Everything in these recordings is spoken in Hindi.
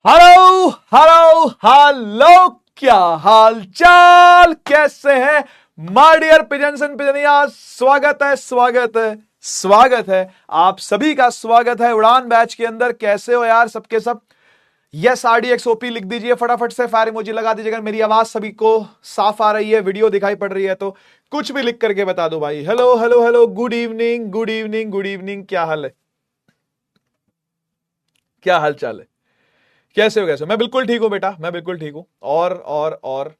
हेलो हेलो हेलो, क्या हाल चाल, कैसे हैं माय डियर पिजन्स एंड पिजनिया। स्वागत है आप सभी का स्वागत है उड़ान बैच के अंदर। कैसे हो यार सबके सब? यस RDXOP लिख दीजिए फटाफट से, फायर इमोजी लगा दीजिएगा। मेरी आवाज सभी को साफ आ रही है, वीडियो दिखाई पड़ रही है तो कुछ भी लिख करके बता दो भाई। Hello hello hello, good evening good evening good evening. क्या हाल है, क्या हाल चाल है, कैसे हो? मैं बिल्कुल ठीक हूं बेटा, मैं बिल्कुल ठीक हूं। और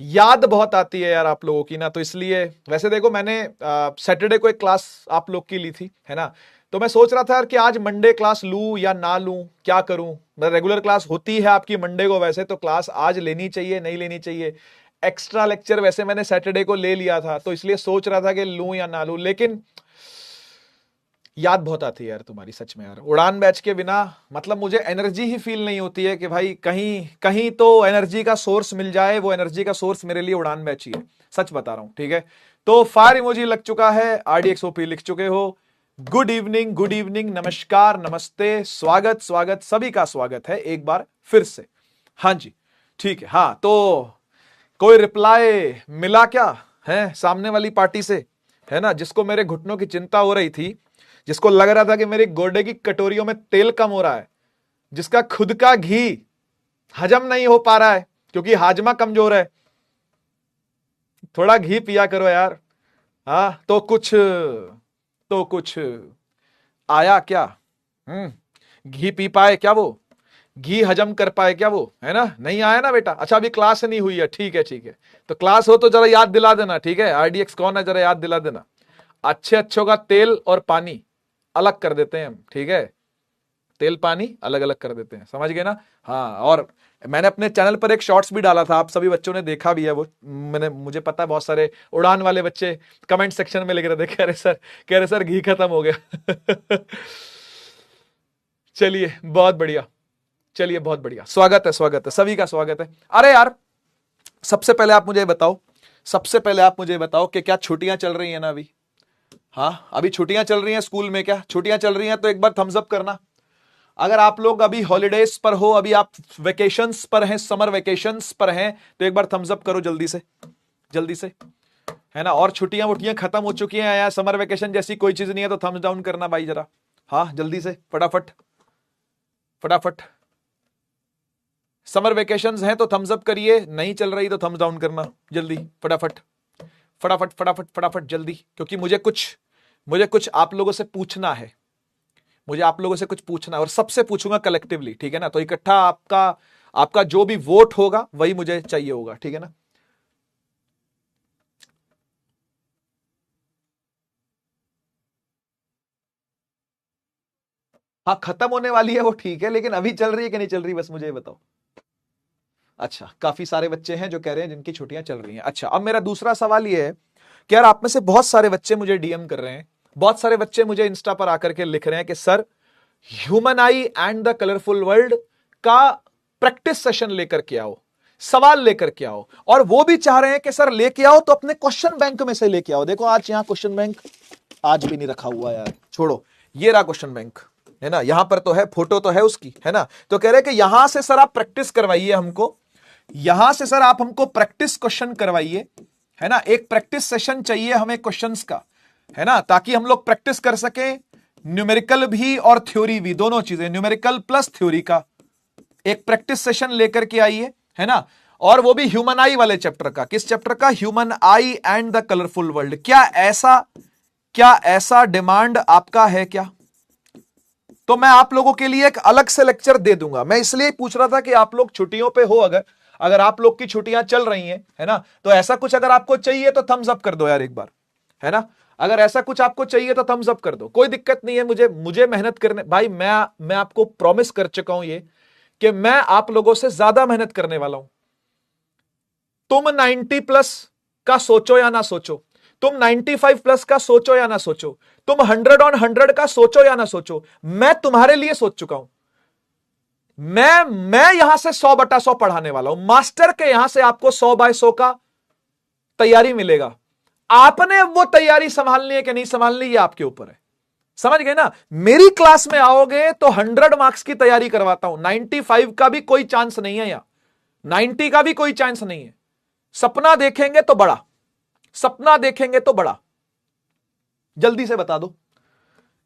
याद बहुत आती है यार आप लोगों की ना, तो इसलिए वैसे देखो मैंने सैटरडे को एक क्लास आप लोग की ली थी, है ना। तो मैं सोच रहा था यार कि आज मंडे क्लास लूं या ना लूं, क्या करूं। रेगुलर क्लास होती है आपकी मंडे को, वैसे तो क्लास आज लेनी चाहिए नहीं लेनी चाहिए। एक्स्ट्रा लेक्चर वैसे मैंने सैटरडे को ले लिया था, तो इसलिए सोच रहा था कि लूं या ना लूं, लेकिन याद बहुत आती है यार तुम्हारी, सच में यार। उड़ान बैच के बिना मतलब मुझे एनर्जी ही फील नहीं होती है कि भाई कहीं कहीं तो एनर्जी का सोर्स मिल जाए। वो एनर्जी का सोर्स मेरे लिए उड़ान बैच ही है, सच बता रहा हूं, ठीक है। तो फायर इमोजी लग चुका है, RDXOP लिख चुके हो। गुड इवनिंग, नमस्कार, नमस्ते, स्वागत स्वागत, सभी का स्वागत है एक बार फिर से। हाँ जी, ठीक है। हाँ तो कोई रिप्लाई मिला क्या है सामने वाली पार्टी से, है ना, जिसको मेरे घुटनों की चिंता हो रही थी, जिसको लग रहा था कि मेरी गोडे की कटोरियों में तेल कम हो रहा है, जिसका खुद का घी हजम नहीं हो पा रहा है क्योंकि हाजमा कमजोर है। थोड़ा घी पिया करो यार। हाँ तो कुछ आया क्या? घी पी पाए क्या वो? घी हजम कर पाए क्या वो, है ना? नहीं आया ना बेटा। अच्छा अभी क्लास नहीं हुई है, ठीक है ठीक है। तो क्लास हो तो जरा याद दिला देना, ठीक है। RDX कौन है जरा याद दिला देना। अच्छे अच्छों का तेल और पानी अलग कर देते हैं हम, ठीक है। तेल पानी अलग अलग कर देते हैं, समझ गए ना। हाँ, और मैंने अपने चैनल पर एक शॉर्ट्स भी डाला था, आप सभी बच्चों ने देखा भी है वो। मुझे पता है बहुत सारे उड़ान वाले बच्चे कमेंट सेक्शन में लिख रहे थे, कह रहे सर घी खत्म हो गया। चलिए बहुत बढ़िया, चलिए बहुत बढ़िया, स्वागत है सभी का स्वागत है। अरे यार सबसे पहले आप मुझे बताओ कि क्या छुट्टियां चल रही हैं ना अभी? हाँ अभी छुट्टियां चल रही हैं स्कूल में, क्या छुट्टियां चल रही हैं तो एक बार थम्स अप करना। अगर आप लोग अभी हॉलीडेज पर हो, अभी आप वेकेशंस पर हैं, समर वेकेशंस पर हैं, तो एक बार थम्स अप करो जल्दी से, जल्दी से, है ना। और छुट्टियां वुट्टियां खत्म हो चुकी हैं या समर वेकेशन जैसी कोई चीज नहीं है तो थम्स डाउन करना भाई जरा। हाँ जल्दी से, फटाफट फटाफट। समर वेकेशंस हैं तो थम्स अप करिए, नहीं चल रही तो थम्स डाउन करना जल्दी, फटाफट फटाफट फटाफट फटाफट जल्दी, क्योंकि मुझे कुछ आप लोगों से पूछना है। मुझे आप लोगों से कुछ पूछना है और सबसे पूछूंगा कलेक्टिवली, ठीक है ना। तो इकट्ठा आपका आपका जो भी वोट होगा वही मुझे चाहिए होगा, ठीक है ना। हाँ खत्म होने वाली है वो, ठीक है, लेकिन अभी चल रही है कि नहीं चल रही, बस मुझे ये बताओ। अच्छा काफी सारे बच्चे हैं जो कह रहे हैं जिनकी छुट्टियां चल रही हैं। अच्छा अब मेरा दूसरा सवाल ये है कि यार आप में से बहुत सारे बच्चे मुझे DM कर रहे हैं, बहुत सारे बच्चे मुझे इंस्टा पर आकर के लिख रहे हैं कि sir human I and the colourful world का प्रैक्टिस सेशन लेकर के आओ, सवाल लेकर के आओ। और वो भी चाह रहे हैं कि सर लेके आओ तो अपने क्वेश्चन बैंक में से लेके आओ। देखो आज यहां क्वेश्चन बैंक आज भी नहीं रखा हुआ यार, छोड़ो, ये रहा क्वेश्चन बैंक, है ना। यहां पर तो है, फोटो तो है उसकी, है ना। तो कह रहे हैं कि यहां से सर आप प्रैक्टिस करवाइए हमको, यहां से सर आप हमको प्रैक्टिस क्वेश्चन करवाइए, है ना। एक प्रैक्टिस सेशन चाहिए हमें क्वेश्चंस का, है ना, ताकि हम लोग प्रैक्टिस कर सकें न्यूमेरिकल भी और थ्योरी भी, दोनों चीजें, न्यूमेरिकल प्लस थ्योरी का एक प्रैक्टिस सेशन लेकर के आइए, है ना। और वो भी ह्यूमन आई वाले चैप्टर का। किस चैप्टर का? Human I and the colourful world. क्या ऐसा डिमांड आपका है क्या? तो मैं आप लोगों के लिए एक अलग से लेक्चर दे दूंगा। मैं इसलिए पूछ रहा था कि आप लोग छुट्टियों पे हो, अगर अगर आप लोग की छुट्टियां चल रही हैं, है ना, तो ऐसा कुछ अगर आपको चाहिए तो थम्स अप कर दो यार एक बार, है ना। अगर ऐसा कुछ आपको चाहिए तो थम्स अप कर दो, कोई दिक्कत नहीं है। मुझे मेहनत करने भाई, मैं आपको प्रॉमिस कर चुका हूं ये कि मैं आप लोगों से ज्यादा मेहनत करने वाला हूं। तुम 90 प्लस का सोचो या ना सोचो, तुम 95 प्लस का सोचो या ना सोचो, तुम 100 on 100 का सोचो या ना सोचो, मैं तुम्हारे लिए सोच चुका हूं। मैं यहां से 100/100 पढ़ाने वाला हूं। मास्टर के यहां से आपको 100/100 का तैयारी मिलेगा। आपने वो तैयारी संभालनी है कि नहीं संभालनी, ये आपके ऊपर है। समझ गए ना? मेरी क्लास में आओगे तो 100 मार्क्स की तैयारी करवाता हूं, 95 का भी कोई चांस नहीं है, यहां 90 का भी कोई चांस नहीं है। सपना देखेंगे तो बड़ा, सपना देखेंगे तो बड़ा। जल्दी से बता दो,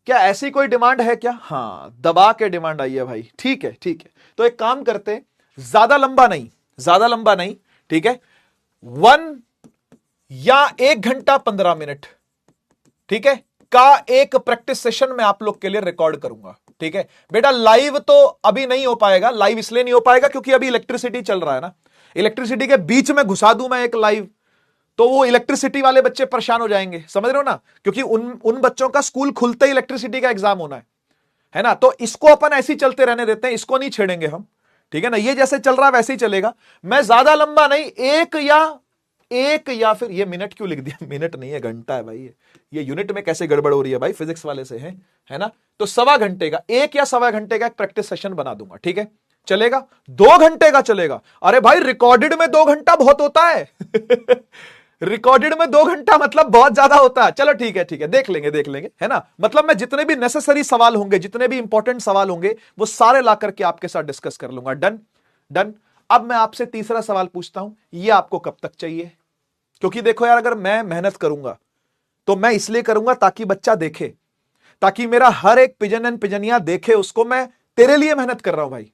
क्या ऐसी कोई डिमांड है क्या? हां, दबा के डिमांड आई है भाई। ठीक है, ठीक है, तो एक काम करते हैं, ज्यादा लंबा नहीं, ज्यादा लंबा नहीं, ठीक है, 1 या 1 घंटा 15 मिनट, ठीक है, का एक प्रैक्टिस सेशन मैं आप लोग के लिए रिकॉर्ड करूंगा। ठीक है बेटा, लाइव तो अभी नहीं हो पाएगा। लाइव इसलिए नहीं हो पाएगा क्योंकि अभी इलेक्ट्रिसिटी चल रहा है ना, इलेक्ट्रिसिटी के बीच में घुसा दूं मैं एक लाइव, तो वो इलेक्ट्रिसिटी वाले बच्चे परेशान हो जाएंगे, समझ रहे हो ना? क्योंकि उन बच्चों का स्कूल खुलते ही इलेक्ट्रिसिटी का एग्जाम होना है ना? तो इसको अपन ऐसे ही चलते रहने देते हैं, इसको नहीं छेड़ेंगे हम, ठीक है ना? ये जैसे चल रहा है वैसे ही चलेगा। मैं ज्यादा लंबा नहीं, एक या फिर ये मिनट क्यों लिख दिया? मिनट नहीं है, घंटा है भाई। ये यूनिट में कैसे गड़बड़ हो रही है भाई, फिजिक्स वाले से है ना? तो 1.25 घंटे का, 1 या 1.25 घंटे का एक प्रैक्टिस सेशन बना दूंगा, ठीक है? चलेगा? 2 घंटे का चलेगा? अरे भाई रिकॉर्डेड में 2 घंटा बहुत होता है। रिकॉर्डेड में 2 घंटा मतलब बहुत ज्यादा होता है। चलो ठीक है, ठीक है, देख लेंगे, है ना? मतलब मैं जितने भी नेसेसरी सवाल होंगे, जितने भी इंपॉर्टेंट सवाल होंगे, वो सारे ला करके आपके साथ डिस्कस कर लूंगा। Done done. अब मैं आपसे तीसरा सवाल पूछता हूं, ये आपको कब तक चाहिए? क्योंकि देखो यार, अगर मैं मेहनत करूंगा तो मैं इसलिए करूंगा ताकि बच्चा देखे, ताकि मेरा हर एक पिजन एंड पिजनिया देखे उसको। मैं तेरे लिए मेहनत कर रहा हूं भाई,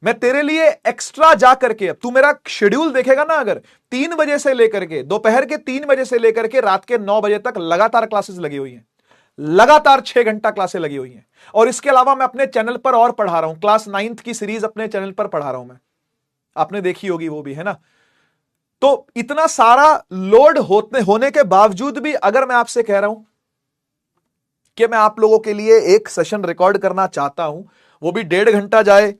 मैं तेरे लिए एक्स्ट्रा जा करके। अब तू मेरा शेड्यूल देखेगा ना, अगर 3 बजे से लेकर के दोपहर के 3 बजे से लेकर के रात के 9 बजे तक लगातार क्लासेस लगी हुई हैं, लगातार 6 घंटा क्लासेस लगी हुई हैं। और इसके अलावा मैं अपने चैनल पर और पढ़ा रहा हूं, क्लास 9th की सीरीज अपने चैनल पर पढ़ा रहा हूं मैं, आपने देखी होगी वो भी, है ना? तो इतना सारा लोड होने के बावजूद भी अगर मैं आपसे कह रहा हूं कि मैं आप लोगों के लिए एक सेशन रिकॉर्ड करना चाहता हूं, वो भी 1.5 घंटा जाए,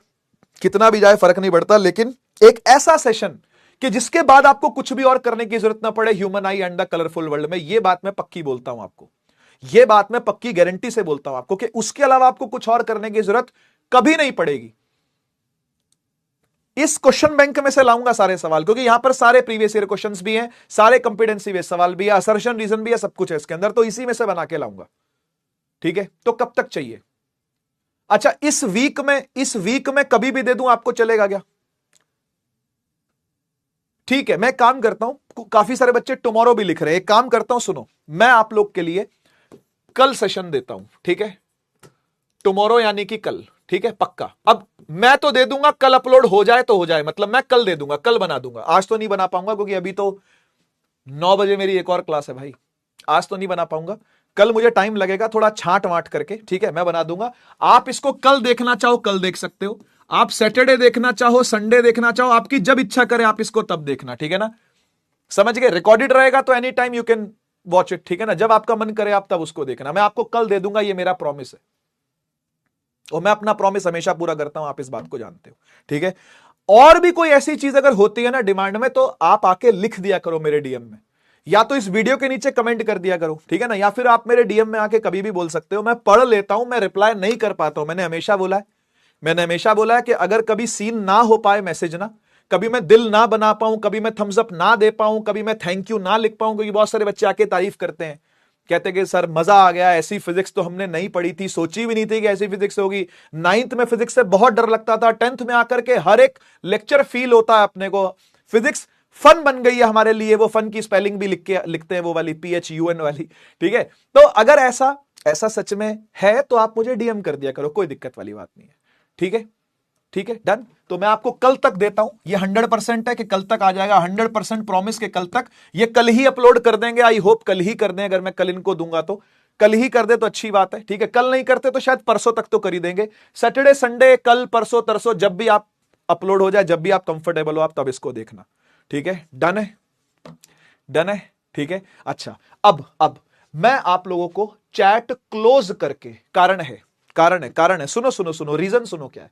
कितना भी जाए फर्क नहीं पड़ता, लेकिन एक ऐसा सेशन कि जिसके बाद आपको कुछ भी और करने की जरूरत ना पड़े human I and the colourful world में। यह बात मैं पक्की बोलता हूं आपको, यह बात मैं पक्की गारंटी से बोलता हूं आपको कि उसके अलावा आपको कुछ और करने की जरूरत कभी नहीं पड़ेगी। इस क्वेश्चन बैंक में से लाऊंगा सारे सवाल, क्योंकि यहां पर सारे प्रीवियस ईयर क्वेश्चंस भी हैं, सारे कंपिटेंसी बेस्ड सवाल भी है, असर्शन रीजन भी है, सब कुछ है इसके अंदर, तो इसी में से बना के लाऊंगा। ठीक है, तो कब तक चाहिए? अच्छा, इस वीक में कभी भी दे दूं आपको, चलेगा क्या? ठीक है, मैं काम करता हूं, काफी सारे बच्चे टुमारो भी लिख रहे हैं, एक काम करता हूं, सुनो, मैं आप लोग के लिए कल सेशन देता हूं, ठीक है? टुमारो यानी कि कल, ठीक है, पक्का। अब मैं तो दे दूंगा, कल अपलोड हो जाए तो हो जाए, मतलब मैं कल दे दूंगा, कल बना दूंगा। आज तो नहीं बना पाऊंगा क्योंकि अभी तो 9 बजे मेरी एक और क्लास है भाई, आज तो नहीं बना पाऊंगा, कल मुझे टाइम लगेगा थोड़ा छांट वाट करके, ठीक है, मैं बना दूंगा। आप इसको कल देखना चाहो कल देख सकते हो, आप सैटरडे देखना चाहो, संडे देखना चाहो, आपकी जब इच्छा करे आप इसको तब देखना, ठीक है ना? समझ गए? रिकॉर्डेड रहेगा तो any time you can watch it, ठीक है ना? जब आपका मन करे आप तब उसको देखना। मैं आपको कल दे दूंगा, ये मेरा प्रॉमिस है, और मैं अपना प्रॉमिस हमेशा पूरा करता हूं, आप इस बात को जानते हो, ठीक है? और भी कोई ऐसी चीज अगर होती है ना डिमांड में, तो आप आके लिख दिया करो मेरे डीएम में, या तो इस वीडियो के नीचे कमेंट कर दिया करो, ठीक है ना? या फिर आप मेरे डीएम में आके कभी भी बोल सकते हो, मैं पढ़ लेता हूं, मैं रिप्लाई नहीं कर पाता हूं। मैंने हमेशा बोला है कि अगर कभी सीन ना हो पाए मैसेज ना, कभी मैं दिल ना बना पाऊं, कभी मैं थम्स अप ना दे पाऊं, कभी मैं थैंक यू ना लिख पाऊं, क्योंकि बहुत सारे बच्चे आके तारीफ करते हैं, कहते कि सर मजा आ गया, ऐसी फिजिक्स तो हमने नहीं पढ़ी थी, सोची भी नहीं थी कि ऐसी फिजिक्स होगी। 9th में फिजिक्स से बहुत डर लगता था, 10th में आकर के हर एक लेक्चर फील होता है अपने को, फिजिक्स फन बन गई है हमारे लिए। वो फन की स्पेलिंग भी लिखते हैं, वो वाली PHUN वाली, ठीक है? तो अगर ऐसा सच में है तो आप मुझे डीएम कर दिया करो, कोई दिक्कत वाली बात नहीं है, ठीक है? ठीक है, डन। तो मैं आपको कल तक देता हूं, ये 100% है कि कल तक आ जाएगा, 100% प्रॉमिस के कल तक, ये कल ही अपलोड कर देंगे, आई होप कल ही कर दें। अगर मैं कल इनको दूंगा तो कल ही कर दे तो अच्छी बात है, ठीक है? कल नहीं करते तो शायद परसों तक तो कर ही देंगे, सैटरडे संडे, कल परसों तरसों, जब भी आप अपलोड हो जाए, जब भी आप कंफर्टेबल हो, आप तब इसको देखना, ठीक है? डन है, डन है, ठीक है? अच्छा, अब मैं आप लोगों को चैट क्लोज करके, कारण है, सुनो, रीजन सुनो क्या है।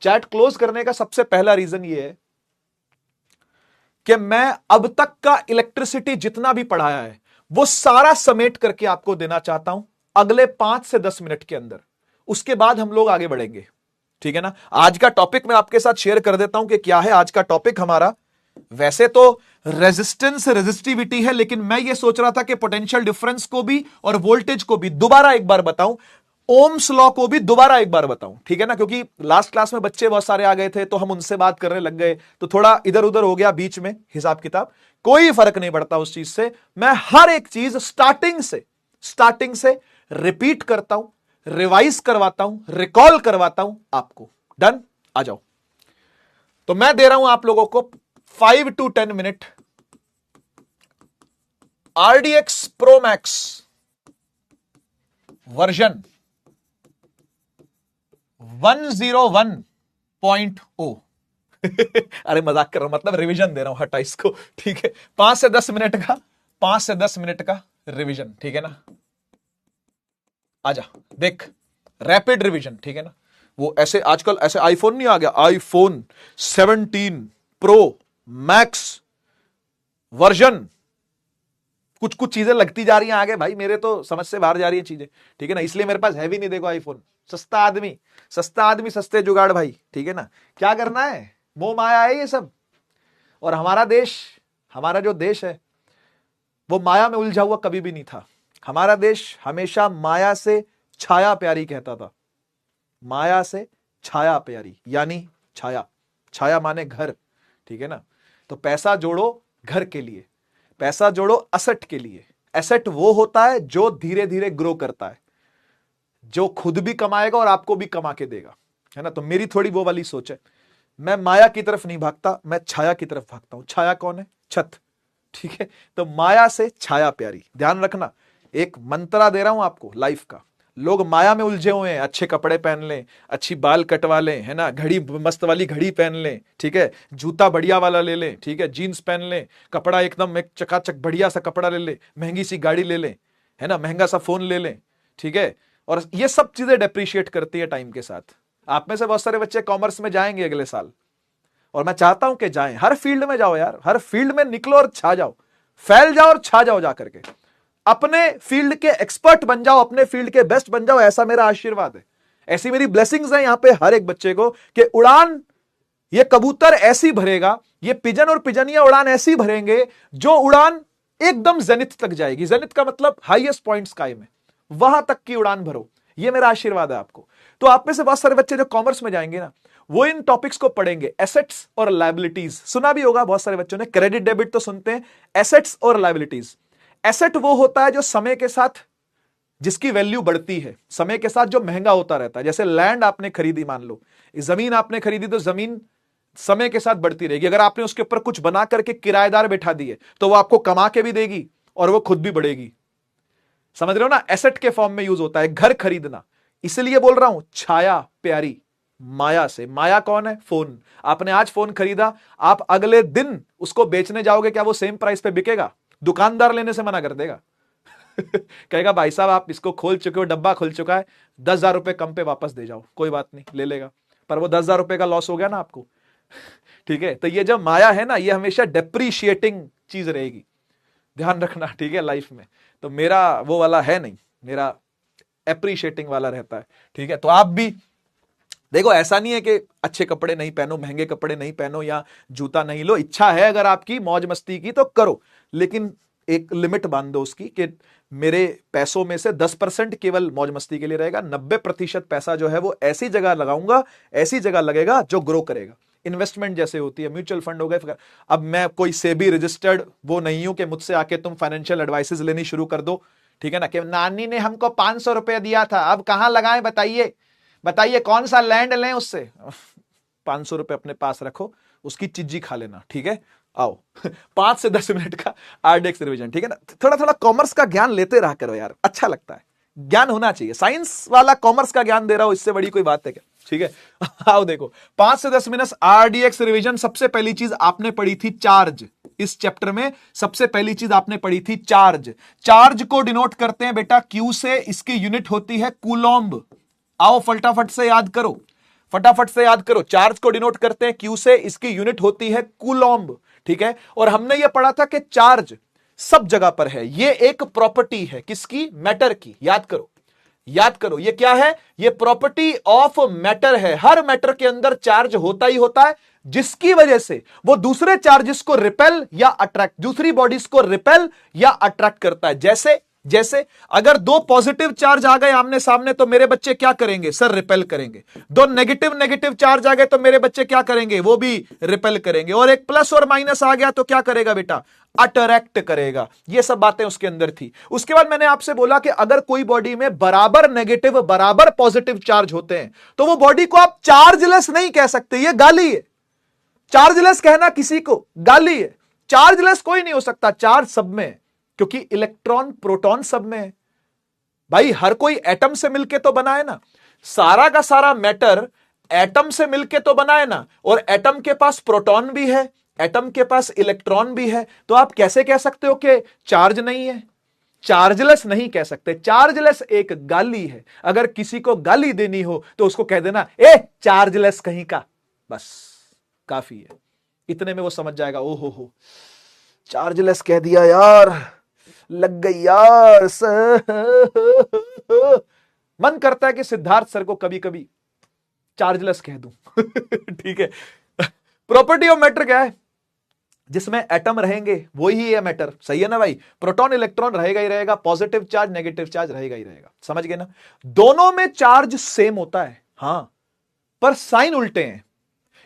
चैट क्लोज करने का सबसे पहला रीजन यह है कि मैं अब तक का इलेक्ट्रिसिटी जितना भी पढ़ाया है वो सारा समेट करके आपको देना चाहता हूं अगले 5 से 10 मिनट के अंदर। उसके बाद हम लोग आगे बढ़ेंगे, ठीक है ना? आज का टॉपिक मैं आपके साथ शेयर कर देता हूं कि क्या है आज का टॉपिक हमारा। वैसे तो रेजिस्टेंस रेजिस्टिविटी है, लेकिन मैं ये सोच रहा था कि पोटेंशियल डिफरेंस को भी और वोल्टेज को भी दोबारा एक बार बताऊं, ओम्स लॉ को भी दोबारा एक बार बताऊं, ठीक है ना, क्योंकि लास्ट क्लास में बच्चे बहुत सारे आ गए थे तो हम उनसे बात करने लग गए, तो थोड़ा इधर उधर हो गया बीच में हिसाब किताब। कोई फर्क नहीं पड़ता उस चीज से, मैं हर एक चीज स्टार्टिंग से रिपीट करता हूं, रिवाइज करवाता हूं, रिकॉल करवाता हूं आपको। डन, आ जाओ। तो मैं दे रहा हूं आप लोगों को 5 to 10 minute. RDX Pro Max version 101.0 अरे मजाक कर रहा हूं, मतलब रिवीजन दे रहा हूं, हटा इसको, ठीक है। 5 से 10 मिनट का, 5 से 10 मिनट का रिवीजन, ठीक है ना। आजा देख, रैपिड रिवीजन, ठीक है ना। वो ऐसे आजकल ऐसे आईफोन नहीं आ गया, आईफोन 17 प्रो मैक्स वर्जन, कुछ कुछ चीजें लगती जा रही हैं आगे भाई, मेरे तो समझ से बाहर जा रही हैं चीजें, ठीक है ना। इसलिए मेरे पास है भी नहीं, देखो आईफोन, सस्ता आदमी सस्ते जुगाड़ भाई, ठीक है ना। क्या करना है, मोह माया है ये सब। और हमारा देश, हमारा जो देश है वो माया में उलझा हुआ कभी भी नहीं था। हमारा देश हमेशा माया से छाया प्यारी कहता था, माया से छाया प्यारी, यानी छाया माने घर, ठीक है ना। तो पैसा जोड़ो घर के लिए, पैसा जोड़ो असेट के लिए। एसेट वो होता है जो धीरे धीरे ग्रो करता है, जो खुद भी कमाएगा और आपको भी कमा के देगा, है ना। तो मेरी थोड़ी वो वाली सोच है, मैं माया की तरफ नहीं भागता, मैं छाया की तरफ भागता हूं। छाया कौन है, छत, ठीक है। तो माया से छाया प्यारी, ध्यान रखना। एक मंत्रा दे रहा हूं आपको लाइफ का। लोग माया में उलझे हुए हैं, अच्छे कपड़े पहन लें, अच्छी बाल कटवा लें, है ना, घड़ी मस्त वाली घड़ी पहन लें, ठीक है, जूता बढ़िया वाला ले लें, ठीक है, जीन्स पहन लें, कपड़ा एकदम एक चकाचक बढ़िया सा कपड़ा ले लें, महंगी सी गाड़ी ले लें, है ना, महंगा सा फोन ले लें, ठीक है। और ये सब चीजें डेप्रिशिएट करती है टाइम के साथ। आप में से बहुत सारे बच्चे कॉमर्स में जाएंगे अगले साल, और मैं चाहता हूं कि जाएं, हर फील्ड में जाओ यार, हर फील्ड में निकलो और छा जाओ, फैल जाओ और छा जाओ, जाकर के अपने फील्ड के एक्सपर्ट बन जाओ, अपने फील्ड के बेस्ट बन जाओ, ऐसा मेरा आशीर्वाद है, ऐसी मेरी ब्लेसिंग्स है यहां पे हर एक बच्चे को, कि उड़ान ये कबूतर ऐसी भरेगा, ये पिजन और पिजनिया उड़ान ऐसी भरेंगे जो उड़ान एकदम जेनिथ तक जाएगी। जेनिथ का मतलब हाईएस्ट पॉइंट स्काई में, वहां तक की उड़ान भरो, ये मेरा आशीर्वाद है आपको। तो आप में से बहुत सारे बच्चे जो कॉमर्स में जाएंगे ना, वो इन टॉपिक्स को पढ़ेंगे, एसेट्स और लायबिलिटीज। सुना भी होगा बहुत सारे बच्चों ने, क्रेडिट डेबिट तो सुनते हैं, एसेट्स और लायबिलिटीज। एसेट वो होता है जो समय के साथ जिसकी वैल्यू बढ़ती है, समय के साथ जो महंगा होता रहता है। जैसे लैंड आपने खरीदी, मान लो जमीन आपने खरीदी, तो जमीन समय के साथ बढ़ती रहेगी। अगर आपने उसके ऊपर कुछ बना करके किराएदार बैठा दिए तो वो आपको कमा के भी देगी और वो खुद भी बढ़ेगी। समझ रहे हो ना, एसेट के फॉर्म में यूज होता है घर खरीदना। इसलिए बोल रहा हूं छाया प्यारी माया से। माया कौन है, फोन। आपने आज फोन खरीदा, आप अगले दिन उसको बेचने जाओगे, क्या वो सेम प्राइस पे बिकेगा? दुकानदार लेने से मना कर देगा कहेगा भाई साहब आप इसको खोल चुके हो, डब्बा खुल चुका है, 10,000 रुपए कम पे वापस दे जाओ, कोई बात नहीं, ले लेगा, पर वो 10,000 रुपए का लॉस हो गया ना आपको ठीक है। तो ये जो माया है ना, ये हमेशा डेप्रीशिएटिंग चीज रहेगी, ध्यान रखना, ठीक है, लाइफ में। तो मेरा वो वाला है नहीं, मेरा एप्रिशिएटिंग वाला रहता है, ठीक है। तो आप भी देखो, ऐसा नहीं है कि अच्छे कपड़े नहीं पहनो, महंगे कपड़े नहीं पहनो, या जूता नहीं लो। इच्छा है अगर आपकी मौज मस्ती की तो करो, लेकिन एक लिमिट बांध दो उसकी, कि मेरे पैसों में से 10% केवल मौज मस्ती के लिए रहेगा, 90% पैसा जो है वो ऐसी जगह लगाऊंगा, ऐसी जगह लगेगा जो ग्रो करेगा। इन्वेस्टमेंट जैसे होती है, म्यूचुअल फंड हो गए। अब मैं कोई सेबी रजिस्टर्ड वो नहीं हूं कि मुझसे आके तुम फाइनेंशियल एडवाइसेस लेनी शुरू कर दो, ठीक है ना, कि नानी ने हमको 500 रुपया दिया था, अब कहां लगाएं बताइए, बताइए कौन सा लैंड लें उससे 500 रुपए अपने पास रखो, उसकी चिज्जी खा लेना, ठीक है। आओ 5 से 10 मिनट का आरडीएक्स रिवीजन, ठीक है ना। थोड़ा थोड़ा कॉमर्स का ज्ञान लेते रहा करो यार, अच्छा लगता है, ज्ञान होना चाहिए। साइंस वाला कॉमर्स का ज्ञान दे रहा हूं, इससे बड़ी कोई बात है क्या, ठीक है आओ देखो, 5 से 10 मिनट आरडीएक्स रिवीजन। सबसे पहली चीज आपने पढ़ी थी चार्ज, इस चैप्टर में सबसे पहली चीज आपने पढ़ी थी चार्ज। चार्ज को डिनोट करते हैं बेटा क्यू से, इसकी यूनिट होती है कूलॉम्ब। आओ फटाफट से याद करो, फटाफट से याद करो, चार्ज को डिनोट करते हैं क्यू से, इसकी यूनिट होती है कूलॉम्ब, ठीक है। और हमने यह पढ़ा था कि चार्ज सब जगह पर है, यह एक प्रॉपर्टी है किसकी, मैटर की, याद करो। याद करो, ये क्या है? ये प्रॉपर्टी ऑफ मैटर है। हर मैटर के अंदर चार्ज होता ही होता है, जिसकी वजह से वो दूसरे चार्जेस को रिपेल या अट्रैक्ट, दूसरी बॉडीज को रिपेल या अट्रैक्ट करता है। जैसे जैसे अगर दो पॉजिटिव चार्ज आ गए आमने सामने तो मेरे बच्चे क्या करेंगे सर? रिपेल करेंगे। दो नेगेटिव नेगेटिव चार्ज आ गए तो मेरे बच्चे क्या करेंगे? वो भी रिपेल करेंगे। और एक प्लस और माइनस आ गया तो क्या करेगा बेटा? अट्रैक्ट करेगा। ये सब बातें उसके अंदर थी। उसके बाद मैंने आपसे बोला कि अगर कोई बॉडी में बराबर नेगेटिव बराबर पॉजिटिव चार्ज होते हैं तो वो बॉडी को आप चार्जलेस नहीं कह सकते, ये गाली है। चार्जलेस कहना किसी को गाली है। चार्जलेस कोई नहीं हो सकता, चार्ज सब में है, क्योंकि इलेक्ट्रॉन प्रोटॉन सब में है। भाई हर कोई एटम से मिलके तो बना है ना, सारा का सारा मैटर एटम से मिलके तो बना है ना। और एटम के पास प्रोटॉन भी है, एटम के पास इलेक्ट्रॉन भी है, तो आप कैसे कह सकते हो कि चार्ज नहीं है? चार्जलेस नहीं कह सकते। चार्जलेस एक गाली है। अगर किसी को गाली देनी हो तो उसको कह देना, ए चार्जलेस कहीं का, बस काफी है। इतने में वो समझ जाएगा, ओहो हो चार्जलेस कह दिया यार, लग गई यार मन करता है कि सिद्धार्थ सर को कभी कभी चार्जलेस कह दूं। ठीक है। प्रॉपर्टी ऑफ मैटर क्या है? जिसमें एटम रहेंगे वही है मैटर, सही है ना भाई? प्रोटॉन इलेक्ट्रॉन रहेगा ही रहेगा, पॉजिटिव चार्ज नेगेटिव चार्ज रहेगा ही रहेगा। समझ गए ना? दोनों में चार्ज सेम होता है, हां, पर साइन उल्टे हैं।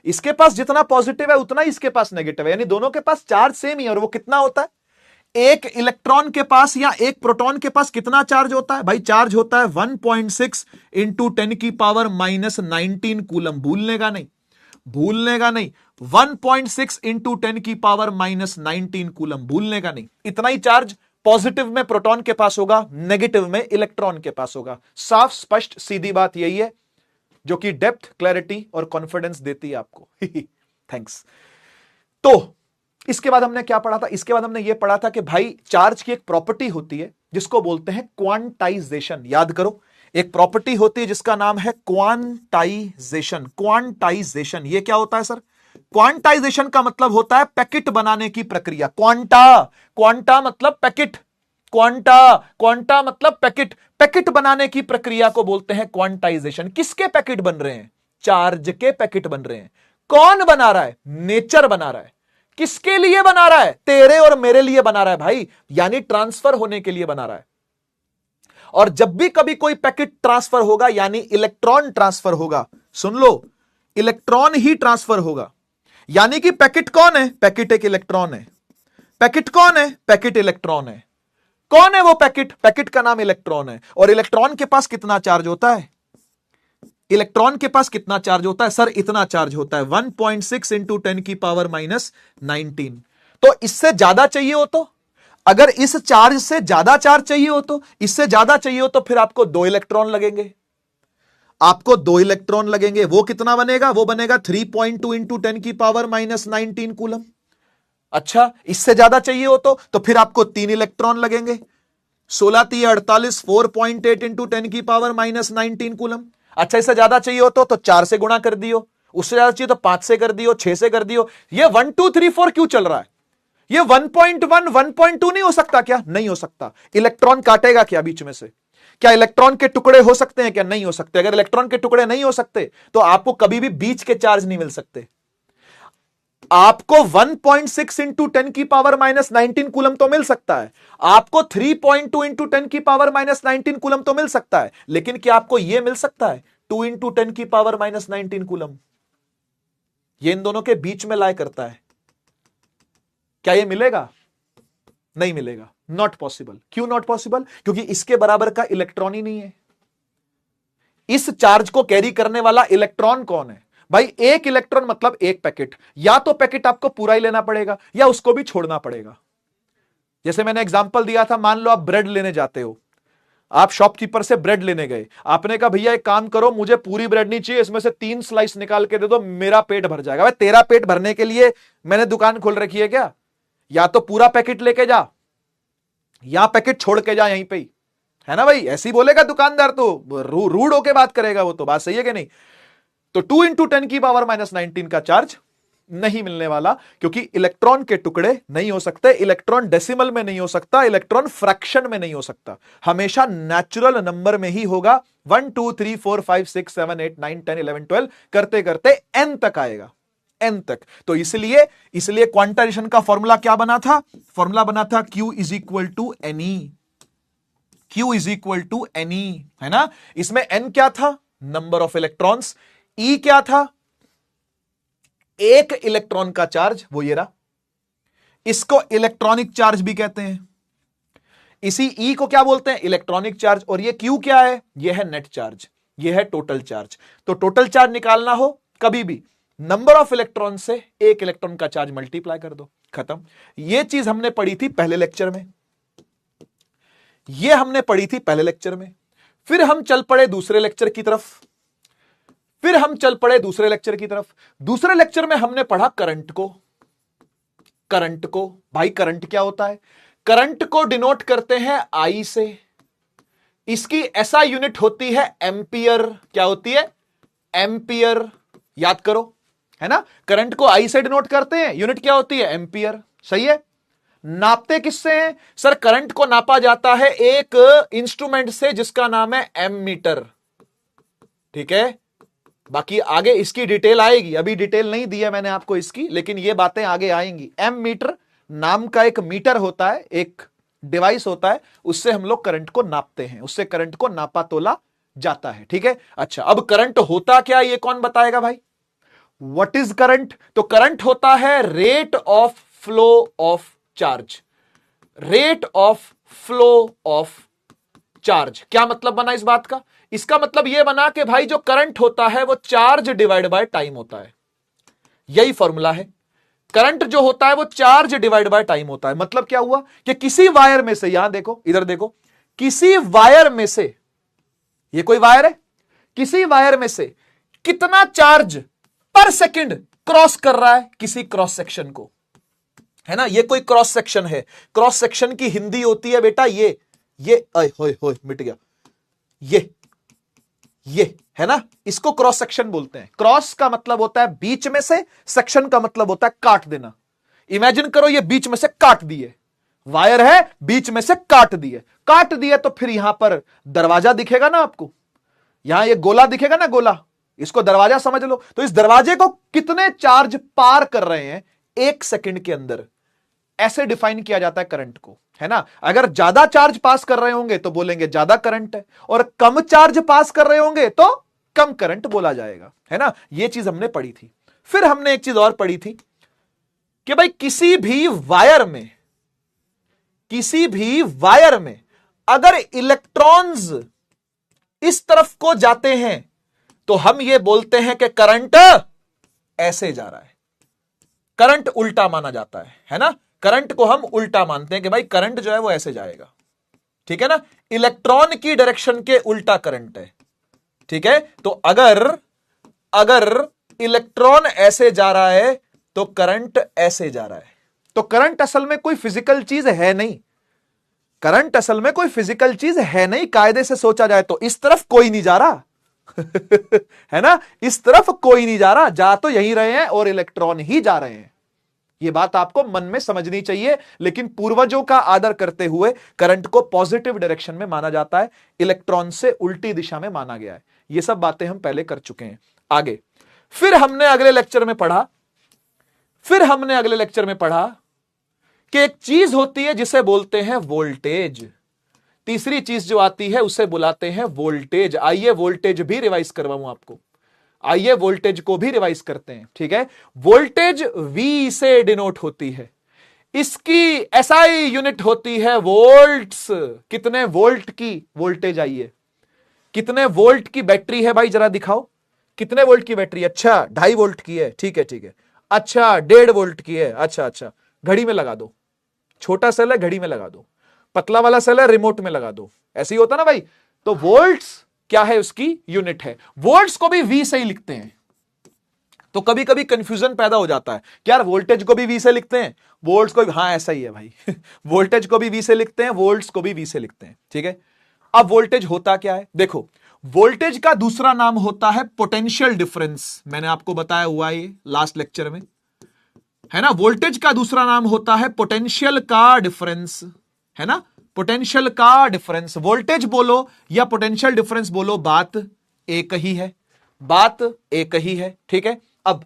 इसके पास जितना पॉजिटिव है उतना ही इसके पास नेगेटिव है, यानी दोनों के पास चार्ज सेम ही है। और वो कितना होता है? एक इलेक्ट्रॉन के पास या एक प्रोटॉन के पास कितना चार्ज होता है? भाई चार्ज होता है 1.6 इंटू 10 की पावर माइनस 19 कूलम। भूलने का नहीं, भूलने का नहीं। 1.6 इंटू 10 की पावर माइनस 19 कूलम, भूलने का नहीं। इतना ही चार्ज पॉजिटिव में प्रोटॉन के पास होगा, नेगेटिव में इलेक्ट्रॉन के पास होगा। साफ स्पष्ट सीधी बात यही है जो कि डेप्थ, क्लैरिटी और कॉन्फिडेंस देती है आपको। थैंक्स। तो इसके बाद हमने क्या पढ़ा था? इसके बाद हमने यह पढ़ा था कि भाई चार्ज की एक प्रॉपर्टी होती है जिसको बोलते हैं क्वांटाइजेशन। याद करो, एक प्रॉपर्टी होती है जिसका नाम है क्वांटाइजेशन। क्वांटाइजेशन ये क्या होता है सर? क्वांटाइजेशन का मतलब होता है पैकेट बनाने की प्रक्रिया। क्वांटा, क्वांटा मतलब पैकेट, क्वांटा, क्वांटा मतलब पैकेट। पैकेट बनाने की प्रक्रिया को बोलते हैं क्वांटाइजेशन। किसके पैकेट बन रहे हैं? चार्ज के पैकेट बन रहे हैं। कौन बना रहा है? नेचर बना रहा है। किसके लिए बना रहा है? तेरे और मेरे लिए बना रहा है भाई, यानी ट्रांसफर होने के लिए बना रहा है। और जब भी कभी कोई पैकेट ट्रांसफर होगा यानी इलेक्ट्रॉन ट्रांसफर होगा, सुन लो, इलेक्ट्रॉन ही ट्रांसफर होगा। यानी कि पैकेट कौन है? पैकेट एक इलेक्ट्रॉन है। पैकेट कौन है? पैकेट इलेक्ट्रॉन है। कौन है वो पैकेट? पैकेट का नाम इलेक्ट्रॉन है। और इलेक्ट्रॉन के पास कितना चार्ज होता है? इलेक्ट्रॉन के पास कितना चार्ज होता है सर? इतना चार्ज होता है 1.6 इंटू 10 की पावर माइनस 19। तो इससे ज्यादा चाहिए हो तो, अगर इस चार्ज से ज्यादा चार्ज चाहिए हो तो, इससे ज्यादा चाहिए हो तो फिर आपको 2 इलेक्ट्रॉन लगेंगे। आपको 2 इलेक्ट्रॉन लगेंगे। वो कितना बनेगा? वो बनेगा 3.2 इंटू 10 की पावर माइनस 19 कूलम। अच्छा, इससे ज्यादा चाहिए हो तो फिर आपको 3 इलेक्ट्रॉन लगेंगे। 16 3 48, 4.8 इंटू 10 की पावर माइनस 19 कूलम। अच्छा, इससे ज्यादा चाहिए हो तो 4 से गुणा कर दियो। उससे ज्यादा चाहिए तो 5 से कर दियो, 6 से कर दियो। ये 1 2 3 4 क्यों चल रहा है? ये 1.1 1.2 नहीं हो सकता क्या? नहीं हो सकता। इलेक्ट्रॉन काटेगा क्या बीच में से? क्या इलेक्ट्रॉन के टुकड़े हो सकते हैं क्या? नहीं हो सकते। अगर इलेक्ट्रॉन के टुकड़े नहीं हो सकते तो आपको कभी भी बीच के चार्ज नहीं मिल सकते। आपको 1.6 इंटू 10 की पावर माइनस 19 कूलम तो मिल सकता है, आपको 3.2 इंटू 10 की पावर माइनस 19 कूलम तो मिल सकता है, लेकिन क्या आपको यह मिल सकता है 2 इंटू 10 की पावर माइनस 19 कूलम? ये इन दोनों के बीच में लाया करता है। क्या ये मिलेगा? नहीं मिलेगा। Not possible. क्यों नॉट पॉसिबल? क्योंकि इसके बराबर का इलेक्ट्रॉन ही नहीं है। इस चार्ज को कैरी करने वाला इलेक्ट्रॉन कौन है? भाई एक इलेक्ट्रॉन मतलब एक पैकेट। या तो पैकेट आपको पूरा ही लेना पड़ेगा या उसको भी छोड़ना पड़ेगा। जैसे मैंने एग्जांपल दिया था, मान लो आप ब्रेड लेने जाते हो, आप शॉपकीपर से ब्रेड लेने गए, आपने कहा भैया एक काम करो, मुझे पूरी ब्रेड नहीं चाहिए, इसमें से 3 स्लाइस निकाल के दे दो, मेरा पेट भर जाएगा। भाई तेरा पेट भरने के लिए मैंने दुकान खोल रखी है क्या? या तो पूरा पैकेट लेके जा या पैकेट छोड़ के जा यहीं पे ही, है ना भाई? ऐसी बोलेगा दुकानदार तो रूड होके बात करेगा, वो तो बात सही है कि नहीं? तो 2 इंटू 10 की पावर माइनस 19 का चार्ज नहीं मिलने वाला, क्योंकि इलेक्ट्रॉन के टुकड़े नहीं हो सकते, इलेक्ट्रॉन डेसिमल में नहीं हो सकता, इलेक्ट्रॉन फ्रैक्शन में नहीं हो सकता, हमेशा नेचुरल नंबर में ही होगा। 1 2 3 4 5 6 7 8 9 10 11 12 करते करते n तक आएगा, n तक। तो इसलिए क्वांटाइजेशन का फॉर्मूला क्या बना था? फॉर्मूला बना था Q is equal to NE, Q is equal to NE, है ना। इसमें n क्या था? Number of electrons. E क्या था? एक इलेक्ट्रॉन का चार्ज, वो ये रहा, इसको इलेक्ट्रॉनिक चार्ज भी कहते हैं। इसी E को क्या बोलते हैं? Electronic charge. और ये Q क्या है? ये है नेट चार्ज, ये है टोटल चार्ज। तो टोटल चार्ज निकालना हो कभी भी, नंबर ऑफ इलेक्ट्रॉन से एक इलेक्ट्रॉन का चार्ज मल्टीप्लाई कर दो, खत्म। ये चीज हमने पढ़ी थी पहले लेक्चर में, ये हमने पढ़ी थी पहले लेक्चर में। फिर हम चल पड़े दूसरे लेक्चर की तरफ, दूसरे लेक्चर में हमने पढ़ा करंट को। भाई करंट क्या होता है? करंट को डिनोट करते हैं I से, इसकी SI यूनिट होती है एम्पियर। क्या होती है? एम्पियर, याद करो, है ना। करंट को I से डिनोट करते हैं, यूनिट क्या होती है? एम्पियर, सही है। नापते किससे हैं? सर करंट को नापा जाता है एक इंस्ट्रूमेंट से जिसका नाम है एमीटर, ठीक है। बाकी आगे इसकी डिटेल आएगी, अभी डिटेल नहीं दी है मैंने आपको इसकी, लेकिन ये बातें आगे आएंगी। एमीटर नाम का एक मीटर होता है, एक डिवाइस होता है, उससे हम लोग करंट को नापते हैं, उससे करंट को नापा तोला जाता है, ठीक है। अच्छा, अब करंट होता क्या, ये कौन बताएगा भाई? What is current? तो करंट होता है rate of flow of charge, rate of flow of charge. क्या मतलब बना इस बात का? इसका मतलब यह बना कि भाई जो करंट होता है वो चार्ज डिवाइड बाय टाइम होता है, यही फॉर्मूला है। करंट जो होता है वो चार्ज डिवाइड बाय टाइम होता है। मतलब क्या हुआ कि किसी वायर में से, यहां देखो, इधर देखो, किसी वायर में से, ये कोई वायर है, किसी वायर में से कितना चार्ज पर सेकंड क्रॉस कर रहा है किसी क्रॉस सेक्शन को, है ना। ये कोई क्रॉस सेक्शन है, क्रॉस सेक्शन की हिंदी होती है बेटा ये होय होय मिट गया, ये है ना, इसको क्रॉस सेक्शन बोलते हैं। क्रॉस का मतलब होता है बीच में से, सेक्शन का मतलब होता है काट देना। इमेजिन करो ये बीच में से काट दिए, वायर है, बीच में से काट दिए, तो फिर यहां पर दरवाजा दिखेगा ना आपको, यहां ये गोला दिखेगा ना, गोला, इसको दरवाजा समझ लो। तो इस दरवाजे को कितने चार्ज पार कर रहे हैं एक सेकंड के अंदर, ऐसे डिफाइन किया जाता है करंट को, है ना। अगर ज्यादा चार्ज पास कर रहे होंगे तो बोलेंगे ज्यादा करंट है, और कम चार्ज पास कर रहे होंगे तो कम करंट बोला जाएगा, है ना। यह चीज हमने पढ़ी थी। फिर हमने एक चीज और पढ़ी थी कि भाई किसी भी वायर में अगर इलेक्ट्रॉन्स इस तरफ को जाते हैं तो हम ये बोलते हैं कि करंट ऐसे जा रहा है, करंट उल्टा माना जाता है ना। करंट को हम उल्टा मानते हैं कि भाई करंट जो है वो ऐसे जाएगा, ठीक है ना। इलेक्ट्रॉन की डायरेक्शन के उल्टा करंट है, ठीक है। तो अगर इलेक्ट्रॉन ऐसे जा रहा है तो करंट ऐसे जा रहा है। तो करंट असल में कोई फिजिकल चीज है नहीं, करंट असल में कोई फिजिकल चीज है नहीं। कायदे से सोचा जाए तो इस तरफ कोई नहीं जा रहा है ना, इस तरफ कोई नहीं जा रहा, जा तो यही रहे हैं और इलेक्ट्रॉन ही जा रहे हैं। यह बात आपको मन में समझनी चाहिए। लेकिन पूर्वजों का आदर करते हुए करंट को पॉजिटिव डायरेक्शन में माना जाता है, इलेक्ट्रॉन से उल्टी दिशा में माना गया है। यह सब बातें हम पहले कर चुके हैं। आगे फिर हमने अगले लेक्चर में पढ़ा कि एक चीज होती है जिसे बोलते हैं वोल्टेज। तीसरी चीज जो आती है उसे बुलाते हैं वोल्टेज। आइए वोल्टेज भी रिवाइज करवाऊं आपको, आइए वोल्टेज को भी रिवाइज करते हैं, ठीक है। वोल्टेज V से डिनोट होती है, इसकी SI यूनिट होती है वोल्ट्स। कितने वोल्ट की वोल्टेज आई है? कितने वोल्ट की बैटरी है भाई, जरा दिखाओ कितने वोल्ट की बैटरी? अच्छा 2.5 वोल्ट की है, ठीक है ठीक है। अच्छा 1.5 वोल्ट की है, अच्छा घड़ी में लगा दो, छोटा सेल है घड़ी में लगा दो, पतला वाला सेल है रिमोट में लगा दो, ऐसे ही होता ना भाई। तो वोल्ट्स क्या है, उसकी यूनिट है। वोल्ट्स को भी V से ही लिखते हैं, तो कभी कभी कंफ्यूजन पैदा हो जाता है कि यार वोल्टेज को भी V से लिखते हैं, वोल्ट्स को भी, हाँ ऐसा ही है भाई वोल्टेज को भी V से लिखते हैं, वोल्ट्स को भी V से लिखते हैं, ठीक है। अब वोल्टेज होता क्या है, देखो वोल्टेज का दूसरा नाम होता है पोटेंशियल डिफरेंस। मैंने आपको बताया हुआ ये लास्ट लेक्चर में, है ना। वोल्टेज का दूसरा नाम होता है पोटेंशियल का डिफरेंस, है ना, पोटेंशियल का डिफरेंस। वोल्टेज बोलो या पोटेंशियल डिफरेंस बोलो, बात एक ही है, बात एक ही है, ठीक है। अब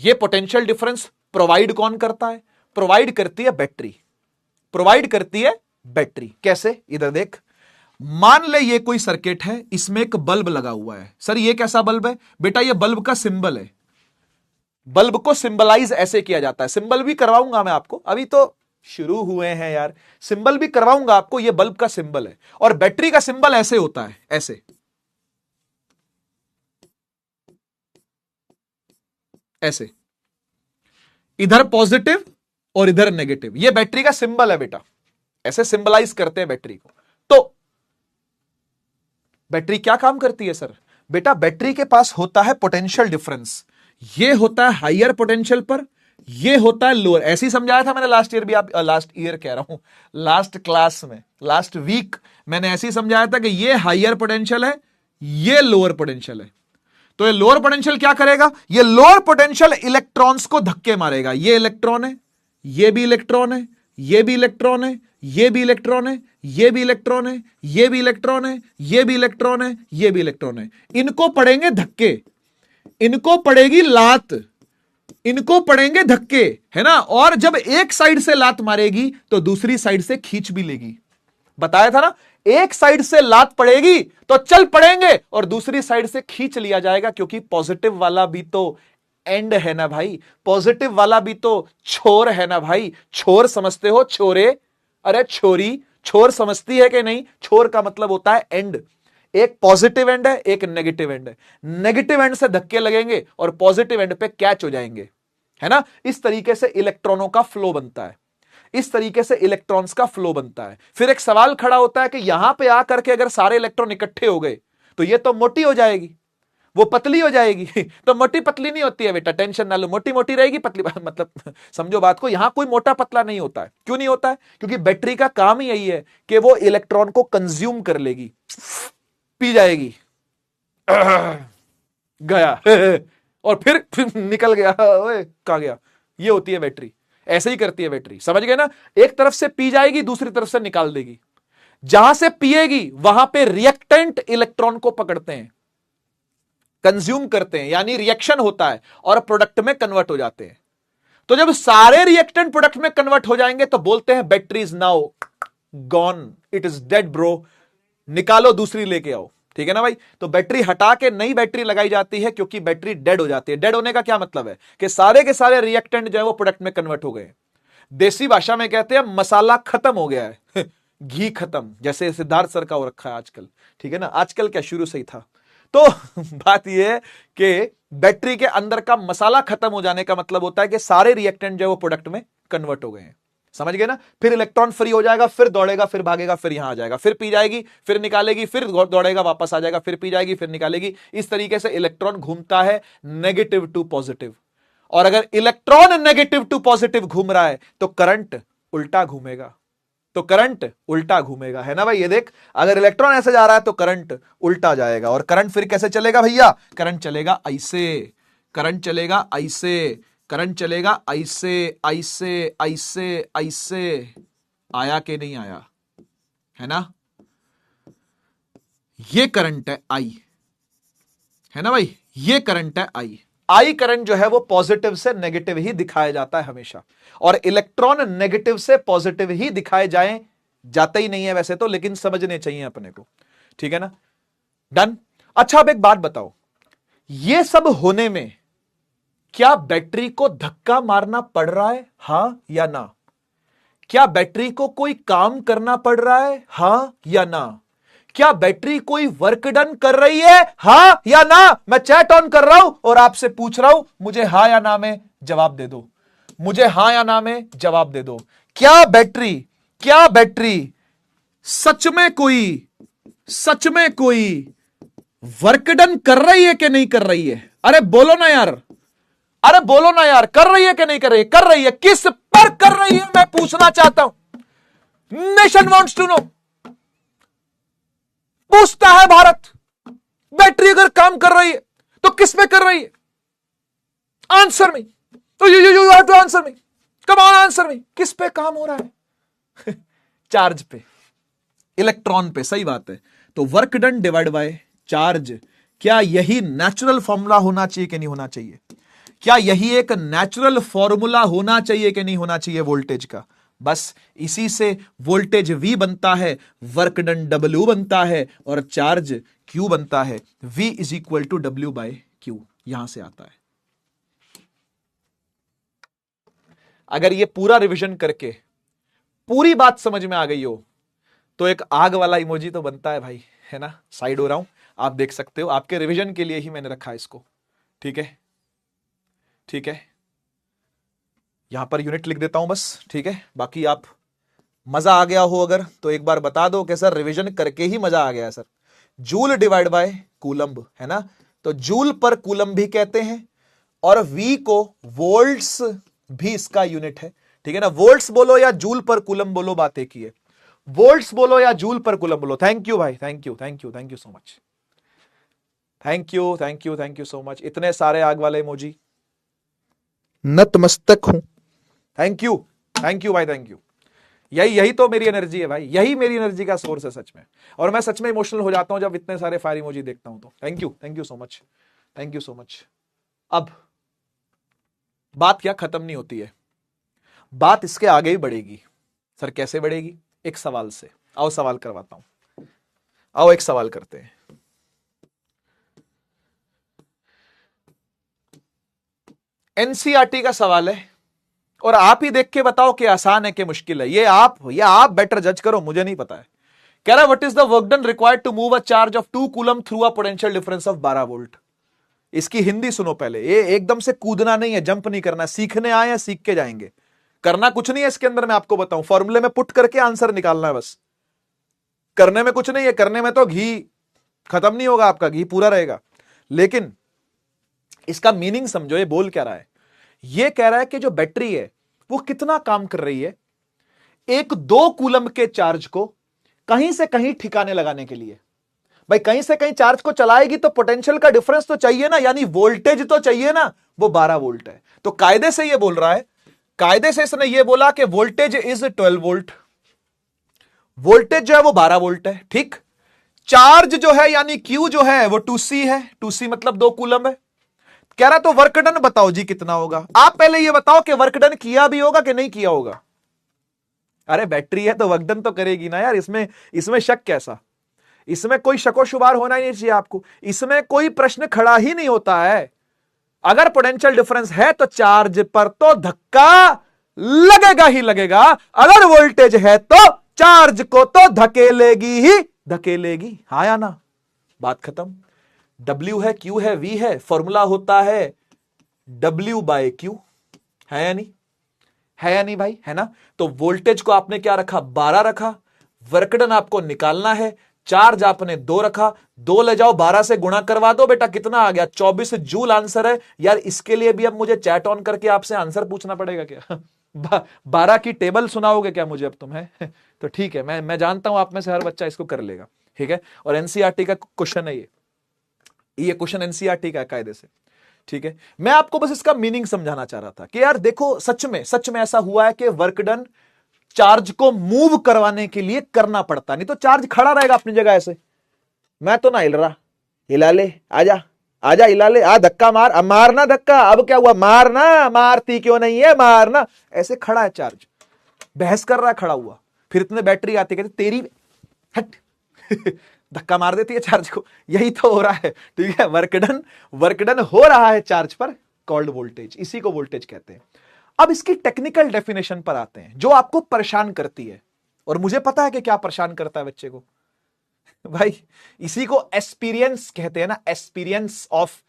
ये पोटेंशियल डिफरेंस प्रोवाइड कौन करता है? प्रोवाइड करती है बैटरी, प्रोवाइड करती है बैटरी। कैसे? इधर देख, मान ले ये कोई सर्किट है, इसमें एक बल्ब लगा हुआ है। सर ये कैसा बल्ब है? बेटा ये बल्ब का सिंबल है। बल्ब को सिंबलाइज ऐसे किया जाता है, सिंबल भी करवाऊंगा मैं आपको, अभी तो शुरू हुए हैं यार, सिंबल भी करवाऊंगा आपको। ये बल्ब का सिंबल है और बैटरी का सिंबल ऐसे होता है, ऐसे, ऐसे, इधर पॉजिटिव और इधर नेगेटिव। ये बैटरी का सिंबल है बेटा, ऐसे सिंबलाइज करते हैं बैटरी को। तो बैटरी क्या काम करती है सर? बेटा बैटरी के पास होता है पोटेंशियल डिफरेंस, ये होता है हायर पोटेंशियल पर, ये होता है लोअर। ऐसे ही समझाया था मैंने लास्ट ईयर भी, आप लास्ट ईयर कह रहा हूं, लास्ट क्लास में, लास्ट वीक मैंने ऐसे ही समझाया था कि ये हायर पोटेंशियल है, ये लोअर पोटेंशियल है। तो ये लोअर पोटेंशियल क्या करेगा? ये लोअर पोटेंशियल इलेक्ट्रॉन्स को धक्के मारेगा। ये इलेक्ट्रॉन है, ये भी इलेक्ट्रॉन है, ये भी इलेक्ट्रॉन है, ये भी इलेक्ट्रॉन है, ये भी इलेक्ट्रॉन है, ये भी इलेक्ट्रॉन है, ये भी इलेक्ट्रॉन है, ये भी इलेक्ट्रॉन है। इनको पड़ेंगे धक्के, इनको पड़ेगी लात, इनको पड़ेंगे धक्के, है ना। और जब एक साइड से लात मारेगी तो दूसरी साइड से खींच भी लेगी। बताया था ना, एक साइड से लात पड़ेगी तो चल पड़ेंगे और दूसरी साइड से खींच लिया जाएगा, क्योंकि पॉजिटिव वाला भी तो एंड है ना भाई, पॉजिटिव वाला भी तो छोर है ना भाई। छोर समझते हो? छोरे, अरे छोरी, छोर समझती है कि नहीं? छोर का मतलब होता है एंड। एक पॉजिटिव एंड है, एक नेगेटिव एंड है। नेगेटिव एंड से धक्के लगेंगे और पॉजिटिव एंड पे कैच हो जाएंगे, है ना। इस तरीके से इलेक्ट्रॉनों का फ्लो बनता है, इस तरीके से इलेक्ट्रॉन्स का फ्लो बनता है। फिर एक सवाल खड़ा होता है कि यहां पे आकर के अगर सारे इलेक्ट्रॉन इकट्ठे हो गए तो ये तो मोटी हो जाएगी, वो पतली हो जाएगी। तो मोटी पतली नहीं होती है बेटा, टेंशन ना लो, मोटी मोटी रहेगी, पतली मतलब समझो बात को। यहां कोई मोटा पतला नहीं होता है। क्यों नहीं होता है? क्योंकि बैटरी का काम ही यही है कि वो इलेक्ट्रॉन को कंज्यूम कर लेगी, पी जाएगी, गया और फिर निकल गया, ओए कहां गया। ये होती है बैटरी, ऐसे ही करती है बैटरी, समझ गए ना। एक तरफ से पी जाएगी, दूसरी तरफ से निकाल देगी। जहां से पिएगी वहां पे रिएक्टेंट इलेक्ट्रॉन को पकड़ते हैं, कंज्यूम करते हैं, यानी रिएक्शन होता है और प्रोडक्ट में कन्वर्ट हो जाते हैं। तो जब सारे रिएक्टेंट प्रोडक्ट में कन्वर्ट हो जाएंगे तो बोलते हैं battery is now gone, it is dead bro, निकालो दूसरी लेके आओ, ठीक है ना भाई। तो बैटरी हटा के नई बैटरी लगाई जाती है, क्योंकि बैटरी डेड हो जाती है। डेड होने का क्या मतलब है? कि सारे के सारे रिएक्टेंट जो है वो प्रोडक्ट में कन्वर्ट हो गए। देसी भाषा में कहते हैं मसाला खत्म हो गया है, घी खत्म, जैसे सिद्धार्थ सर का हो रखा है आजकल, ठीक है ना। आजकल क्या, शुरू से ही था। तो बात यह है कि बैटरी के अंदर का मसाला खत्म हो जाने का मतलब होता है कि सारे रिएक्टेंट जो है वो प्रोडक्ट में कन्वर्ट हो गए हैं, समझ गए ना। फिर इलेक्ट्रॉन फ्री हो जाएगा, फिर दौड़ेगा, फिर भागेगा, फिर यहां आ जाएगा, फिर पी जाएगी, फिर निकालेगी, फिर दौड़ेगा, वापस आ जाएगा, फिर पी जाएगी, फिर निकालेगी। इस तरीके से इलेक्ट्रॉन घूमता है नेगेटिव टू पॉजिटिव। और अगर इलेक्ट्रॉन नेगेटिव टू पॉजिटिव घूम रहा है तो करंट उल्टा घूमेगा, तो करंट उल्टा घूमेगा, है ना भाई। ये देख, अगर इलेक्ट्रॉन ऐसे जा रहा है तो करंट उल्टा जाएगा। और करंट फिर कैसे चलेगा भैया? करंट चलेगा ऐसे, करंट चलेगा ऐसे, करंट चलेगा ऐसे, ऐसे, ऐसे, ऐसे। आया कि नहीं आया? है ना। ये करंट है आई, है ना भाई, ये करंट है आई। आई करंट जो है वो पॉजिटिव से नेगेटिव ही दिखाया जाता है हमेशा, और इलेक्ट्रॉन नेगेटिव से पॉजिटिव ही दिखाए जाए, जाते ही नहीं है वैसे तो, लेकिन समझने चाहिए अपने को, ठीक है ना। डन। अच्छा अब एक बात बताओ, ये सब होने में क्या बैटरी को धक्का मारना पड़ रहा है, हां या ना? क्या बैटरी को कोई काम करना पड़ रहा है, हां या ना? क्या बैटरी कोई वर्क डन कर रही है, हां या ना? मैं चैट ऑन कर रहा हूं और आपसे पूछ रहा हूं, मुझे हां या ना में जवाब दे दो, मुझे हां या ना में जवाब दे दो। क्या बैटरी सच में कोई वर्क डन कर रही है कि नहीं कर रही है? अरे बोलो ना यार, अरे बोलो ना यार, कर रही है कि नहीं कर रही है? कर रही है, किस पर कर रही है मैं पूछना चाहता हूं। नेशन वांट्स टू नो, पूछता है भारत। बैटरी अगर काम कर रही है तो किस पे कर रही है? आंसर में। तो you have to answer me, come on answer me. किस पे काम हो रहा है? चार्ज पे, इलेक्ट्रॉन पे, सही बात है। तो work done divide by charge, क्या यही नेचुरल फॉर्मूला होना चाहिए कि नहीं होना चाहिए? क्या यही एक नेचुरल फॉर्मूला होना चाहिए कि नहीं होना चाहिए वोल्टेज का? बस इसी से वोल्टेज V बनता है, वर्क डन W बनता है और चार्ज Q बनता है। V is equal to W by Q, यहां से आता है। अगर ये पूरा रिवीजन करके पूरी बात समझ में आ गई हो तो एक आग वाला इमोजी तो बनता है भाई, है ना? साइड हो रहा हूं, आप देख सकते हो, आपके रिवीजन के लिए ही मैंने रखा है इसको। ठीक है, ठीक है, यहां पर यूनिट लिख देता हूं बस। ठीक है, बाकी आप मजा आ गया हो अगर तो एक बार बता दो कि सर रिवीजन करके ही मजा आ गया sir. Joule divide by coulomb, है ना? तो जूल पर कूलम्ब भी कहते हैं और V को वोल्ट्स भी इसका यूनिट है। ठीक है ना? वोल्ट्स बोलो या जूल पर कूलम्ब बोलो, बात एक ही है। वोल्ट्स बोलो या जूल पर कूलम्ब बोलो। थैंक यू भाई, thank you, thank you, thank you so much, thank you, thank you, thank you so much. इतने सारे आग वाले इमोजी, नतमस्तक हूं। थैंक यू, थैंक यू भाई, थैंक यू। यही तो मेरी एनर्जी है भाई, यही मेरी एनर्जी का सोर्स है सच में। और मैं सच में इमोशनल हो जाता हूं जब इतने सारे फायर इमोजी देखता हूं तो। Thank you so much, thank you so much. अब बात क्या खत्म नहीं होती है, बात इसके आगे ही बढ़ेगी। सर कैसे बढ़ेगी? एक सवाल से। आओ सवाल करवाता हूं, आओ एक सवाल करते हैं। एनसीईआरटी का सवाल है और आप ही देख के बताओ कि आसान है कि मुश्किल है। ये आप बेटर जज करो, मुझे नहीं पता है। कह रहा है what is the work done required to move a charge of 2 coulomb through a potential difference of 12 volt. इसकी हिंदी सुनो पहले। ये एकदम से कूदना नहीं है, जंप नहीं करना, सीखने आए हैं सीख के जाएंगे। करना कुछ नहीं है इसके अंदर, मैं आपको बताऊं, फॉर्मूले में पुट करके आंसर निकालना है बस। करने में कुछ नहीं है, करने में तो घी खत्म नहीं होगा, आपका घी पूरा रहेगा। लेकिन इसका मीनिंग समझो, ये बोल क्या रहा है? ये कह रहा है कि जो बैटरी है वो कितना काम कर रही है एक 2 कूलम के चार्ज को कहीं से कहीं ठिकाने लगाने के लिए। भाई कहीं से कहीं चार्ज को चलाएगी तो पोटेंशियल का डिफरेंस तो चाहिए ना, यानी वोल्टेज तो चाहिए ना, वो 12 वोल्ट है। तो कायदे से ये बोल रहा है, कायदे से इसने ये बोला कि वोल्टेज इज 12 वोल्ट, वोल्टेज जो है वो 12 वोल्ट है। ठीक, चार्ज जो है यानी Q जो है वो 2C है, 2C मतलब 2 कूलम है। कह रहा तो वर्क डन बताओ जी कितना होगा। आप पहले ये बताओ कि वर्क डन किया भी होगा कि नहीं किया होगा। अरे बैटरी है तो वर्क डन तो करेगी ना यार, इसमें शक कैसा? इसमें कोई शको शुबार होना ही नहीं चाहिए आपको, इसमें कोई प्रश्न खड़ा ही नहीं होता है। अगर पोटेंशियल डिफरेंस है तो चार्ज पर तो धक्का लगेगा ही लगेगा, अगर वोल्टेज है तो चार्ज को तो धकेलेगी ही धकेलेगी। हाँ या ना? बात खत्म। W है, Q है, V है, फॉर्मूला होता है W बाय Q, है या नहीं? है या नहीं भाई? है ना? तो वोल्टेज को आपने क्या रखा? 12 रखा। वर्कडन आपको निकालना है, चार्ज आपने 2 रखा। 2 ले जाओ 12 से गुणा करवा दो बेटा, कितना आ गया? 24 जूल आंसर है यार। इसके लिए भी अब मुझे चैट ऑन करके आपसे आंसर पूछना पड़ेगा क्या? 12 की टेबल सुनाओगे क्या मुझे अब तुम? है तो ठीक है, मैं जानता हूं आप में से हर बच्चा इसको कर लेगा। ठीक है, और एनसीईआरटी का क्वेश्चन है ये क्वेश्चन एनसीईआरटी का कायदे से। ठीक है, मैं आपको बस इसका मीनिंग समझाना चाह रहा था कि यार देखो सच में ऐसा हुआ है कि वर्क डन चार्ज को मूव करवाने के लिए करना पड़ता, नहीं तो चार्ज खड़ा रहेगा अपनी जगह ऐसे। मैं तो ना हिल रहा, हिला ले, आजा आजा, हिला ले, आ धक्का मार, अब मारना धक्का, अब क्या हुआ? मारना, मारती क्यों नहीं है, मारना। ऐसे खड़ा है चार्ज, बहस कर रहा है खड़ा हुआ। फिर इतने बैटरी आती, कहते तेरी हट धक्का मार देती है चार्ज को। यही तो हो रहा है। ठीक है, वर्क डन हो रहा है चार्ज पर, कॉल्ड वोल्टेज, इसी को वोल्टेज कहते हैं। अब इसकी टेक्निकल डेफिनेशन पर आते हैं जो आपको परेशान करती है, और मुझे पता है कि क्या परेशान करता है बच्चे को। भाई इसी को एक्सपीरियंस कहते हैं ना, एक्सपीरियंस ऑफ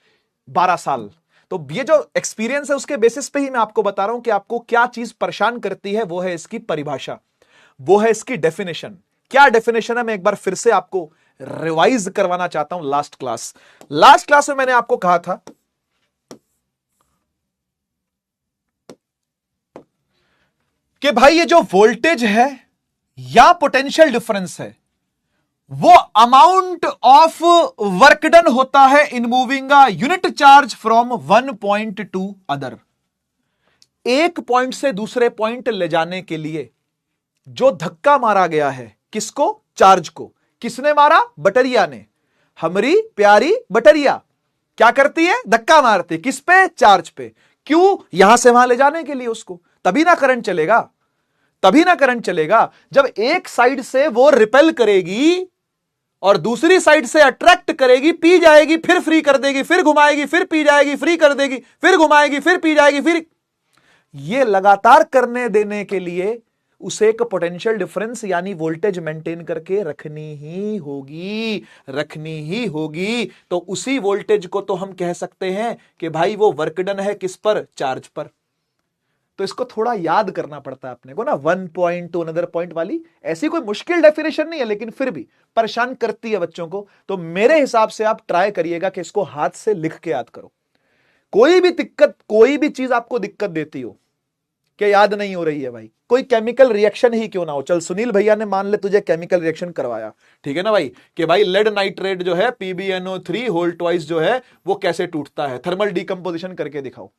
12 साल। तो ये जो एक्सपीरियंस है उसके बेसिस पे ही मैं आपको बता रहा हूं कि आपको क्या चीज परेशान करती है। वो है इसकी परिभाषा, वो है इसकी डेफिनेशन। क्या डेफिनेशन है मैं एक बार फिर से आपको रिवाइज करवाना चाहता हूं। लास्ट क्लास में मैंने आपको कहा था कि भाई ये जो वोल्टेज है या पोटेंशियल डिफरेंस है वो अमाउंट ऑफ वर्क डन होता है in moving a unit charge from one point two other. एक पॉइंट से दूसरे पॉइंट ले जाने के लिए जो धक्का मारा गया है, किसको? चार्ज को। किसने मारा? बटरिया ने। हमारी प्यारी बटरिया क्या करती है? धक्का मारती है। किस पे? चार्ज पे। क्यों? यहां से वहां ले जाने के लिए उसको। तभी ना करंट चलेगा, तभी ना करंट चलेगा जब एक साइड से वो रिपेल करेगी और दूसरी साइड से अट्रैक्ट करेगी, पी जाएगी, फिर फ्री कर देगी, फिर घुमाएगी, फिर पी जाएगी, फ्री कर देगी, फिर घुमाएगी, फिर पी जाएगी, फिर। ये लगातार करने देने के लिए उसे एक पोटेंशियल डिफरेंस यानी वोल्टेज मेंटेन करके रखनी ही होगी, रखनी ही होगी। तो उसी वोल्टेज को तो हम कह सकते हैं कि भाई वो वर्क डन है किस पर? चार्ज पर। तो इसको थोड़ा याद करना पड़ता है अपने को ना, 1 पॉइंट टू अनदर पॉइंट वाली। ऐसी कोई मुश्किल डेफिनेशन नहीं है, लेकिन फिर भी परेशान करती है बच्चों को। तो मेरे हिसाब से आप ट्राई करिएगा कि इसको हाथ से लिख के याद करो। कोई भी दिक्कत, कोई भी चीज आपको दिक्कत देती हो कि याद नहीं हो रही है भाई, कोई केमिकल रिएक्शन ही क्यों ना हो, चल सुनील भैया ने मान ले तुझे केमिकल रिएक्शन करवाया, ठीक है ना भाई, कि भाई लेड नाइट्रेट जो है PbNO3 होल ट्वाइस जो है वो कैसे टूटता है, थर्मल डीकंपोजिशन करके दिखाओ,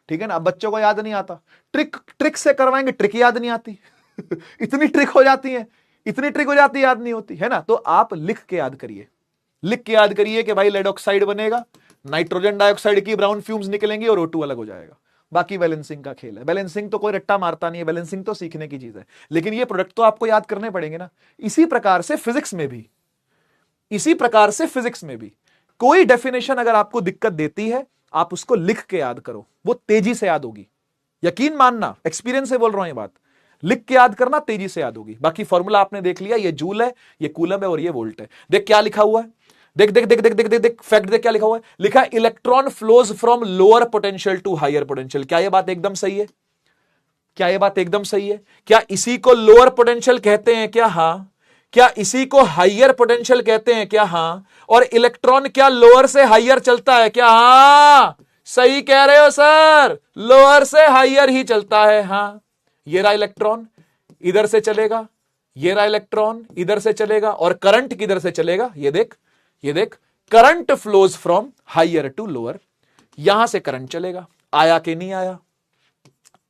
ठीक है ना। अब बच्चों को याद नहीं आता, ट्रिक से करवाएंगे, ट्रिक याद नहीं आती इतनी ट्रिक हो जाती है, इतनी ट्रिक हो जाती है, याद नहीं होती है ना। तो आप लिख के याद करिए, लिख के याद करिए कि भाई लेड ऑक्साइड बनेगा, नाइट्रोजन डाइऑक्साइड की ब्राउन फ्यूम्स निकलेंगी और O2 अलग हो जाएगा। बाकी बैलेंसिंग का खेल है। बैलेंसिंग तो कोई रट्टा मारता नहीं है, बैलेंसिंग तो सीखने की चीज है, लेकिन ये प्रोडक्ट तो आपको याद करने पड़ेंगे ना। इसी प्रकार से फिजिक्स में भी, इसी प्रकार से फिजिक्स में भी कोई डेफिनेशन अगर आपको दिक्कत देती है, आप उसको लिख के याद करो, वो तेजी से याद होगी। यकीन मानना, एक्सपीरियंस से बोल रहा हूं ये बात, लिख के याद करना, तेजी से याद होगी। बाकी फॉर्मूला आपने देख लिया, ये जूल है, ये कूलम है और ये वोल्ट है। देख क्या लिखा हुआ है, देख देख देख देख देख देख देख फैक्ट देख क्या लिखा हुआ है, लिखा है electron flows from lower potential to higher potential. क्या ये बात एकदम सही है? क्या ये बात एकदम सही है? क्या इसी को लोअर पोटेंशियल कहते हैं क्या? हां। क्या इसी को हायर पोटेंशियल कहते हैं क्या? हां। और इलेक्ट्रॉन क्या लोअर से हायर चलता है क्या? हां, सही कह रहे हो सर, लोअर से हायर ही चलता है। हां, ये रहा इलेक्ट्रॉन, इधर से चलेगा, ये रहा इलेक्ट्रॉन, इधर से चलेगा, और करंट किधर से चलेगा? ये देख, ये देख, current flows from higher to lower. यहां से करंट चलेगा, आया कि नहीं आया,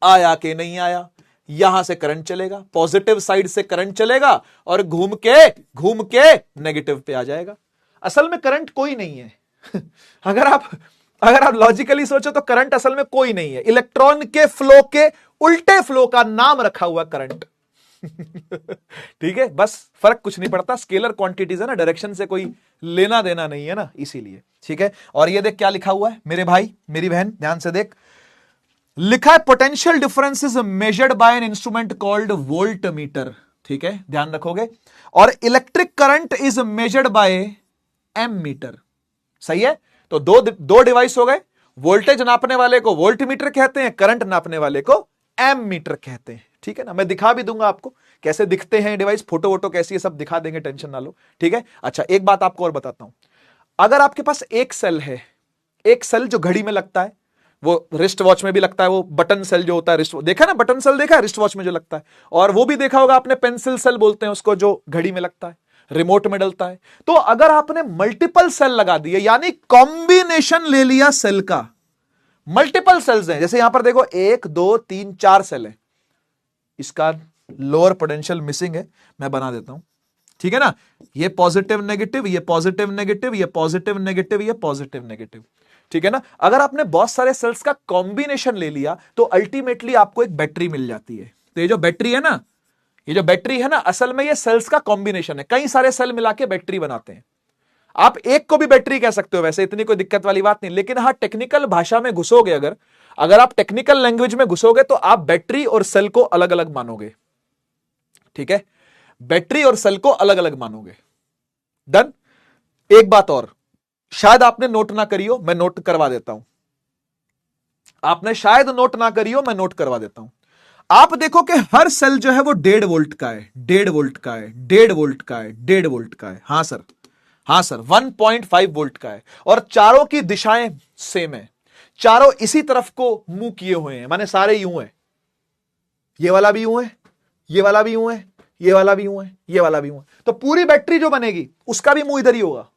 आया कि नहीं आया, यहां से करंट चलेगा, पॉजिटिव साइड से करंट चलेगा और घूम के नेगेटिव पे आ जाएगा। असल में करंट कोई नहीं है अगर आप लॉजिकली सोचो तो करंट असल में कोई नहीं है, इलेक्ट्रॉन के फ्लो के उल्टे फ्लो का नाम रखा हुआ करंट ठीक है, बस फर्क कुछ नहीं पड़ता, स्केलर क्वांटिटीज है ना, डायरेक्शन से कोई लेना देना नहीं है ना, इसीलिए। ठीक है, और ये देख क्या लिखा हुआ है मेरे भाई मेरी बहन, ध्यान से देख, लिखा है potential difference is measured by an instrument called voltmeter. ठीक है, ध्यान रखोगे, और electric current is measured by ammeter. सही है, तो दो डिवाइस हो गए, वोल्टेज नापने वाले को वोल्ट मीटर कहते हैं, करंट नापने वाले को एम मीटर कहते हैं। ठीक है ना, मैं दिखा भी दूंगा आपको कैसे दिखते हैं डिवाइस, फोटो वोटो कैसी है सब दिखा देंगे, टेंशन ना लो। ठीक है, अच्छा एक बात आपको और बताता हूं, अगर आपके पास एक सेल है, एक सेल जो घड़ी में लगता है, वो रिस्ट वॉच में भी लगता है, वो बटन सेल जो होता है, रिस्ट देखा ना, बटन सेल देखा है रिस्ट वॉच में जो लगता है, और वो भी देखा होगा आपने पेंसिल सेल बोलते हैं उसको, जो घड़ी में लगता है, रिमोट में डलता है। तो अगर आपने मल्टीपल सेल लगा दिए, यानी कॉम्बिनेशन ले लिया सेल का, मल्टीपल सेल्स हैं, जैसे यहां पर देखो 1 2 3 4 सेल है, इसका लोअर पोटेंशियल मिसिंग है, मैं बना देता हूं। ठीक है ना, ये पॉजिटिव नेगेटिव, ये पॉजिटिव नेगेटिव, ये पॉजिटिव नेगेटिव, ये पॉजिटिव नेगेटिव। ठीक है ना, अगर आपने बहुत सारे सेल्स का कॉम्बिनेशन ले लिया तो अल्टीमेटली आपको एक बैटरी मिल जाती है। तो ये जो बैटरी है ना, ये जो बैटरी है ना, असल में ये सेल्स का कॉम्बिनेशन है, कई सारे सेल मिला के बैटरी बनाते हैं। आप एक को भी बैटरी कह सकते हो, वैसे इतनी कोई दिक्कत वाली बात नहीं, लेकिन हाँ टेक्निकल भाषा में घुसोगे, अगर आप टेक्निकल लैंग्वेज में घुसोगे तो आप बैटरी और सेल को अलग अलग मानोगे। ठीक है, बैटरी और सेल को अलग अलग मानोगे। डन। एक बात और, शायद आपने नोट ना करी हो, मैं नोट करवा देता हूं, आपने शायद नोट ना करी हो, मैं नोट करवा देता हूं। आप देखो कि हर सेल जो है वो 1.5 वोल्ट का है, 1.5 वोल्ट का है, 1.5 वोल्ट का है, 1.5 वोल्ट का है। हां सर, हां सर, 1.5 वोल्ट का है, और चारों की दिशाएं सेम है, चारों इसी तरफ को मुंह किए हुए हैं, माने सारे यूं है, ये वाला भी यूं है, ये वाला भी यूं है, ये वाला भी यूं है, ये वाला भी यूं है, तो पूरी बैटरी जो बनेगी उसका भी मुंह इधर ही होगा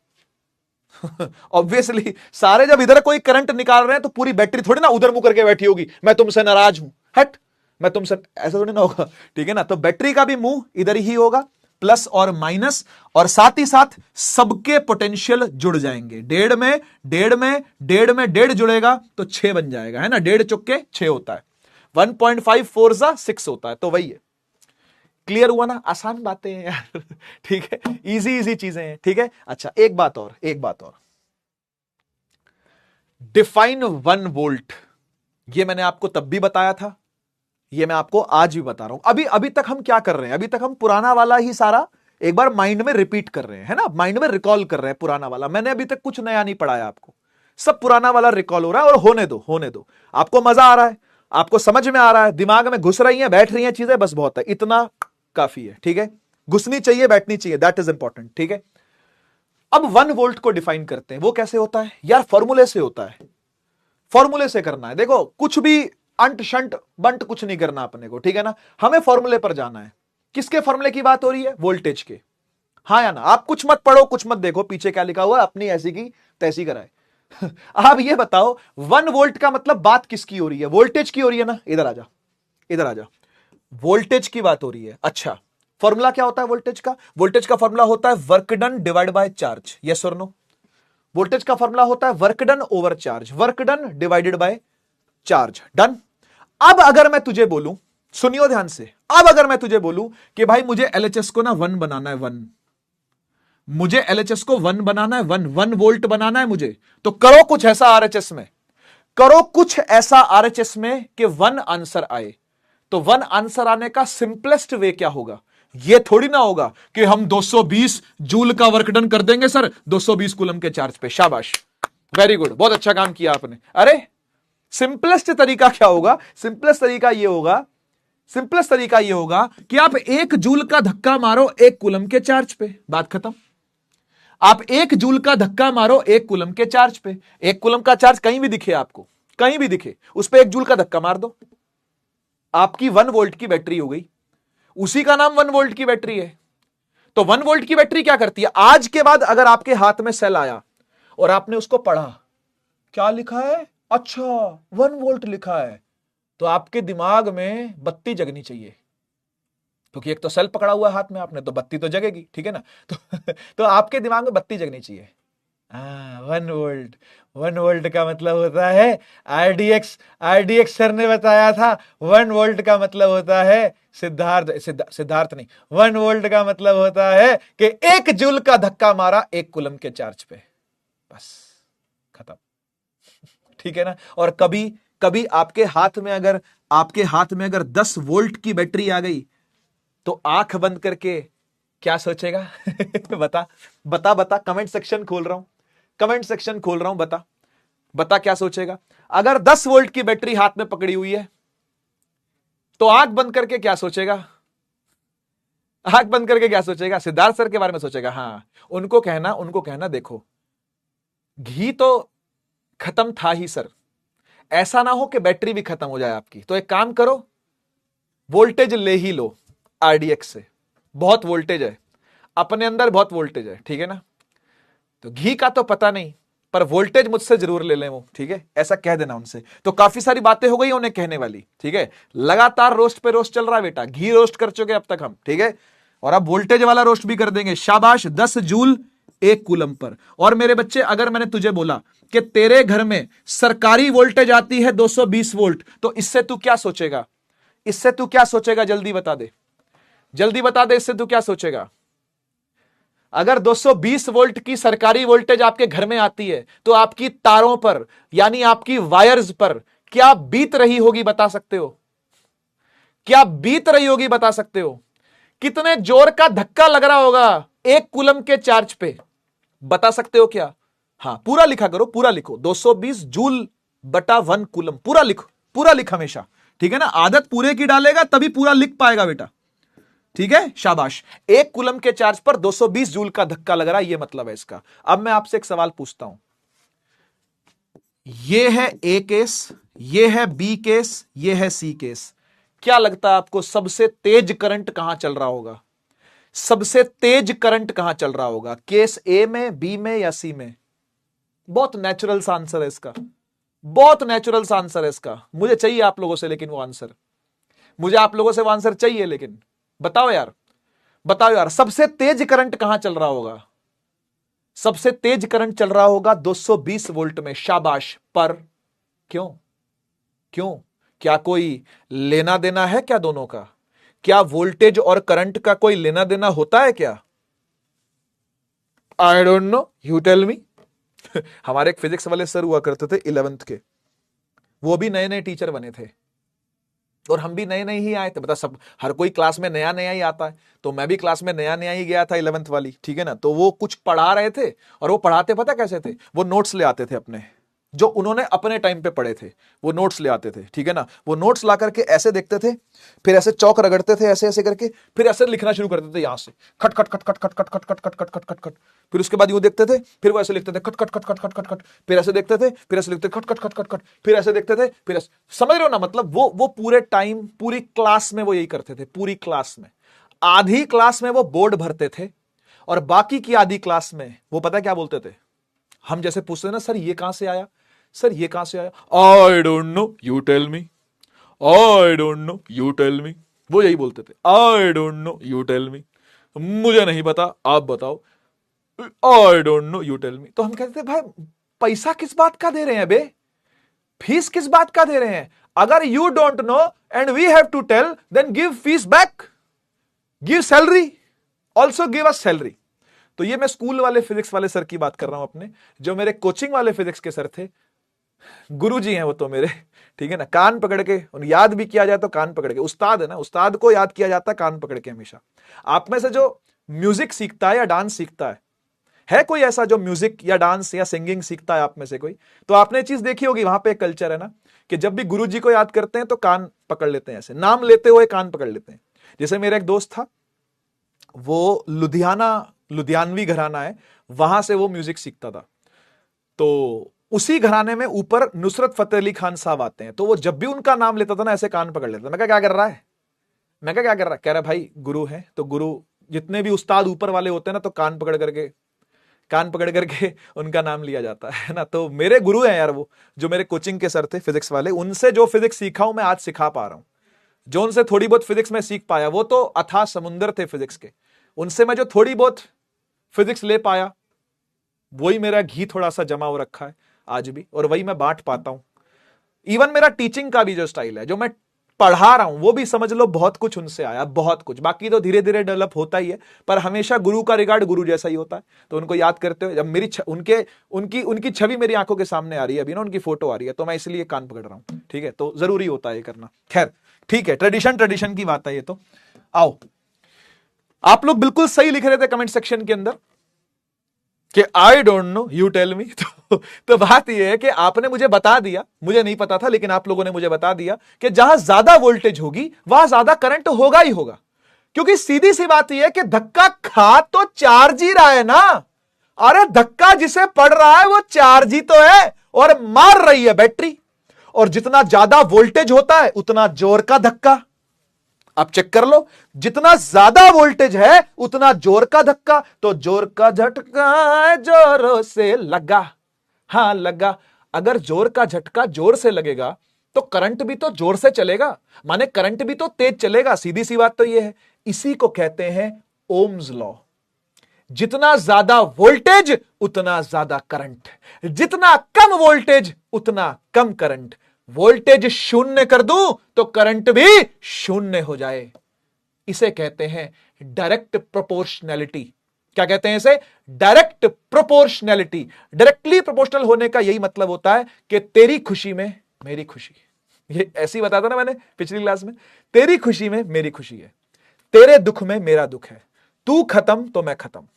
ऑब्वियसली सारे जब इधर कोई करंट निकाल रहे हैं तो पूरी बैटरी थोड़ी ना उधर मुंह करके बैठी होगी, मैं तुमसे नाराज हूं, हट, मैं तुमसे ऐसा थोड़ी ना होगा, ठीक है ना। तो बैटरी का भी मुंह इधर ही होगा, प्लस और माइनस, और साथ ही साथ सबके पोटेंशियल जुड़ जाएंगे। डेढ़ में डेढ़ में डेढ़ में डेढ़ जुड़ेगा तो 6 बन जाएगा, है ना। डेढ़ चुक्के 6 होता है, 1.5 4 जा 6 होता है, तो वही है। क्लियर हुआ ना, आसान बातें हैं यार ठीक है, इजी इजी चीजें हैं, ठीक है। अच्छा, एक बात और, डिफाइन 1 वोल्ट, ये मैंने आपको तब भी बताया था, ये मैं आपको आज भी बता रहा हूं। अभी तक हम क्या कर रहे हैं, अभी तक हम पुराना वाला ही सारा एक बार माइंड में रिपीट कर रहे हैं, है ना, माइंड में रिकॉल कर रहे हैं पुराना वाला। मैंने अभी तक कुछ नया नहीं पढ़ाया आपको, सब पुराना वाला रिकॉल हो रहा है, और होने दो। आपको मजा आ रहा है, आपको समझ में आ रहा है, दिमाग में घुस रही है, बैठ रही है चीजें, बस बहुत है, इतना काफी है, ठीक है। घुसनी चाहिए, बैठनी चाहिए, दैट इज इंपॉर्टेंट, ठीक है। अब 1 वोल्ट को डिफाइन करते हैं। वो कैसे होता है यार, फॉर्मूले से होता है, फॉर्मूले से करना है। देखो, कुछ भी अंट शंट बंट कुछ नहीं करना अपने को, ठीक है ना। हमें फॉर्मूले पर जाना है। किसके फॉर्मूले की बात हो रही है, वोल्टेज के, हाँ या ना। आप कुछ मत पढ़ो, कुछ मत देखो पीछे क्या लिखा हुआ है, अपनी ऐसी की तैसी कराए आप ये बताओ 1 वोल्ट का मतलब बात किसकी हो रही है, वोल्टेज की हो रही है ना। इधर आ जा, वोल्टेज की बात हो रही है। अच्छा, फॉर्मूला क्या होता है वोल्टेज का, वोल्टेज का फॉर्मूला होता है work done divide by charge, yes और नो। वोल्टेज का फॉर्मूला होता है work done over charge, work done divided by charge, done. अब अगर मैं तुझे बोलूं, सुनियो ध्यान से, अब अगर मैं तुझे बोलूं कि भाई मुझे एलएचएस को ना 1 बनाना है, 1, मुझे एलएचएस को 1 बनाना है, 1 वोल्ट बनाना है मुझे, तो करो कुछ ऐसा आरएचएस में, करो कुछ ऐसा आरएचएस में कि 1 आंसर आए। तो 1 आंसर आने का सिंपलेस्ट वे क्या होगा, ये थोड़ी ना होगा कि हम 220 जूल का वर्क डन कर देंगे सर 220 कूलम के चार्ज पे, शाबाश, वेरी गुड, बहुत अच्छा काम किया आपने। अरे सिंपलेस्ट तरीका क्या होगा, सिंपलेस्ट तरीका ये होगा कि आप 1 जूल का धक्का मारो 1 कूलम के चार्ज पे, बात खत्म। आप 1 जूल का धक्का मारो 1 कूलम के चार्ज पे, 1 कूलम का चार्ज कहीं भी दिखे आपको, कहीं भी दिखे, उस पर 1 जूल का धक्का मार दो, आपकी 1 वोल्ट की बैटरी हो गई, उसी का नाम 1 वोल्ट की बैटरी है। तो 1 वोल्ट की बैटरी क्या करती है, आज के बाद अगर आपके हाथ में सेल आया और आपने उसको पढ़ा, क्या लिखा है, अच्छा 1 वोल्ट लिखा है, तो आपके दिमाग में बत्ती जगनी चाहिए, क्योंकि एक तो सेल पकड़ा हुआ है हाथ में आपने, तो बत्ती तो जगेगी, ठीक है ना। तो आपके दिमाग में बत्ती जगनी चाहिए। 1 वोल्ट का मतलब होता है, आरडीएक्स सर ने बताया था, 1 वोल्ट का मतलब होता है, सिद्धार्थ नहीं, 1 वोल्ट का मतलब होता है कि 1 जूल का धक्का मारा 1 कूलम के चार्ज पे, बस खत्म, ठीक है ना। और कभी कभी आपके हाथ में अगर 10 वोल्ट की बैटरी आ गई, तो आंख बंद करके क्या सोचेगा बता, कमेंट सेक्शन खोल रहा हूं, बता क्या सोचेगा। अगर 10 वोल्ट की बैटरी हाथ में पकड़ी हुई है, तो आंख बंद करके क्या सोचेगा, सिद्धार्थ सर के बारे में सोचेगा। हाँ, उनको कहना देखो, घी तो खत्म था ही सर, ऐसा ना हो कि बैटरी भी खत्म हो जाए आपकी, तो एक काम करो, वोल्टेज ले ही लो आरडीएक्स से, बहुत वोल्टेज है अपने अंदर, बहुत वोल्टेज है, ठीक है ना। तो घी का तो पता नहीं, पर वोल्टेज मुझसे जरूर ले लें वो, ठीक है, ऐसा कह देना उनसे। तो काफी सारी बातें हो गई उन्हें कहने वाली, ठीक है। लगातार रोस्ट पे रोस्ट चल रहा है बेटा, घी रोस्ट कर चुके अब तक हम, ठीक है, और अब वोल्टेज वाला रोस्ट भी कर देंगे, शाबाश। 10 जूल 1 कूलम पर। और मेरे बच्चे, अगर मैंने तुझे बोला कि तेरे घर में सरकारी वोल्टेज आती है 220 वोल्ट, तो इससे तू क्या सोचेगा, जल्दी बता दे, इससे तू क्या सोचेगा। अगर 220 वोल्ट की सरकारी वोल्टेज आपके घर में आती है, तो आपकी तारों पर, यानी आपकी वायर्स पर क्या बीत रही होगी, बता सकते हो। कितने जोर का धक्का लग रहा होगा 1 कूलम के चार्ज पे, बता सकते हो क्या। हाँ, पूरा लिखा करो, पूरा लिखो, 220 जूल बटा 1 कूलम, पूरा लिख हमेशा, ठीक है ना। आदत पूरे की डालेगा तभी पूरा लिख पाएगा बेटा, ठीक है, शाबाश। 1 कूलम के चार्ज पर 220 जूल का धक्का लग रहा है, यह मतलब है इसका। अब मैं आपसे एक सवाल पूछता हूं, यह है ए केस, यह है बी केस, यह है सी केस, क्या लगता है आपको सबसे तेज करंट कहां चल रहा होगा, केस ए में, बी में या सी में। बहुत नेचुरल सा आंसर है इसका, बहुत नेचुरल सा आंसर है इसका, मुझे चाहिए आप लोगों से, लेकिन वो आंसर मुझे आप लोगों से वो आंसर चाहिए, लेकिन बताओ यार, बताओ यार, सबसे तेज करंट कहां चल रहा होगा? सबसे तेज करंट चल रहा होगा 220 वोल्ट में, शाबाश। पर क्यों? क्यों? क्या कोई लेना देना है क्या दोनों का? क्या वोल्टेज और करंट का कोई लेना देना होता है क्या? I don't know, you tell me. हमारे एक फिजिक्स वाले सर हुआ करते थे 11th के, वो भी नए नए टीचर बने थे और हम भी नए नए ही आए थे। बता, सब हर कोई क्लास में नया नया ही आता है, तो मैं भी क्लास में नया नया ही गया था 11th वाली, ठीक है ना। तो वो कुछ पढ़ा रहे थे और वो पढ़ाते पता कैसे थे, वो नोट्स ले आते थे अपने, जो उन्होंने अपने टाइम पे पढ़े थे, वो नोट्स ले आते थे, ठीक है ना। वो नोट्स ला करके ऐसे देखते थे, फिर ऐसे चौक रगड़ते थे ऐसे ऐसे करके, फिर ऐसे लिखना शुरू करते थे यहां से, खट खट खट खट खट खट खट खट खट खट खट खट खट। फिर उसके बाद यूं देखते थे, फिर वो ऐसे लिखते थे खट खट खट खट खट खट खट, फिर ऐसे देखते थे, फिर ऐसे लिखते खट खट खट खट खट, फिर ऐसे देखते थे, फिर ऐसे। समझ रहे हो ना, मतलब वो पूरे टाइम, पूरी क्लास में वो यही करते थे। पूरी क्लास में आधी क्लास में वो बोर्ड भरते थे और बाकी की आधी क्लास में वो पता क्या बोलते थे, हम जैसे पूछते थे ना, सर ये कहां से आया, सर ये कहां से आया, I don't know you tell me, I don't know you tell me. वो यही बोलते थे, I don't know you tell me, मुझे नहीं पता आप बताओ, I don't know you tell me. तो हम कहते थे भाई पैसा किस बात का दे रहे हैं बे, फीस किस बात का दे रहे हैं? अगर you don't know and we have to tell, then give fees back, give salary, also give us salary. तो ये मैं स्कूल वाले फिजिक्स वाले सर की बात कर रहा हूं अपने, जो मेरे कोचिंग वाले फिजिक्स के सर थे, गुरुजी हैं वो तो मेरे, ठीक है ना। कान पकड़ के, उन याद भी किया जाए तो कान पकड़ के, उस्ताद है ना, उस्ताद को याद किया जाता है कान पकड़ के हमेशा। आप में से जो म्यूजिक सीखता है या डांस सीखता है कोई ऐसा जो म्यूजिक या डांस या सिंगिंग सीखता है आप में से कोई? तो आपने चीज देखी होगी, वहां पे एक कल्चर है ना कि जब भी गुरुजी को याद करते हैं तो कान पकड़ लेते हैं, ऐसे नाम लेते हुए कान पकड़ लेते हैं। जैसे मेरा एक दोस्त था, वो लुधियानवी घराना है, वहां से वो म्यूजिक सीखता था। तो उसी घराने में ऊपर नुसरत फतेह अली खान साहब आते हैं, तो वो जब भी उनका नाम लेता था ना, ऐसे कान पकड़ लेता था। मैं कहा क्या कर रहा है, मैं कहा क्या कर रहा है, कह रहा भाई गुरु है, तो गुरु जितने भी उस्ताद ऊपर वाले होते हैं ना, तो कान पकड़ करके उनका नाम लिया जाता है ना। तो मेरे गुरु हैं यार वो, जो मेरे कोचिंग के सर थे फिजिक्स वाले, उनसे जो फिजिक्स सीखा हूं मैं आज सिखा पा रहा हूं। जो उनसे थोड़ी बहुत फिजिक्स में सीख पाया, वो तो अथाह समुंदर थे फिजिक्स के, उनसे मैं जो थोड़ी बहुत फिजिक्स ले पाया, वही मेरा घी थोड़ा सा जमा हो रखा है आज भी, और वही मैं बांट पाता हूं। इवन मेरा टीचिंग का भी जो स्टाइल है, जो मैं पढ़ा रहा हूं, वो भी समझ लो बहुत कुछ उनसे आया, बहुत कुछ। बाकी तो धीरे धीरे डेवलप होता ही है, पर हमेशा गुरु का रिगार्ड गुरु जैसा ही होता है। तो उनको याद करते हुए जब मेरी उनकी छवि मेरी आंखों के सामने आ रही है अभी ना, उनकी फोटो आ रही है, तो मैं इसलिए कान पकड़ रहा हूं, ठीक है। तो जरूरी होता है ये करना। खैर ठीक है, ट्रेडिशन की बात है ये। तो आओ, आप लोग बिल्कुल सही लिख रहे थे कमेंट सेक्शन के अंदर कि I don't know you tell me. तो बात यह है कि आपने मुझे बता दिया, मुझे नहीं पता था, लेकिन आप लोगों ने मुझे बता दिया कि जहां ज्यादा वोल्टेज होगी वहां ज्यादा करंट होगा ही होगा, क्योंकि सीधी सी बात यह है कि धक्का खा तो चार्ज ही रहा है ना। अरे धक्का जिसे पड़ रहा है वो चार्ज ही तो है और मार रही है बैटरी, और जितना ज्यादा वोल्टेज होता है उतना जोर का धक्का। आप चेक कर लो, जितना ज्यादा वोल्टेज है उतना जोर का धक्का, तो जोर का झटका जोरों से लगा, हां लगा। अगर जोर का झटका जोर से लगेगा तो करंट भी तो जोर से चलेगा, माने करंट भी तो तेज चलेगा। सीधी सी बात तो यह है, इसी को कहते हैं ओम्स लॉ। जितना ज्यादा वोल्टेज उतना ज्यादा करंट, जितना कम वोल्टेज उतना कम करंट। वोल्टेज शून्य कर दूं तो करंट भी शून्य हो जाए। इसे कहते हैं डायरेक्ट प्रोपोर्शनैलिटी। क्या कहते हैं इसे? Direct proportionality. डायरेक्टली प्रोपोर्शनल होने का यही मतलब होता है कि तेरी खुशी में मेरी खुशी। ये ऐसे ही बताया था ना मैंने पिछली क्लास में, तेरी खुशी में मेरी खुशी है, तेरे दुख में मेरा दुख है, तू खत्म तो मैं खत्म,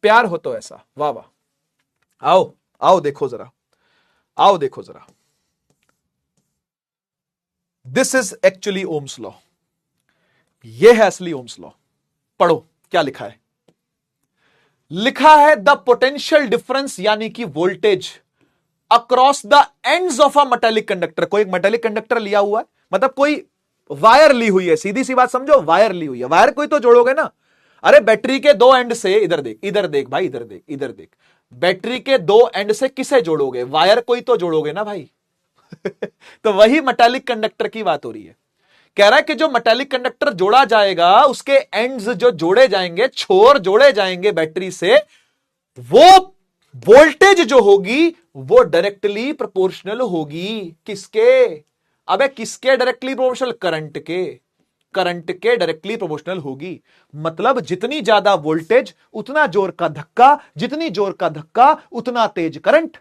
प्यार हो तो ऐसा। वाह वाह। आओ आओ देखो जरा, आओ देखो जरा। This is actually Ohm's law. यह है असली ओम्स लॉ। पढ़ो क्या लिखा है। लिखा है द पोटेंशियल डिफरेंस यानी कि voltage across the ends of a metallic conductor. कोई एक मेटेलिक कंडक्टर लिया हुआ है, मतलब कोई वायर ली हुई है, सीधी सी बात समझो, वायर ली हुई है। वायर कोई तो जोड़ोगे ना। अरे बैटरी के दो एंड से, इधर देख, इधर देख भाई, इधर देख, इधर देख, बैटरी के दो एंड से किसे जोड़ोगे? वायर कोई तो जोड़ोगे ना भाई। तो वही मेटालिक कंडक्टर की बात हो रही है। कह रहा है कि जो मेटालिक कंडक्टर जोड़ा जाएगा उसके एंड्स जो जोड़े जाएंगे, छोर जोड़े जाएंगे बैटरी से, वो वोल्टेज जो होगी वो डायरेक्टली प्रोपोर्शनल होगी। किसके? अबे किसके डायरेक्टली प्रोपोर्शनल? करंट के। करंट के डायरेक्टली प्रोपोर्शनल होगी। मतलब जितनी ज्यादा वोल्टेज उतना जोर का धक्का, जितनी जोर का धक्का उतना तेज करंट,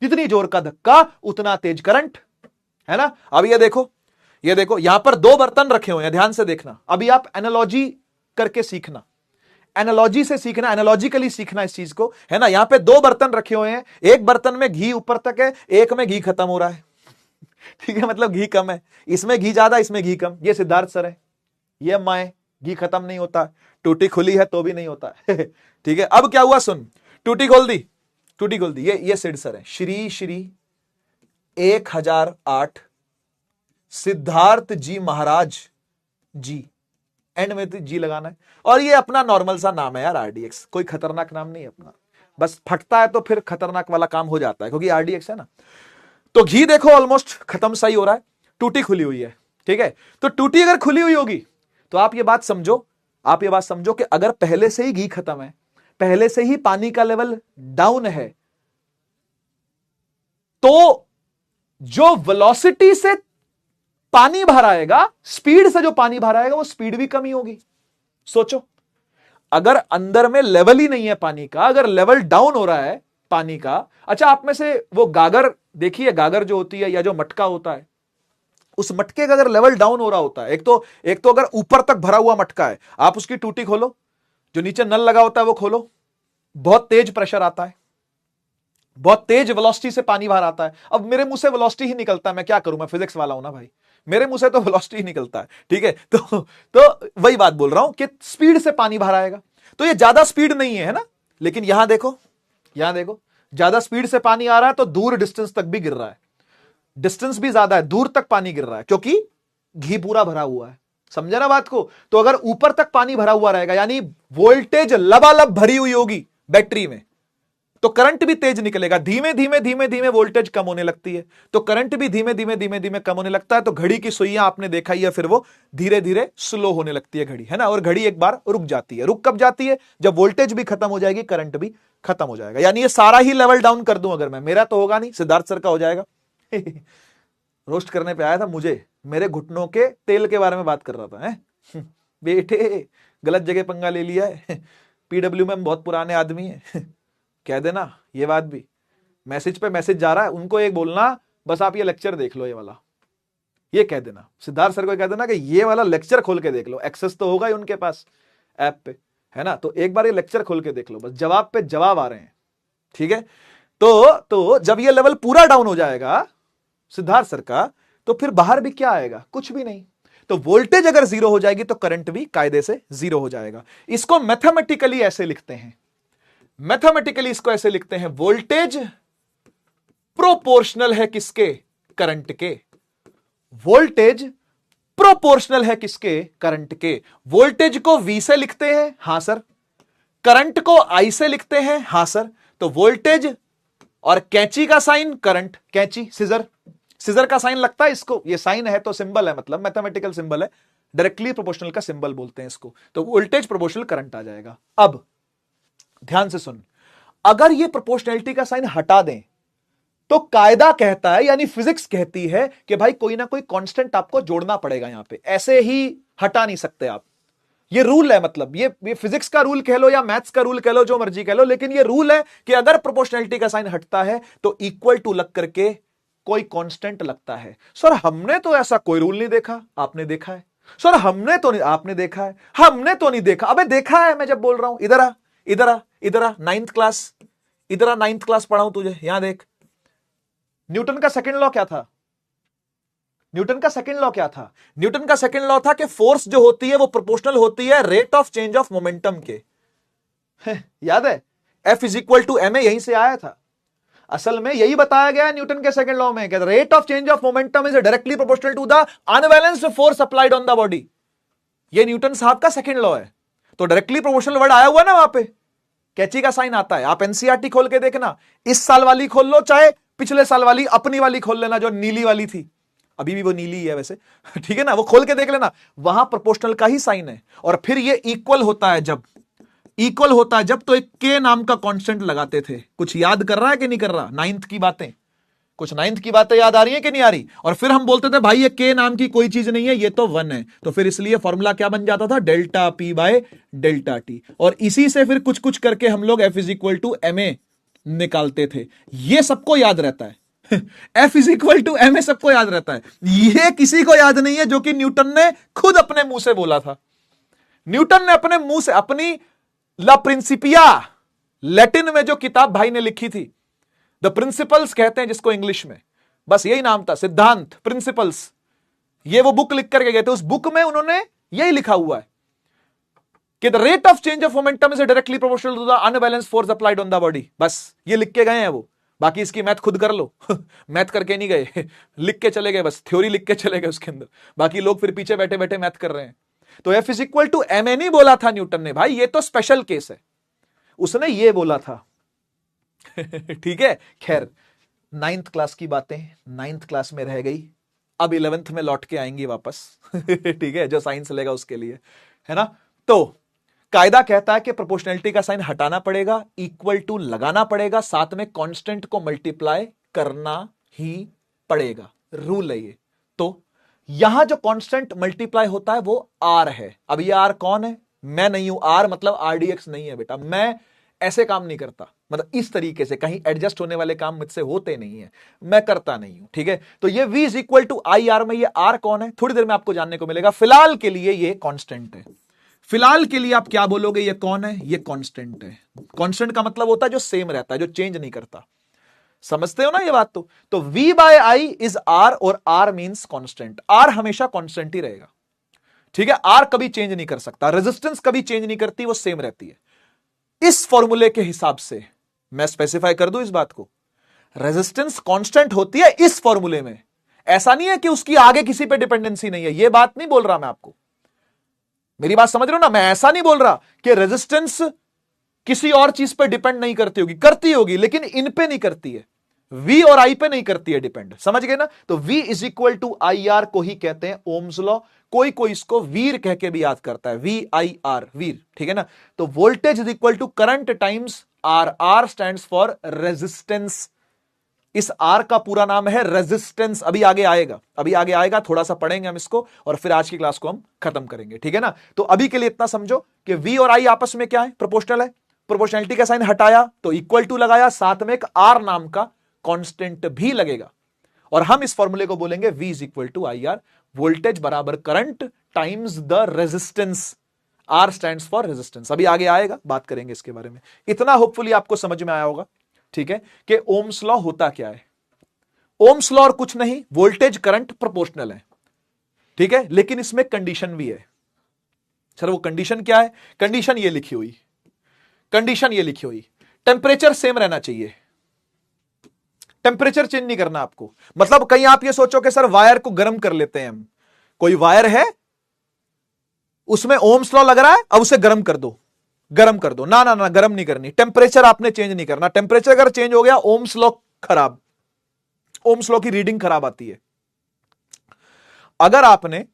जितनी जोर का धक्का उतना तेज करंट, है ना। अब ये देखो, ये देखो, यहां पर दो बर्तन रखे हुए हैं, ध्यान से देखना। अभी आप एनालॉजी करके सीखना, एनालॉजी से सीखना, एनालॉजिकली सीखना इस चीज को, है ना। यहां पे दो बर्तन रखे हुए हैं, एक बर्तन में घी ऊपर तक है, एक में घी खत्म हो रहा है। ठीक है, मतलब घी कम है, इसमें घी ज्यादा, इसमें घी कम। ये सिद्धार्थ सर है, ये अम्मा है। घी खत्म नहीं होता, टूटी खुली है तो भी नहीं होता। ठीक है, अब क्या हुआ सुन, टूटी खोल दी, टूटी खोल दी। ये सिड सर है। श्री श्री 1008 सिद्धार्थ जी महाराज जी, एंड में तो जी लगाना है। और ये अपना नॉर्मल सा नाम है यार, आरडीएक्स। कोई खतरनाक नाम नहीं है अपना, बस फटता है तो फिर खतरनाक वाला काम हो जाता है, क्योंकि आरडीएक्स है ना। तो घी देखो ऑलमोस्ट खत्म सा ही हो रहा है, टूटी खुली हुई है। ठीक है, तो टूटी अगर खुली हुई होगी तो आप ये बात समझो, आप ये बात समझो कि अगर पहले से ही घी खत्म है, पहले से ही पानी का लेवल डाउन है, तो जो वेलोसिटी से पानी भर आएगा, स्पीड से जो पानी भर आएगा, वो स्पीड भी कमी होगी। सोचो, अगर अंदर में लेवल ही नहीं है पानी का, अगर लेवल डाउन हो रहा है पानी का। अच्छा, आप में से वो गागर देखिए, गागर जो होती है या जो मटका होता है, उस मटके का अगर लेवल डाउन हो रहा होता है, एक तो अगर ऊपर तक भरा हुआ मटका है, आप उसकी टूटी खोलो, जो नीचे नल लगा होता है वो खोलो, बहुत तेज प्रेशर आता है, बहुत तेज वेलोसिटी से पानी बाहर आता है। अब मेरे मुंह से वेलोसिटी ही निकलता है, मैं क्या करूं, मैं फिजिक्स वाला हूं ना भाई, मेरे मुंह से तो वेलोसिटी ही निकलता है। ठीक है, तो वही बात बोल रहा हूं कि स्पीड से पानी बाहर आएगा। तो ये ज्यादा स्पीड नहीं है ना, लेकिन यहां देखो, यहां देखो, ज्यादा स्पीड से पानी आ रहा है तो दूर डिस्टेंस तक भी गिर रहा है, डिस्टेंस भी ज्यादा है, दूर तक पानी गिर रहा है, क्योंकि घी पूरा भरा हुआ है। समझा ना बात को। तो अगर ऊपर तक पानी भरा हुआ रहेगा, यानी वोल्टेज लबालब भरी हुई होगी बैटरी में, तो करंट भी तेज निकलेगा। धीमे धीमे धीमे धीमे वोल्टेज कम होने लगती है, तो करंट भी धीमे धीमे धीमे धीमे कम होने लगता है। तो घड़ी की सुइयां आपने देखा ही है, फिर वो धीरे धीरे स्लो होने लगती है घड़ी, है ना। और घड़ी एक बार रुक जाती है। रुक कब जाती है? जब वोल्टेज भी खत्म हो जाएगी, करंट भी खत्म हो जाएगा। यानी ये सारा ही लेवल डाउन कर दूं अगर मैं, मेरा तो होगा नहीं, सिद्धार्थ सर का हो जाएगा। रोस्ट करने पे आया था मुझे, मेरे घुटनों के तेल के बारे में बात कर रहा था, है? बेटे गलत जगह पंगा ले लिया है। पीडब्ल्यू में हम बहुत पुराने आदमी हैं। कह देना ये बात भी, मैसेज पे मैसेज जा रहा है, उनको एक बोलना बस आप ये लेक्चर देख लो, ये वाला, ये कह देना सिद्धार्थ सर को, कह देना कि ये वाला लेक्चर खोल के देख लो। एक्सेस तो होगा ही उनके पास ऐप पे, है ना। तो एक बार ये लेक्चर खोल के देख लो, बस जवाब पे जवाब आ रहे हैं। ठीक है, तो जब ये लेवल पूरा डाउन हो जाएगा सिद्धार्थ सर का, तो फिर बाहर भी क्या आएगा? कुछ भी नहीं। तो वोल्टेज अगर जीरो हो जाएगी तो करंट भी कायदे से जीरो हो जाएगा। इसको मैथमेटिकली ऐसे लिखते हैं, मैथमेटिकली इसको ऐसे लिखते हैं, वोल्टेज प्रोपोर्शनल है किसके? करंट के। वोल्टेज प्रोपोर्शनल है किसके? करंट के। वोल्टेज को V से लिखते हैं, हां सर। करंट को I से लिखते हैं, हां सर। तो वोल्टेज और कैंची का साइन करंट, कैंची सिजर, सिजर का साइन लगता है इसको, ये साइन है तो सिंबल है, मतलब मैथमेटिकल सिंबल है, डायरेक्टली प्रोपोर्शनल का सिंबल बोलते हैं इसको। तो वोल्टेज प्रोपोर्शनल करंट आ जाएगा। अब ध्यान से सुन, अगर ये प्रोपोर्शनैलिटी का साइन हटा दें तो कायदा कहता है, यानी फिजिक्स कहती है कि भाई कोई ना कोई कांस्टेंट आपको जोड़ना पड़ेगा यहां पे, ऐसे ही हटा नहीं सकते आप। ये रूल है, मतलब ये फिजिक्स का रूल कह लो या मैथ्स का रूल कह लो, जो मर्जी कह लो, लेकिन ये रूल है कि अगर प्रोपोर्शनैलिटी का साइन हटता है तो इक्वल टू लग करके कोई कांस्टेंट लगता है। सर हमने तो ऐसा कोई रूल नहीं देखा, आपने देखा है? सर हमने तो नहीं, आपने देखा है? हमने तो नहीं देखा। अबे देखा है, मैं जब बोल रहा हूं, इधर आ, इधर आ, इधर आ, 9th क्लास, इधर आ, 9th क्लास पढ़ाऊं तुझे, यहां देख। न्यूटन का सेकंड लॉ क्या था? न्यूटन का सेकंड लॉ क्या था? न्यूटन का सेकंड लॉ था कि फोर्स जो होती है वो प्रोपोर्शनल होती है rate of change of momentum के। याद है? F is equal to ma, यहीं से आया था। असल में यही बताया गया है न्यूटन के सेकंड लॉ में, कि rate of change of momentum is directly proportional to the unbalanced force applied on the body. ये न्यूटन साहब का सेकंड लॉ है। तो डायरेक्टली प्रोपोर्शनल वर्ड आया हुआ ना वहां पे, कैची का साइन आता है। आप एनसीईआरटी खोल के देखना, इस साल वाली खोल लो चाहे पिछले साल वाली अपनी वाली खोल लेना, जो नीली वाली थी, अभी भी वो नीली है वैसे, ठीक है ना, वो खोल के देख लेना, वहां प्रोपोर्शनल का ही साइन है। और फिर ये इक्वल होता है जब, इक्वल होता है जब, तो एक के नाम का कांस्टेंट लगाते थे। कुछ याद कर रहा है कि नहीं कर रहा? नाइन्थ की बातें, कुछ नाइन्थ की बातें याद आ रही है कि नहीं आ रही? और फिर हम बोलते थे भाई ये के नाम की कोई चीज नहीं है, ये तो वन है, तो फिर इसलिए फॉर्मूला क्या बन जाता था? Delta P by delta T. और इसी से फिर कुछ कुछ करके हम लोग F is equal to M A निकालते थे। ये सबको याद रहता है F is equal to M A सबको याद रहता है, ये किसी को याद नहीं है जो कि न्यूटन ने खुद अपने मुंह से बोला था। न्यूटन ने अपने मुंह से, अपनी ला प्रिंसिपिया लैटिन में जो किताब भाई ने लिखी थी, द प्रिंसिपल्स कहते हैं जिसको इंग्लिश में, बस यही नाम था, सिद्धांत, प्रिंसिपल्स, ये वो बुक लिख करके गए थे। उस बुक में उन्होंने यही लिखा हुआ है कि the rate of change of momentum is directly proportional to the unbalanced force applied on the body. बस ये लिख के गए हैं वो, बाकी इसकी मैथ खुद कर लो मैथ करके नहीं गए लिख के चले गए, बस थ्योरी लिख के चले गए उसके अंदर, बाकी लोग फिर पीछे बैठे बैठे मैथ कर रहे हैं। तो F is equal to M A नहीं बोला था न्यूटन ने, भाई ये तो स्पेशल केस है, उसने ये बोला था ठीक है। खैर, नाइन्थ क्लास की बातें नाइन्थ क्लास में रह गई, अब 11th में लौट के आएंगी वापस ठीक है, जो साइंस लेगा उसके लिए, है ना। तो कायदा कहता है कि प्रोपोर्शनैलिटी का साइन हटाना पड़ेगा, इक्वल टू लगाना पड़ेगा, साथ में कांस्टेंट को मल्टीप्लाई करना ही पड़ेगा, रूल है ये। तो यहां जो कांस्टेंट मल्टीप्लाई होता है वो आर है। अब ये आर कौन है? मैं नहीं हूं। आर मतलब आरडीएक्स नहीं है बेटा, मैं ऐसे काम नहीं करता, मतलब इस तरीके से कहीं एडजस्ट होने वाले काम मुझसे होते नहीं है, मैं करता नहीं हूं, ठीक है। तो ये v is equal to I R में ये आर कौन है, थोड़ी देर में आपको जानने को मिलेगा। फिलहाल के लिए ये कांस्टेंट है, फिलहाल के लिए आप क्या बोलोगे? ये कौन है? ये कांस्टेंट है। कांस्टेंट का मतलब होता है जो सेम रहता है, जो चेंज नहीं करता, समझते हो ना ये बात? तो v by I is R, और आर मींस कांस्टेंट, आर हमेशा कांस्टेंट ही रहेगा, ठीक है। आर कभी चेंज नहीं कर सकता, रेजिस्टेंस कभी चेंज नहीं करती, वो सेम रहती है। इस फॉर्मूले के हिसाब से मैं स्पेसिफाई कर दूं इस बात को, रेजिस्टेंस कांस्टेंट होती है इस फॉर्मूले में, ऐसा नहीं है कि उसकी आगे किसी पे डिपेंडेंसी नहीं है, ये बात नहीं बोल रहा मैं आपको, मेरी बात समझ रहे हो ना। मैं ऐसा नहीं बोल रहा कि रेजिस्टेंस किसी और चीज पे डिपेंड नहीं करती होगी, करती होगी, लेकिन इन पे नहीं करती है, V और I पे नहीं करती है डिपेंड, समझ गए ना। तो V is equal to I R को ही कहते हैं ओम्स लॉ, कोई कोई इसको वीर कह के भी याद करता है, VIR, वीर, ठीक है ना। तो voltage is equal to current times R, R stands for resistance, इस आर का पूरा नाम है रेजिस्टेंस, अभी आगे आएगा, अभी आगे आएगा, थोड़ा सा पढ़ेंगे हम इसको और फिर आज की क्लास को हम खत्म करेंगे, ठीक है ना। तो अभी के लिए इतना समझो कि V और I आपस में क्या है? प्रोपोर्शनल है। प्रोपोर्शनलिटी का साइन हटाया तो इक्वल टू लगाया, साथ में एक आर नाम का कांस्टेंट भी लगेगा, और हम इस फॉर्मूले को बोलेंगे V is equal to I R, voltage बराबर current times the resistance, R stands for resistance. अभी आगे आएगा, बात करेंगे इसके बारे में। इतना होपफुली आपको समझ में आया होगा, ठीक है, कि ओम्स लॉ होता क्या है। ओम्स लॉ और कुछ नहीं, वोल्टेज करंट प्रोपोर्शनल है, ठीक है, लेकिन इसमें कंडीशन भी है। चलो वो कंडीशन क्या है? कंडीशन ये लिखी हुई, कंडीशन ये लिखी हुई, टेम्परेचर सेम रहना चाहिए, टेम्परेचर चेंज नहीं करना आपको। मतलब कहीं आप ये सोचो कि सर वायर को गर्म कर लेते हैं हम, कोई वायर है उसमें ओम्स लॉ लग रहा है, अब उसे गर्म कर दो, गर्म कर दो, ना ना ना, गर्म नहीं करनी, टेम्परेचर आपने चेंज नहीं करना। टेम्परेचर अगर चेंज हो गया ओम्स लॉ खराब, ओम्स लॉ की रीडिंग खराब आती है। अगर आपने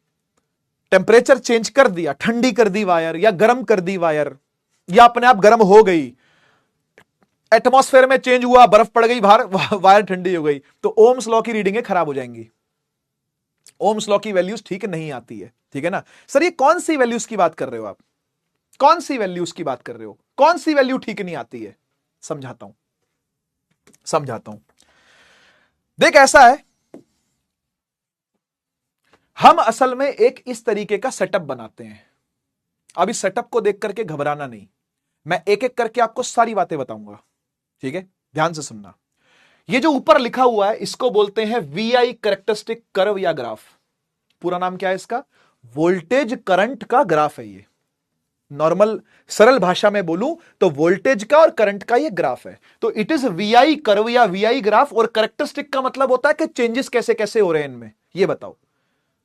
टेम्परेचर चेंज कर दिया, ठंडी कर दी वायर या गर्म कर दी वायर, या अपने आप गर्म हो गई, एटमॉस्फेयर में चेंज हुआ, बर्फ पड़ गई बाहर, वायर ठंडी हो गई, तो ओम्स लॉ की रीडिंगें खराब हो जाएंगी, ओम्स लॉ की वैल्यूज ठीक नहीं आती है, ठीक है ना। सर ये कौन सी वैल्यूज की बात कर रहे हो आप? कौन सी वैल्यूज की बात कर रहे हो? कौन सी वैल्यू ठीक नहीं आती है? समझाता हूं, समझाता हूं। देख ऐसा है, हम असल में एक इस तरीके का सेटअप बनाते हैं। अब इस सेटअप को देख करके घबराना नहीं, मैं एक एक करके आपको सारी बातें बताऊंगा, ठीक है, ध्यान से सुनना। ये जो ऊपर लिखा हुआ है इसको बोलते हैं VI कैरेक्टरिस्टिक कर्व या ग्राफ। पूरा नाम क्या है इसका? वोल्टेज करंट का ग्राफ है ये। नॉर्मल सरल भाषा में बोलूं तो वोल्टेज का और करंट का ये ग्राफ है। तो इट इज VI कर्व या VI ग्राफ, और कैरेक्टरिस्टिक का मतलब होता है कि चेंजेस कैसे कैसे हो रहे हैं इनमें, ये बताओ।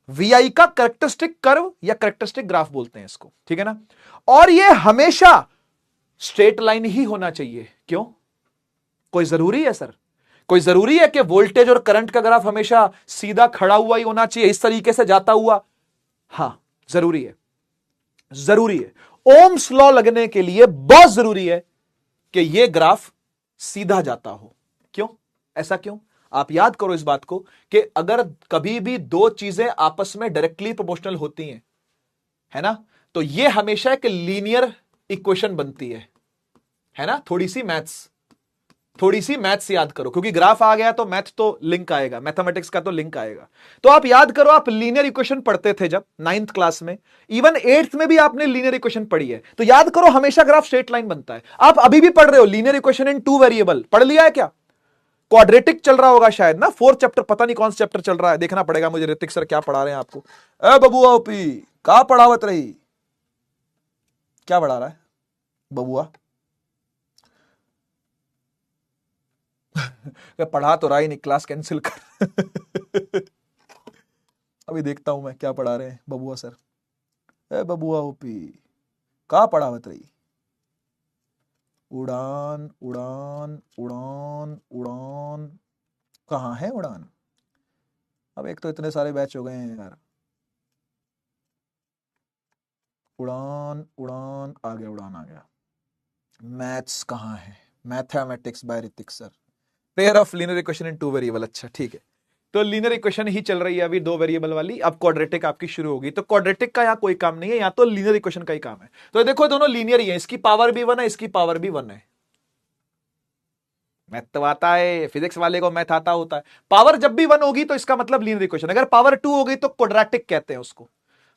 VI का कैरेक्टरिस्टिक कर्व या कैरेक्टरिस्टिक ग्राफ बोलते हैं इसको, ठीक है ना। और ये हमेशा स्ट्रेट लाइन ही होना चाहिए। क्यों? कोई जरूरी है सर? कोई जरूरी है कि वोल्टेज और करंट का ग्राफ हमेशा सीधा खड़ा हुआ ही होना चाहिए, इस तरीके से जाता हुआ? हां, जरूरी है, जरूरी है। ओम्स लॉ लगने के लिए बहुत जरूरी है कि यह ग्राफ सीधा जाता हो। क्यों? ऐसा क्यों? आप याद करो इस बात को कि अगर कभी भी दो चीजें आपस में डायरेक्टली प्रोपोर्शनल होती हैं, है ना, तो यह हमेशा एक लीनियर इक्वेशन बनती है ना। थोड़ी सी मैथ्स याद करो, क्योंकि ग्राफ आ गया तो मैथ तो लिंक आएगा, मैथमेटिक्स का तो लिंक आएगा। तो आप याद करो, आप लीनियर इक्वेशन पढ़ते थे जब 9th क्लास में, इवन 8th में भी आपने लीनियर इक्वेशन पढ़ी है। तो याद करो, हमेशा ग्राफ स्ट्रेट लाइन बनता है। आप अभी भी पढ़ रहे हो लीनियर इक्वेशन इन 2 वेरिएबल, पढ़ लिया है क्या? क्वाड्रेटिक चल रहा होगा शायद ना, 4th चैप्टर, पता नहीं कौन सा चैप्टर चल रहा है, देखना पड़ेगा मुझे ऋतिक सर क्या पढ़ा रहे हैं आपको। बबुआ ओपी कहां पढ़ावत रही, क्या पढ़ा रहा है बबुआ? पढ़ा तो रहा ही नहीं, क्लास कैंसिल कर। अभी देखता हूं मैं क्या पढ़ा रहे हैं बबुआ सर। बबुआ ओपी कहां पढ़ावत रही? उड़ान उड़ान उड़ान उड़ान, कहां है उड़ान? अब एक तो इतने सारे बैच हो गए हैं यार। उड़ान उड़ान आ गया, उड़ान आ गया। मैथ्स कहां है? Mathematics bye Hrithik sir, pair of linear equation in 2 variable. अच्छा ठीक है, तो लीनियर इक्वेशन ही चल रही है अभी 2 वेरिएबल वाली, अब क्वाड्रेटिक आपकी शुरू होगी। तो क्वाड्रेटिक का यहां कोई काम नहीं है, यहां तो लीनियर इक्वेशन का ही काम है। तो देखो दोनों लीनियर ही है, इसकी पावर भी 1 है, इसकी पावर भी 1 है। मैथ तो आता है, फिजिक्स वाले को मैथ आता होता है। पावर जब भी 1 होगी तो इसका मतलब लीनियर इक्वेशन, अगर पावर 2 हो गई तो क्वाड्रेटिक कहते हैं उसको।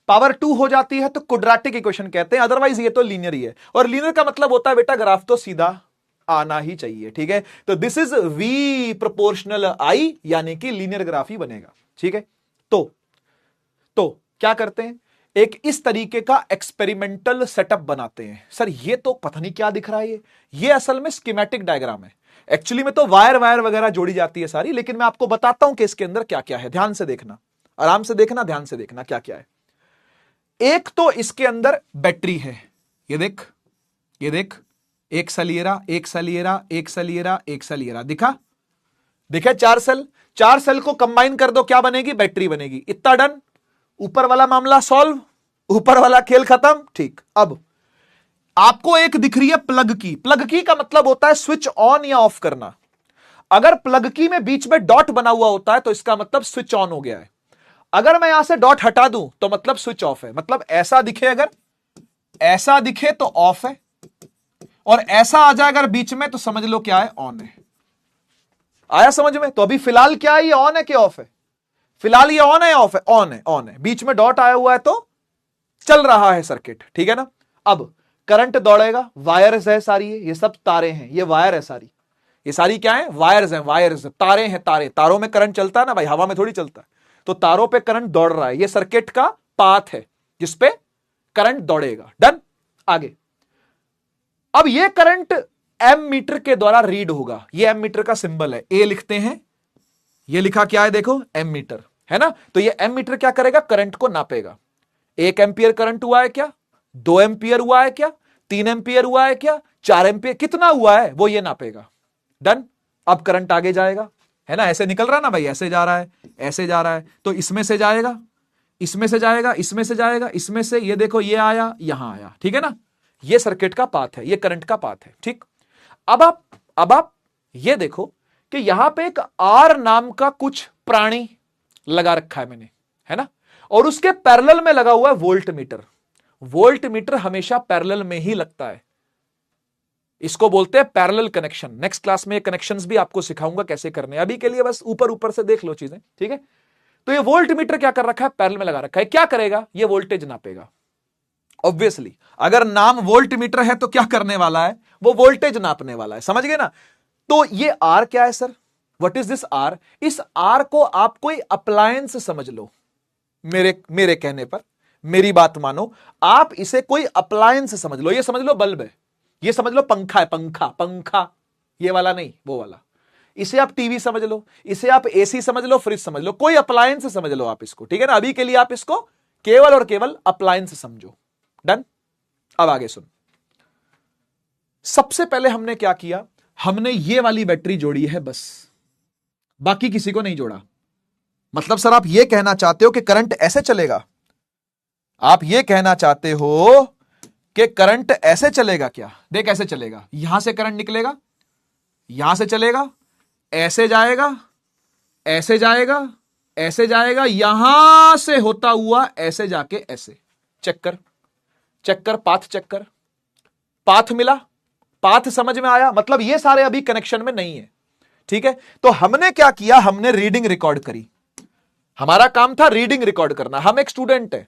पावर 2 हो जाती है तो क्वाड्रेटिक इक्वेशन कहते हैं, अदरवाइज ये तो लीनियर ही है। और लीनियर का मतलब होता है बेटा ग्राफ तो सीधा आना ही चाहिए, ठीक है। तो this is V proportional I, यानी कि लीनियर ग्राफ ही बनेगा, ठीक है। तो क्या करते हैं, एक इस तरीके का एक्सपेरिमेंटल सेटअप बनाते हैं। सर ये तो पता नहीं क्या दिख रहा है, ये असल में स्कीमेटिक डायग्राम है। एक्चुअली में तो वायर वायर वगैरह जोड़ी जाती है सारी, लेकिन मैं आपको बताता हूं कि इसके अंदर क्या क्या है। ध्यान से देखना, आराम से देखना, ध्यान से देखना क्या क्या है। एक तो इसके अंदर बैटरी है, ये देख, ये देख, एक सलिएरा, एक सलिएरा, एक सलिएरा, एक सलिएरा, दिखा 4 सेल। 4 सेल को कंबाइन कर दो, क्या बनेगी? बैटरी बनेगी। इतना डन, ऊपर वाला मामला सॉल्व, ऊपर वाला खेल खत्म, ठीक। अब आपको एक दिख रही है प्लग की। प्लग की का मतलब होता है स्विच ऑन या ऑफ करना। अगर प्लग की में बीच में डॉट बना हुआ होता है तो इसका मतलब स्विच ऑन हो गया है। अगर मैं यहां से डॉट हटा दूं तो मतलब स्विच ऑफ है। मतलब ऐसा दिखे, अगर ऐसा दिखे तो ऑफ है, और ऐसा आ जाए अगर बीच में तो समझ लो क्या है, ऑन है। आया समझ में? तो अभी फिलहाल क्या है, ये ऑन है कि ऑफ है? फिलहाल ये ऑन है या ऑफ है? ऑन है, ऑन है। बीच में डॉट आया हुआ है तो चल रहा है सर्किट, ठीक है ना। अब करंट दौड़ेगा, वायर्स है सारी, ये सब तारे हैं, ये वायर है सारी, ये सारी क्या है? वायर्स हैं, वायर्स, तारे हैं, तारे। तारों में करंट चलता है ना भाई, हवा में थोड़ी चलता है। तो तारों पे करंट दौड़ रहा है, ये सर्किट का पाथ है जिसपे करंट दौड़ेगा। डन, आगे। अब ये करंट एम मीटर के द्वारा रीड होगा। ये एम मीटर का सिंबल है, ए लिखते हैं, ये लिखा क्या है देखो, एम मीटर, है ना। तो ये एम मीटर क्या करेगा? करंट को नापेगा। 1 एम्पियर करंट हुआ है क्या, 2 एम्पियर हुआ है क्या, 3 एम्पियर हुआ है क्या, 4 एम्पियर, कितना हुआ है वो ये नापेगा। डन। अब करंट आगे जाएगा, है ना, ऐसे निकल रहा ना भाई, ऐसे जा रहा है, ऐसे जा रहा है, तो इसमें से जाएगा, इसमें से जाएगा, इसमें से जाएगा, इसमें से, ये देखो ये आया, यहां आया, ठीक है ना। ये सर्किट का पाथ है, ये करंट का पाथ है, ठीक। अब आप ये देखो कि यहां पे एक आर नाम का कुछ प्राणी लगा रखा है मैंने, है ना, और उसके पैरेलल में लगा हुआ है वोल्ट मीटर। वोल्ट मीटर हमेशा पैरेलल में ही लगता है, इसको बोलते हैं पैरेलल कनेक्शन। नेक्स्ट क्लास में ये कनेक्शंस भी आपको सिखाऊंगा कैसे करने, अभी के लिए बस ऊपर ऊपर से देख लो चीजें, ठीक है। तो ये वोल्ट मीटर क्या कर रखा है, पैरेलल में लगा रखा है। क्या करेगा, ये वोल्टेज नापेगा। ऑब्वियसली अगर नाम वोल्ट मीटर है तो क्या करने वाला है, वो वोल्टेज नापने वाला है, समझ गए ना। तो ये आर क्या है sir, what is this R? इस आर को आप कोई अप्लायंस समझ लो, मेरे कहने पर, मेरी बात मानो, आप इसे कोई अप्लायंस समझ लो। ये समझ लो बल्ब है, ये समझ लो पंखा है, पंखा, ये वाला नहीं, वो वाला। इसे आप टीवी समझ लो, इसे आप एसी समझ लो, फ्रिज समझ लो, कोई अप्लायंस समझ लो आप इसको, ठीक है ना। अभी के लिए आप इसको केवल और केवल अप्लायंस समझो। डन। अब आगे सुन, सबसे पहले हमने क्या किया, हमने ये वाली बैटरी जोड़ी है बस, बाकी किसी को नहीं जोड़ा। मतलब सर आप ये कहना चाहते हो कि करंट ऐसे चलेगा? आप ये कहना चाहते हो कि करंट ऐसे चलेगा क्या? देख ऐसे चलेगा, यहां से करंट निकलेगा, यहां से चलेगा, ऐसे जाएगा, ऐसे जाएगा, ऐसे जाएगा, यहां से होता हुआ ऐसे जाके ऐसे। चेक कर, चेक कर, पाथ चेक कर, पाथ मिला, पाथ समझ में आया? मतलब ये सारे अभी कनेक्शन में नहीं है, ठीक है। तो हमने क्या किया, हमने रीडिंग रिकॉर्ड करी। हमारा काम था रीडिंग रिकॉर्ड करना। हम एक स्टूडेंट है,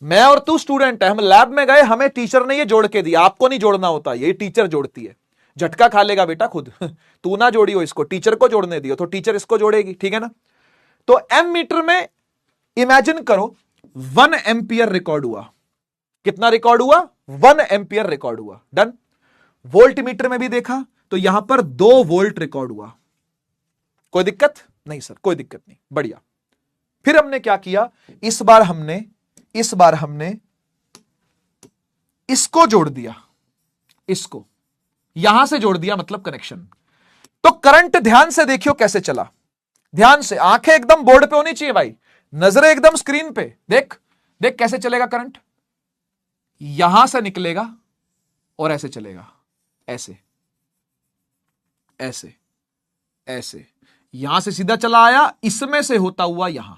मैं और तू स्टूडेंट है, हम लैब में गए, हमें टीचर ने ये जोड़ के दिया। आपको नहीं जोड़ना होता, ये टीचर जोड़ती है। झटका खा लेगा बेटा खुद तू ना जोड़ी हो इसको, टीचर को जोड़ने दियो तो टीचर इसको जोड़ेगी, ठीक है ना। तो एम मीटर में इमेजिन करो 1 एम्पियर रिकॉर्ड हुआ। कितना रिकॉर्ड हुआ? 1 एम्पियर रिकॉर्ड हुआ। डन। वोल्ट मीटर में भी देखा तो यहां पर 2 वोल्ट रिकॉर्ड हुआ। कोई दिक्कत नहीं सर, कोई दिक्कत नहीं, बढ़िया। फिर हमने क्या किया, इस बार हमने इसको जोड़ दिया, इसको यहां से जोड़ दिया, मतलब कनेक्शन। तो करंट ध्यान से देखियो कैसे चला, ध्यान से, आंखें एकदम बोर्ड पे होनी चाहिए भाई, नजरें एकदम स्क्रीन पे। देख देख कैसे चलेगा करंट, यहां से निकलेगा और ऐसे चलेगा, ऐसे ऐसे ऐसे, यहां से सीधा चला आया, इसमें से होता हुआ यहां,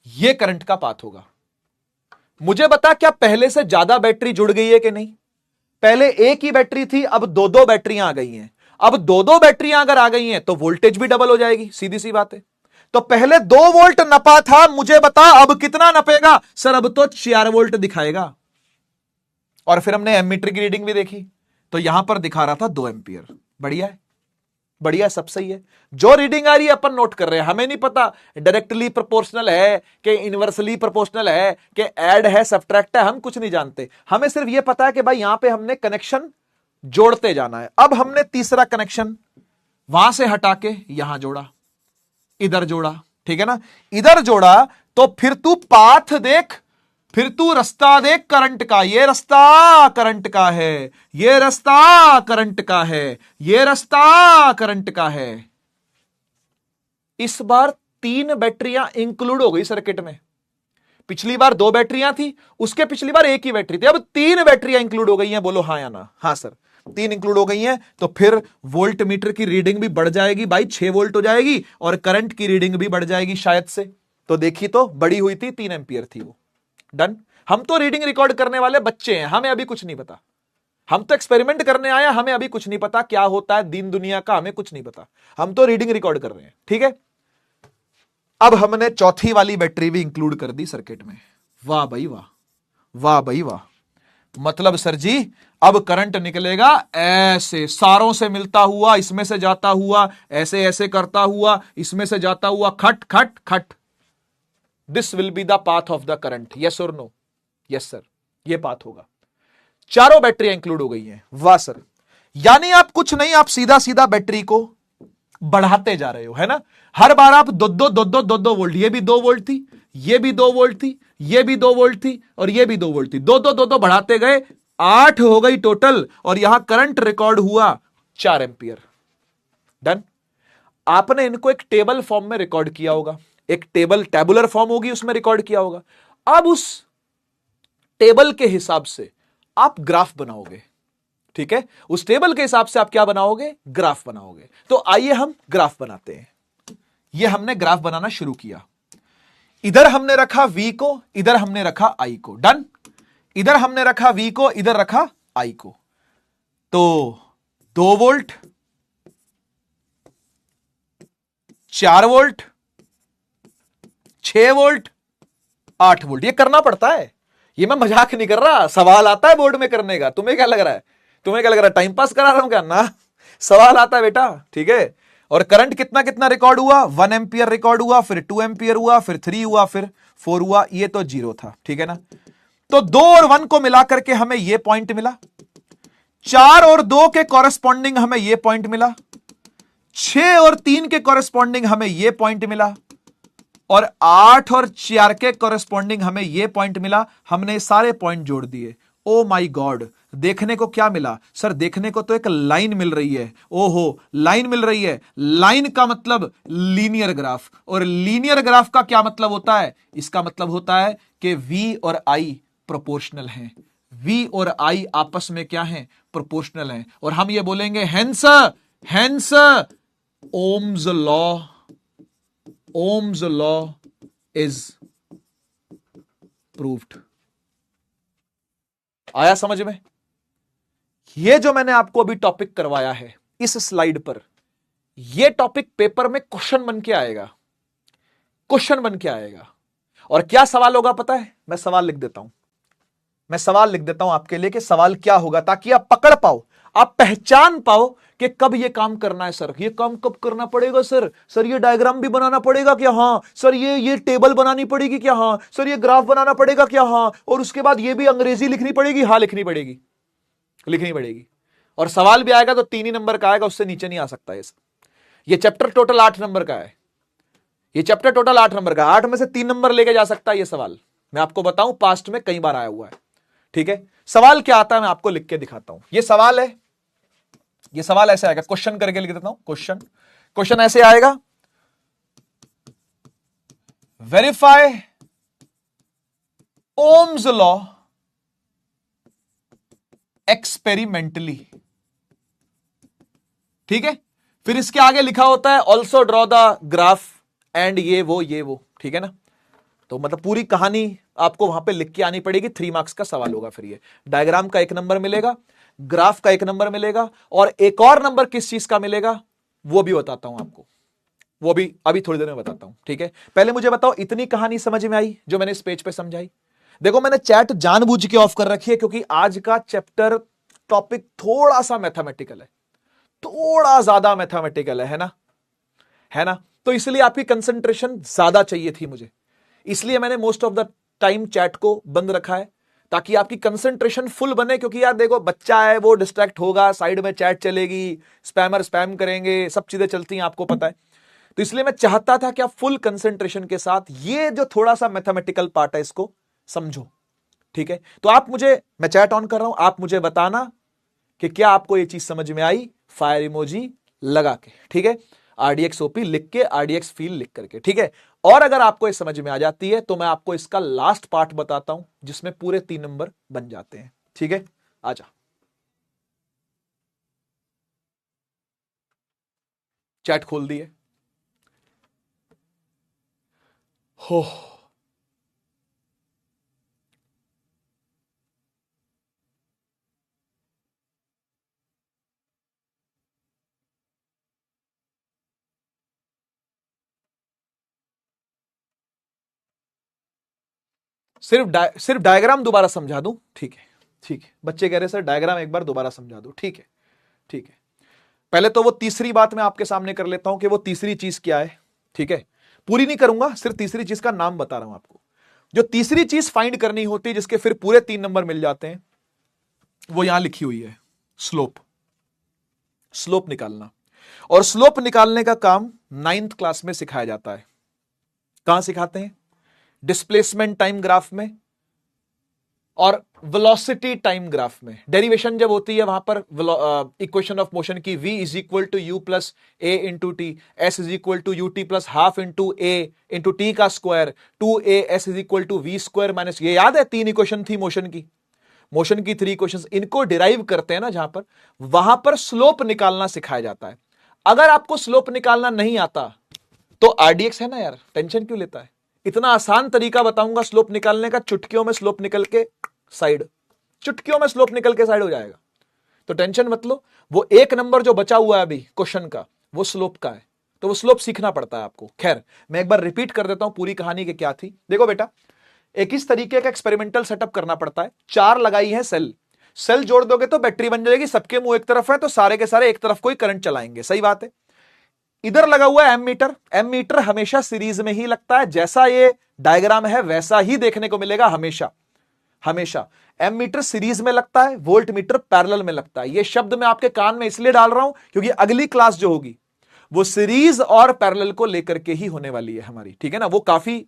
यह करंट का पाथ होगा। मुझे बता क्या पहले से ज्यादा बैटरी जुड़ गई है कि नहीं? पहले एक ही बैटरी थी, अब 2-2 बैटरियां आ गई हैं। अब 2-2 बैटरियां अगर आ गई हैं तो वोल्टेज भी डबल हो जाएगी, सीधी सी बात है। तो पहले 2 वोल्ट नपा था, मुझे बता अब कितना नपेगा? सर अब तो 4 वोल्ट दिखाएगा। और फिर हमने एमीटर की रीडिंग भी देखी तो यहां पर दिखा रहा था 2 एम्पियर। बढ़िया है, बढ़िया, सब सही है। जो रीडिंग आ रही है अपन नोट कर रहे हैं। हमें नहीं पता डायरेक्टली प्रोपोर्शनल है कि इनवर्सली प्रोपोर्शनल है कि ऐड है सब्ट्रैक्ट है, हम कुछ नहीं जानते। हमें सिर्फ यह पता है कि भाई यहां पे हमने कनेक्शन जोड़ते जाना है। अब हमने तीसरा कनेक्शन वहां से हटा के यहां जोड़ा, इधर जोड़ा, ठीक है ना। इधर जोड़ा तो फिर तू पाथ देख, फिर तू रास्ता देख करंट का। ये रास्ता करंट का है, ये रास्ता करंट का है, ये रास्ता करंट का है। इस बार 3 बैटरियां इंक्लूड हो गई सर्किट में। पिछली बार 2 बैटरियां थी, उसके पिछली बार 1 ही बैटरी थी, अब 3 बैटरियां इंक्लूड हो गई हैं। बोलो हाँ या ना? हाँ सर, 3 इंक्लूड हो गई हैं। तो फिर वोल्ट मीटर की रीडिंग भी बढ़ जाएगी भाई, 6 वोल्ट हो जाएगी, और करंट की रीडिंग भी बढ़ जाएगी शायद से। तो देखी तो बड़ी हुई थी, 3 एम्पियर थी वो। डन। हम तो रीडिंग रिकॉर्ड करने वाले बच्चे हैं, हमें अभी कुछ नहीं पता। हम तो एक्सपेरिमेंट करने आए, हमें अभी कुछ नहीं पता क्या होता है दीन दुनिया का, हमें कुछ नहीं पता। हम तो रीडिंग रिकॉर्ड कर रहे हैं, ठीक है। अब हमने चौथी वाली बैटरी भी इंक्लूड कर दी सर्किट में। वाह भाई वाह, वाह भाई वाह। मतलब सर जी अब करंट निकलेगा ऐसे, सारों से मिलता हुआ, इसमें से जाता हुआ, ऐसे ऐसे करता हुआ, इसमें से जाता हुआ, खट खट खट। This will be the path of the current, yes और नो? यस सर, ये पाथ होगा। चारों बैटरियां इंक्लूड हो गई हैं। वाह सर। यानी आप कुछ नहीं, आप सीधा सीधा बैटरी को बढ़ाते जा रहे हो, है ना। हर बार आप 2-2 वोल्ट, ये भी 2 वोल्ट थी, ये भी 2 वोल्ट थी, ये भी 2 वोल्ट थी, और ये भी 2 वोल्ट थी, 2-2 बढ़ाते गए, 8 हो गई टोटल। और यहां करंट रिकॉर्ड हुआ 4 एम्पियर। डन। आपने इनको एक टेबल फॉर्म में रिकॉर्ड किया होगा, एक टेबुलर फॉर्म होगी, उसमें रिकॉर्ड किया होगा। अब उस टेबल के हिसाब से आप ग्राफ बनाओगे, ठीक है। उस टेबल के हिसाब से आप क्या बनाओगे? ग्राफ बनाओगे। तो आइए हम ग्राफ बनाते हैं। यह हमने ग्राफ बनाना शुरू किया। इधर हमने रखा V को, इधर हमने रखा I को। डन। इधर हमने रखा V को, इधर रखा I को। तो 2 वोल्ट, 4 वोल्ट, 6 वोल्ट, 8 वोल्ट। ये करना पड़ता है, ये मैं मजाक नहीं कर रहा। सवाल आता है बोर्ड में करने का। तुम्हें क्या लग रहा है? तुम्हें क्या लग रहा है टाइम पास करा रहा हूं क्या? ना, सवाल आता है बेटा, ठीक है। और करंट कितना कितना रिकॉर्ड हुआ? 1 एम्पियर रिकॉर्ड हुआ, फिर 2 एम्पियर हुआ, फिर 3 हुआ, फिर 4 हुआ। ये तो 0 था, ठीक है ना। तो 2 और 1 को मिलाकर के हमें ये पॉइंट मिला, 4 और 2 के कॉरेस्पॉन्डिंग हमें ये पॉइंट मिला, 6 और 3 के कॉरेस्पॉन्डिंग हमें ये पॉइंट मिला, और 8 और 4 के कॉरेस्पॉन्डिंग हमें ये पॉइंट मिला। हमने सारे पॉइंट जोड़ दिए ओ माई गॉड, देखने को क्या मिला सर? देखने को तो एक लाइन मिल रही है। ओहो, लाइन मिल रही है। लाइन का मतलब लीनियर ग्राफ, और लीनियर ग्राफ का क्या मतलब होता है? इसका मतलब होता है कि V और I प्रोपोर्शनल हैं। V और I आपस में क्या हैं? प्रोपोर्शनल हैं। और हम ये बोलेंगे hence Ohm's law is proved. आया समझ में? ये जो मैंने आपको अभी टॉपिक करवाया है इस स्लाइड पर, यह टॉपिक पेपर में क्वेश्चन बन के आएगा। क्वेश्चन बन के आएगा। और क्या सवाल होगा पता है? मैं सवाल लिख देता हूं आपके लिए कि सवाल क्या होगा, ताकि आप पकड़ पाओ, आप पहचान पाओ कि कब ये काम करना है सर, ये काम कब करना पड़ेगा सर, ये डायग्राम भी बनाना पड़ेगा क्या? हाँ सर। ये टेबल बनानी पड़ेगी क्या? हाँ सर। ये ग्राफ बनाना पड़ेगा क्या? हाँ। और उसके बाद ये भी अंग्रेजी लिखनी पड़ेगी? हाँ, लिखनी पड़ेगी। और सवाल भी आएगा तो 3 ही नंबर का आएगा, उससे नीचे नहीं आ सकता। ये चैप्टर टोटल 8 नंबर का है। 8 में से 3 नंबर लेके जा सकता है ये सवाल। मैं आपको बताऊं, पास्ट में कई बार आया हुआ है। ठीक है, सवाल क्या आता है मैं आपको लिख के दिखाता हूं। ये सवाल है, ये सवाल ऐसे आएगा, क्वेश्चन करके लिख देता हूं। क्वेश्चन ऐसे आएगा, वेरीफाई ओम्स लॉ एक्सपेरिमेंटली। ठीक है, फिर इसके आगे लिखा होता है also draw the graph and ये वो। ठीक है ना? तो मतलब पूरी कहानी आपको वहां पे लिख के आनी पड़ेगी। 3 मार्क्स का सवाल होगा। फिर ये डायग्राम का 1 नंबर मिलेगा, ग्राफ का 1 नंबर मिलेगा, और एक और नंबर किस चीज का मिलेगा वो भी बताता हूं आपको। वो भी अभी थोड़ी देर में बताता हूं। ठीक है, पहले मुझे बताओ, इतनी कहानी समझ में आई जो मैंने इस पेज पे समझाई? देखो, मैंने चैट जानबूझ के ऑफ कर रखी है क्योंकि आज का चैप्टर टॉपिक थोड़ा सा मैथमेटिकल है, थोड़ा ज्यादा मैथमेटिकल है ना? तो इसलिए आपकी कंसंट्रेशन ज्यादा चाहिए थी मुझे, इसलिए मैंने most of the time chat को बंद रखा है, ताकि आपकी कंसंट्रेशन फुल बने। क्योंकि यार देखो, बच्चा है, वो डिस्ट्रैक्ट होगा, साइड में चैट चलेगी, स्पैमर स्पैम करेंगे, सब चीजें चलती हैं, आपको पता है। तो इसलिए मैं चाहता था कि आप फुल कंसंट्रेशन के साथ ये जो थोड़ा सा मैथमेटिकल पार्ट है इसको समझो। ठीक है, तो आप मुझे, मैं चैट ऑन कर रहा हूं, आप मुझे बताना कि क्या आपको ये चीज समझ में आई, फायर इमोजी लगा के। ठीक है, RDX OP लिख के, RDX फील लिख करके। ठीक है, और अगर आपको ये समझ में आ जाती है तो मैं आपको इसका लास्ट पार्ट बताता हूं जिसमें पूरे 3 नंबर बन जाते हैं। ठीक है, आजा, चैट खोल दिए हो। सिर्फ डायग्राम दोबारा समझा दूं? ठीक है, बच्चे कह रहे सर डायग्राम एक बार दोबारा समझा दो। ठीक है, पहले तो वो तीसरी बात मैं आपके सामने कर लेता हूं कि वो तीसरी चीज क्या है। ठीक है, पूरी नहीं करूंगा, सिर्फ तीसरी चीज का नाम बता रहा हूं आपको। जो तीसरी चीज फाइंड करनी होती है, जिसके फिर पूरे 3 नंबर मिल जाते हैं, वो यहां लिखी हुई है, स्लोप निकालना। और स्लोप निकालने का काम 9th क्लास में सिखाया जाता है। कहां सिखाते हैं? डिस्प्लेसमेंट टाइम ग्राफ में और वेलोसिटी टाइम ग्राफ में। डेरिवेशन जब होती है वहां पर इक्वेशन ऑफ मोशन की, v is equal to u plus a into t, s is equal to u t plus half into a into t का square, 2as is equal to v square minus, ये याद है 3 इक्वेशन थी मोशन की 3 इक्वेशंस, इनको डिराइव करते हैं ना जहां पर, वहां पर स्लोप निकालना सिखाया जाता है। अगर आपको स्लोप निकालना नहीं आता तो RDX है ना यार, टेंशन क्यों लेता है? इतना आसान तरीका बताऊंगा स्लोप निकालने का, चुटकियों में स्लोप निकल के साइड, हो जाएगा। तो टेंशन मत लो, वो 1 नंबर जो बचा हुआ है अभी क्वेश्चन का, वो स्लोप का है, तो वो स्लोप सीखना पड़ता है आपको। खैर, मैं एक बार रिपीट कर देता हूं पूरी कहानी के क्या थी। देखो बेटा, एक इस तरीके का एक्सपेरिमेंटल सेटअप करना पड़ता है। 4 लगाई है सेल जोड़ दोगे तो बैटरी बन जाएगी, सबके मुंह एक तरफ है तो सारे के सारे एक तरफ कोई करंट चलाएंगे, सही बात है। इधर लगा हुआ है एमीटर हमेशा सीरीज में ही लगता है, जैसा ये डायग्राम है वैसा ही देखने को मिलेगा हमेशा। एमीटर सीरीज में लगता है, वोल्ट मीटर पैरेलल में लगता है। ये शब्द मैं आपके कान में इसलिए डाल रहा हूं क्योंकि अगली क्लास जो होगी वो सीरीज और पैरेलल को लेकर के ही होने वाली है हमारी। ठीक है ना, वो काफी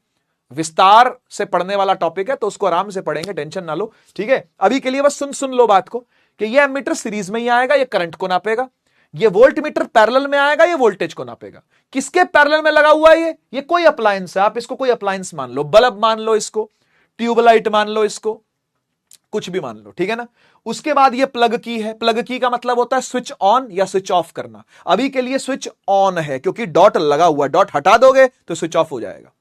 विस्तार से पढ़ने वाला टॉपिक है, तो उसको आराम से पढ़ेंगे, टेंशन ना लो, ठीक है। अभी के लिए बस सुन लो बात को कि ये एमीटर सीरीज में ही आएगा, ये करंट को नापेगा। ये वोल्ट मीटर पैरेलल में आएगा, ये वोल्टेज को नापेगा। किसके पैरेलल में लगा हुआ है? ये कोई अप्लायंस है, आप इसको कोई अप्लायंस मान लो, बल्ब मान लो, इसको ट्यूबलाइट मान लो, इसको कुछ भी मान लो, ठीक है ना। उसके बाद ये प्लग की है। प्लग की का मतलब होता है स्विच ऑन या स्विच ऑफ करना। अभी के लिए स्विच ऑन है क्योंकि डॉट लगा हुआ, डॉट हटा दोगे तो स्विच ऑफ हो जाएगा,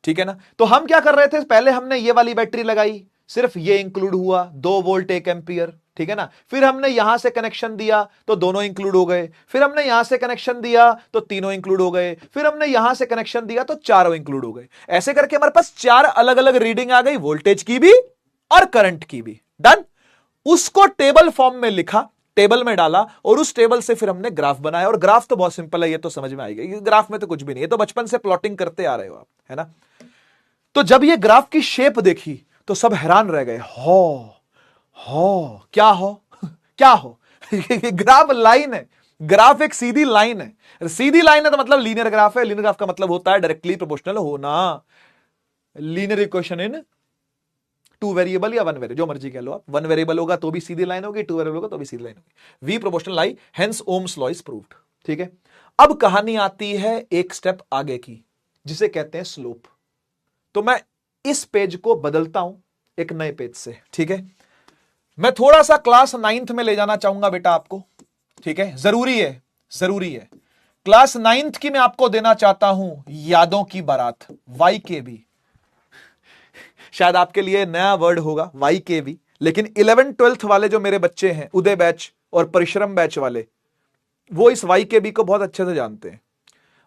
ठीक है ना। तो हम क्या कर रहे थे, पहले हमने ये वाली बैटरी लगाई, सिर्फ ये इंक्लूड हुआ, 2 वोल्ट 1 एम्पियर, ठीक है ना। फिर हमने यहां से कनेक्शन दिया तो दोनों इंक्लूड हो गए। फिर हमने यहां से कनेक्शन दिया तो तीनों इंक्लूड हो गए। फिर हमने यहां से कनेक्शन दिया तो चारों इंक्लूड हो गए। ऐसे करके हमारे पास 4 अलग अलग रीडिंग आ गई, वोल्टेज की भी और करंट की भी। डन। उसको टेबल फॉर्म में लिखा, टेबल में डाला, और उस टेबल से फिर हमने ग्राफ बनाया। और ग्राफ तो बहुत सिंपल है, ये तो समझ में आएगा, ग्राफ में तो कुछ भी नहीं है, तो बचपन से प्लॉटिंग करते आ रहे हो आप, है ना। तो जब ये ग्राफ की शेप देखी तो सब हैरान रह गए, हो क्या हो क्या हो ग्राफ लाइन है, ग्राफ एक सीधी लाइन है। सीधी लाइन है तो मतलब लीनियर ग्राफ है। लीनियर ग्राफ का मतलब होता है डायरेक्टली प्रोपोर्शनल होना। लीनियर इक्वेशन इन 2 वेरिएबल या 1 वेरिएबल, जो मर्जी कह लो आप। 1 वेरिएबल होगा तो भी सीधी लाइन होगी, 2 वेरिएबल होगा तो भी सीधी लाइन होगी। V proportional lie, hence Ohm's law is proved, ठीक है। अब कहानी आती है एक स्टेप आगे की, जिसे कहते हैं स्लोप। तो मैं इस पेज को बदलता हूं एक नए पेज से, ठीक है। मैं थोड़ा सा क्लास 9th में ले जाना चाहूंगा बेटा आपको, ठीक है। जरूरी है, जरूरी है। क्लास 9th की मैं आपको देना चाहता हूं यादों की बारात, YKB। शायद आपके लिए नया वर्ड होगा YKB, लेकिन 11th 12th वाले जो मेरे बच्चे हैं, उदय बैच और परिश्रम बैच वाले, वो इस YKB को बहुत अच्छे से जानते हैं।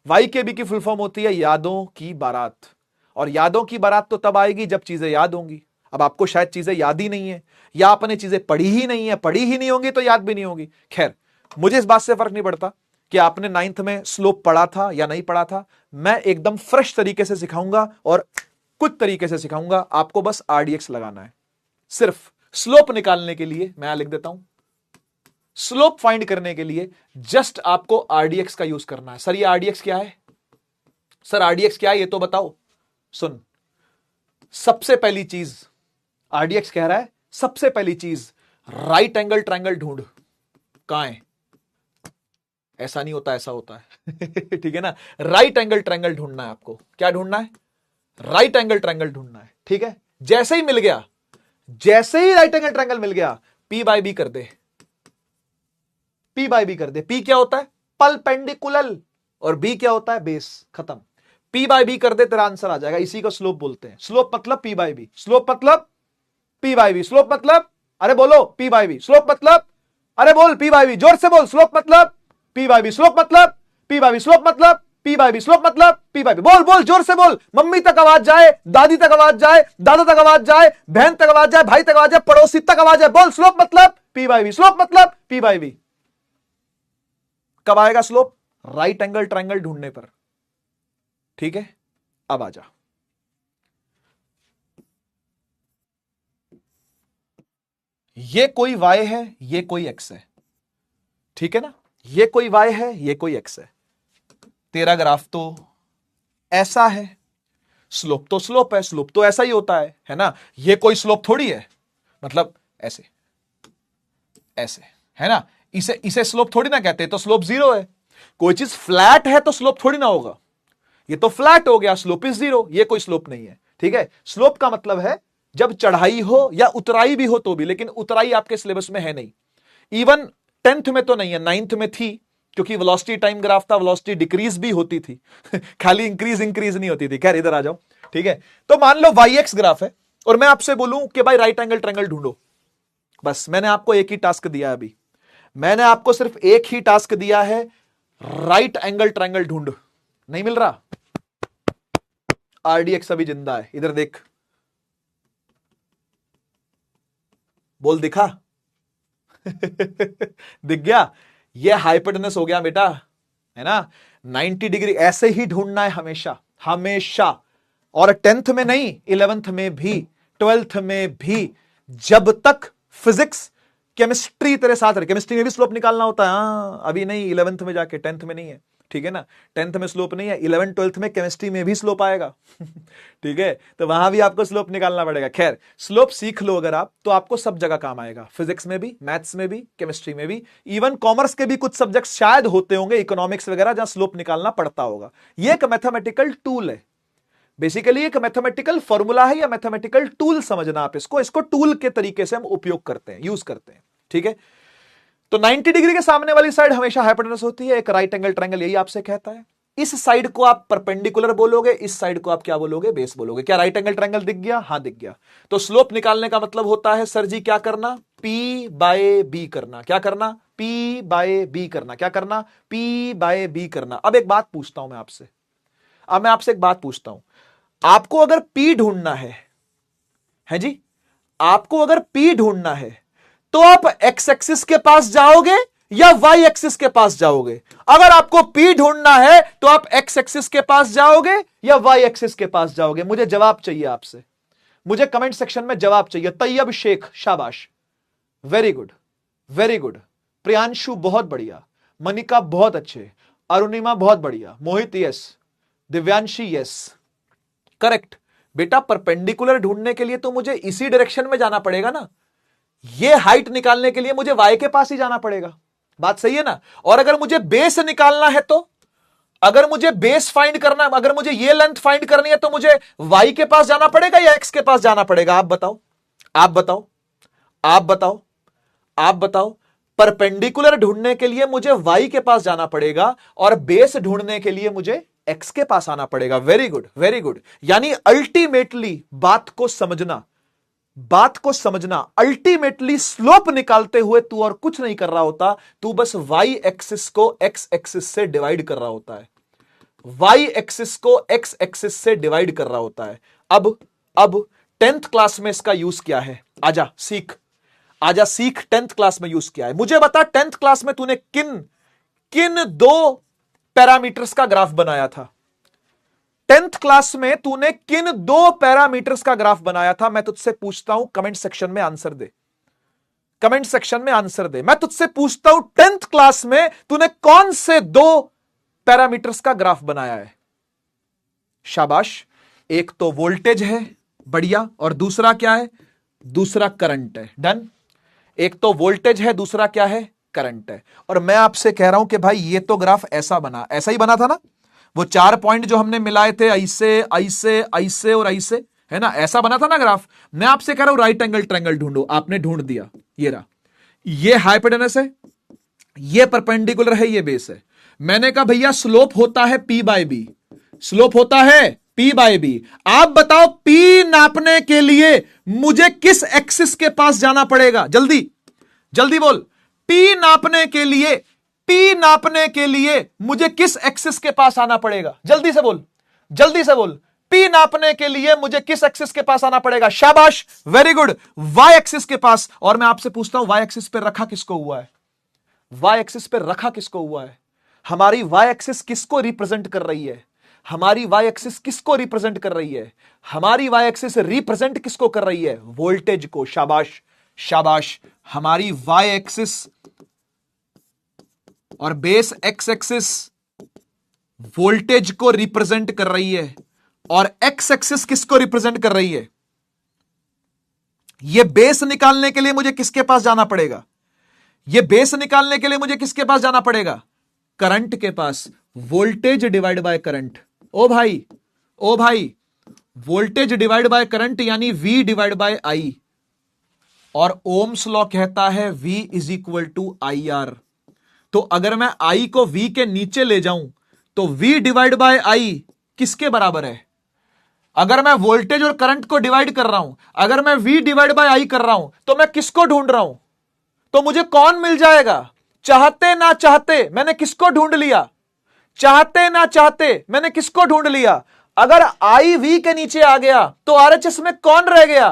YKB की फुल फॉर्म होती है यादों की बारात। और यादों की बारात तो तब आएगी जब चीजें याद होंगी। अब आपको शायद चीजें याद ही नहीं है, या आपने चीजें पढ़ी ही नहीं है, पढ़ी ही नहीं होंगी तो याद भी नहीं होगी। खैर, मुझे इस बात से फर्क नहीं पड़ता कि आपने 9th में स्लोप पढ़ा था या नहीं पढ़ा था। मैं एकदम फ्रेश तरीके से सिखाऊंगा और कुछ तरीके से सिखाऊंगा। आपको बस RDX लगाना है। सिर्फ स्लोप निकालने के लिए मैं लिख देता हूं, स्लोप फाइंड करने के लिए जस्ट आपको RDX का यूज करना है। सर ये RDX क्या है? सर RDX क्या है ये तो बताओ। सुन, सबसे पहली चीज RDX कह रहा है, सबसे पहली चीज राइट एंगल ट्रायंगल ढूंढ। कहां है? ऐसा नहीं होता, ऐसा होता है ठीक है ना। राइट एंगल ट्रायंगल ढूंढना है आपको। क्या ढूंढना है? राइट एंगल ट्रायंगल ढूंढना है, ठीक है। जैसे ही मिल गया, जैसे ही राइट एंगल ट्रायंगल मिल गया, P/B कर दे, P/B कर दे। P क्या होता है? परपेंडिकुलर, और B क्या होता है? बेस। खत्म। P/B कर दे, तेरा आंसर आ जाएगा। इसी को स्लोप बोलते हैं। स्लोप मतलब P/B, स्लोप मतलब P/B, स्लोप मतलब, अरे बोलो P/B, स्लोप मतलब, अरे बोल P/B, जोर से बोल। स्लोप मतलब P/B, स्लोप मतलब P/B, स्लोप मतलब P/B, स्लोप मतलब P/B। बोल बोल, जोर से बोल। मम्मी तक आवाज जाए, दादी तक आवाज जाए, दादा तक आवाज जाए, बहन तक आवाज जाए, भाई तक आवाज जाए, पड़ोसी तक आवाज जाए। बोल, स्लोप मतलब P/B, स्लोप मतलब P/B। कब आएगा स्लोप? राइट एंगल ट्रायंगल ढूंढने पर, ठीक है। अब आ जा, ये कोई y है, ये कोई x है, ठीक है ना। ये कोई y है, ये कोई x है। तेरा ग्राफ तो ऐसा है, स्लोप तो स्लोप है, स्लोप तो ऐसा ही होता है ना। ये कोई स्लोप थोड़ी है, मतलब ऐसे ऐसे, है ना। इसे इसे स्लोप थोड़ी ना कहते, तो स्लोप 0 है। कोई चीज फ्लैट है तो स्लोप थोड़ी ना होगा। ये तो फ्लैट हो गया, स्लोप इज 0। ये कोई स्लोप नहीं है, ठीक है। स्लोप का मतलब है जब चढ़ाई हो या उतराई भी हो तो भी, लेकिन उतराई आपके सिलेबस में है नहीं। इवन 10th में तो नहीं है, 9th में थी, क्योंकि वेलोसिटी टाइम ग्राफ था, वेलोसिटी डिक्रीज भी होती थी खाली इंक्रीज नहीं होती थी। खैर, इधर आ जाओ, ठीक है। तो मान लो YX ग्राफ है और मैं आपसे बोलूं कि भाई राइट एंगल ट्रायंगल ढूंढो। बस मैंने आपको एक ही टास्क दिया है। अभी मैंने आपको सिर्फ एक ही टास्क दिया है, राइट एंगल ट्रायंगल ढूंढ। नहीं मिल रहा? RDX अभी जिंदा है, इधर देख, बोल दिखा दिख गया? ये हाइपोटेनस हो गया बेटा, है ना। 90 डिग्री ऐसे ही ढूंढना है हमेशा, हमेशा। और 10th में नहीं, 11th में भी, 12th में भी, जब तक फिजिक्स केमिस्ट्री तेरे साथ रहे। केमिस्ट्री में भी स्लोप निकालना होता है, हाँ, अभी नहीं, 11th में जाके, 10th में नहीं है। ठीक है ना। 10th में स्लोप नहीं है, 11th 12th में केमिस्ट्री में भी स्लोप आएगा ठीक है, तो वहां भी आपको स्लोप निकालना पड़ेगा। खैर, स्लोप सीख लो अगर आप, तो आपको सब जगह काम आएगा, फिजिक्स में भी, मैथ्स में भी, केमिस्ट्री में भी, इवन कॉमर्स के भी कुछ सब्जेक्ट शायद होते होंगे, इकोनॉमिक्स वगैरह, जहां स्लोप निकालना पड़ता होगा। ये एक मैथमेटिकल टूल है, बेसिकली एक मैथमेटिकल फॉर्मूला है या मैथमेटिकल टूल समझना आप इसको टूल के तरीके से हम उपयोग करते हैं, यूज करते हैं, ठीक है। तो 90 डिग्री के सामने वाली साइड हमेशा हाइपोटेनस होती है, एक राइट एंगल ट्रायंगल यही आपसे कहता है। इस साइड को आप परपेंडिकुलर बोलोगे, इस साइड को आप क्या बोलोगे, बेस बोलोगे। क्या राइट एंगल ट्रायंगल दिख गया? हाँ दिख गया। तो स्लोप निकालने का मतलब होता है सर जी क्या करना, P बाय बी करना। क्या करना? P बाय बी करना। क्या करना? P बाय बी करना। अब एक बात पूछता हूं मैं आपसे, आपको अगर P ढूंढना है जी, आपको अगर P ढूंढना है तो आप एक्स एक्सिस के पास जाओगे या वाई एक्सिस के पास जाओगे? अगर आपको P ढूंढना है तो आप एक्स एक्सिस के पास जाओगे या वाई एक्सिस के पास जाओगे? मुझे जवाब चाहिए आपसे, मुझे कमेंट सेक्शन में जवाब चाहिए। तैयब शेख, शाबाश, very good, very good. Priyanshu बहुत बढ़िया, मनिका बहुत अच्छे, अरुणिमा बहुत बढ़िया, मोहित यस, दिव्यांशी यस, करेक्ट। बेटा परपेंडिकुलर ढूंढने के लिए तो मुझे इसी डायरेक्शन में जाना पड़ेगा ना, ये हाइट निकालने के लिए मुझे वाई के पास ही जाना पड़ेगा, बात सही है ना। और अगर मुझे बेस निकालना है तो, अगर मुझे बेस फाइंड करना है, अगर मुझे ये लेंथ फाइंड करनी है तो मुझे वाई के पास जाना पड़ेगा या एक्स के पास जाना पड़ेगा? आप बताओ, आप बताओ, आप बताओ, आप बताओ। परपेंडिकुलर ढूंढने के लिए मुझे वाई के पास जाना पड़ेगा और बेस ढूंढने के लिए मुझे एक्स के पास आना पड़ेगा। Very good, very good. यानी अल्टीमेटली बात को समझना, अल्टीमेटली स्लोप निकालते हुए तू और कुछ नहीं कर रहा होता, तू बस वाई एक्सिस को एक्स एक्सिस से डिवाइड कर रहा होता है, वाई एक्सिस को एक्स एक्सिस से डिवाइड कर रहा होता है। अब 10th क्लास में इसका यूज क्या है? आजा सीख, 10th क्लास में यूज किया है। मुझे बता 10th क्लास में तूने किन दो पैरामीटर्स का ग्राफ बनाया था? 10th क्लास में तूने किन दो पैरामीटर्स का ग्राफ बनाया था? मैं तुझसे पूछता हूं, कमेंट सेक्शन में आंसर दे, कमेंट सेक्शन में आंसर दे। मैं तुझसे पूछता हूं 10th क्लास में तूने कौन से दो पैरामीटर्स का ग्राफ बनाया है? शाबाश। एक तो वोल्टेज है, बढ़िया, और दूसरा क्या है? दूसरा करंट है। डन। एक तो वोल्टेज है, दूसरा क्या है? करंट है। और मैं आपसे कह रहा हूं कि भाई ये तो ग्राफ ऐसा ही बना था ना, वो 4 पॉइंट जो हमने मिलाए थे, ऐसे ऐसे ऐसे और ऐसे, है ना, ऐसा बना था ना ग्राफ। मैं आपसे कह रहा हूं राइट एंगल ट्रायंगल ढूंढो, आपने ढूंढ दिया, ये रहा, ये हाइपोटेनस है, ये परपेंडिकुलर है, ये बेस है। मैंने कहा भैया स्लोप होता है P बाय बी, स्लोप होता है P बाय बी। आप बताओ P नापने के लिए मुझे किस एक्सिस के पास जाना पड़ेगा? जल्दी जल्दी बोल। P नापने के लिए मुझे किस एक्सिस के पास आना पड़ेगा? जल्दी से बोल, जल्दी से बोल। P नापने के लिए मुझे किस एक्सिस के पास आना पड़ेगा? शाबाश, वेरी गुड, वाई एक्सिस के पास। और मैं आपसे पूछता हूं वाई एक्सिस पे रखा किसको हुआ है? वाई एक्सिस पे रखा किसको हुआ है? हमारी वाई एक्सिस किसको रिप्रेजेंट कर रही है? हमारी वाई एक्सिस किसको रिप्रेजेंट कर रही है? हमारी वाई एक्सिस रिप्रेजेंट किसको कर रही है? वोल्टेज को। शाबाश, शाबाश। हमारी वाई एक्सिस और बेस एक्स एक्सिस वोल्टेज को रिप्रेजेंट कर रही है, और एक्स एक्सिस किसको रिप्रेजेंट कर रही है? यह बेस निकालने के लिए मुझे किसके पास जाना पड़ेगा? यह बेस निकालने के लिए मुझे किसके पास जाना पड़ेगा? करंट के पास। Voltage divide by current. ओ भाई, ओ भाई, वोल्टेज डिवाइड बाय करंट यानी V डिवाइड बाय I, और ओम्स लॉ कहता है V is equal to IR। तो अगर मैं I को V के नीचे ले जाऊं तो V डिवाइड बाय I किसके बराबर है? अगर मैं वोल्टेज और करंट को डिवाइड कर रहा हूं, अगर मैं V डिवाइड बाय I कर रहा हूं, तो मैं किसको ढूंढ रहा हूं? तो मुझे कौन मिल जाएगा? चाहते ना चाहते मैंने किसको ढूंढ लिया? चाहते ना चाहते मैंने किसको ढूंढ लिया? अगर I V के नीचे आ गया तो RHS में कौन रह गया?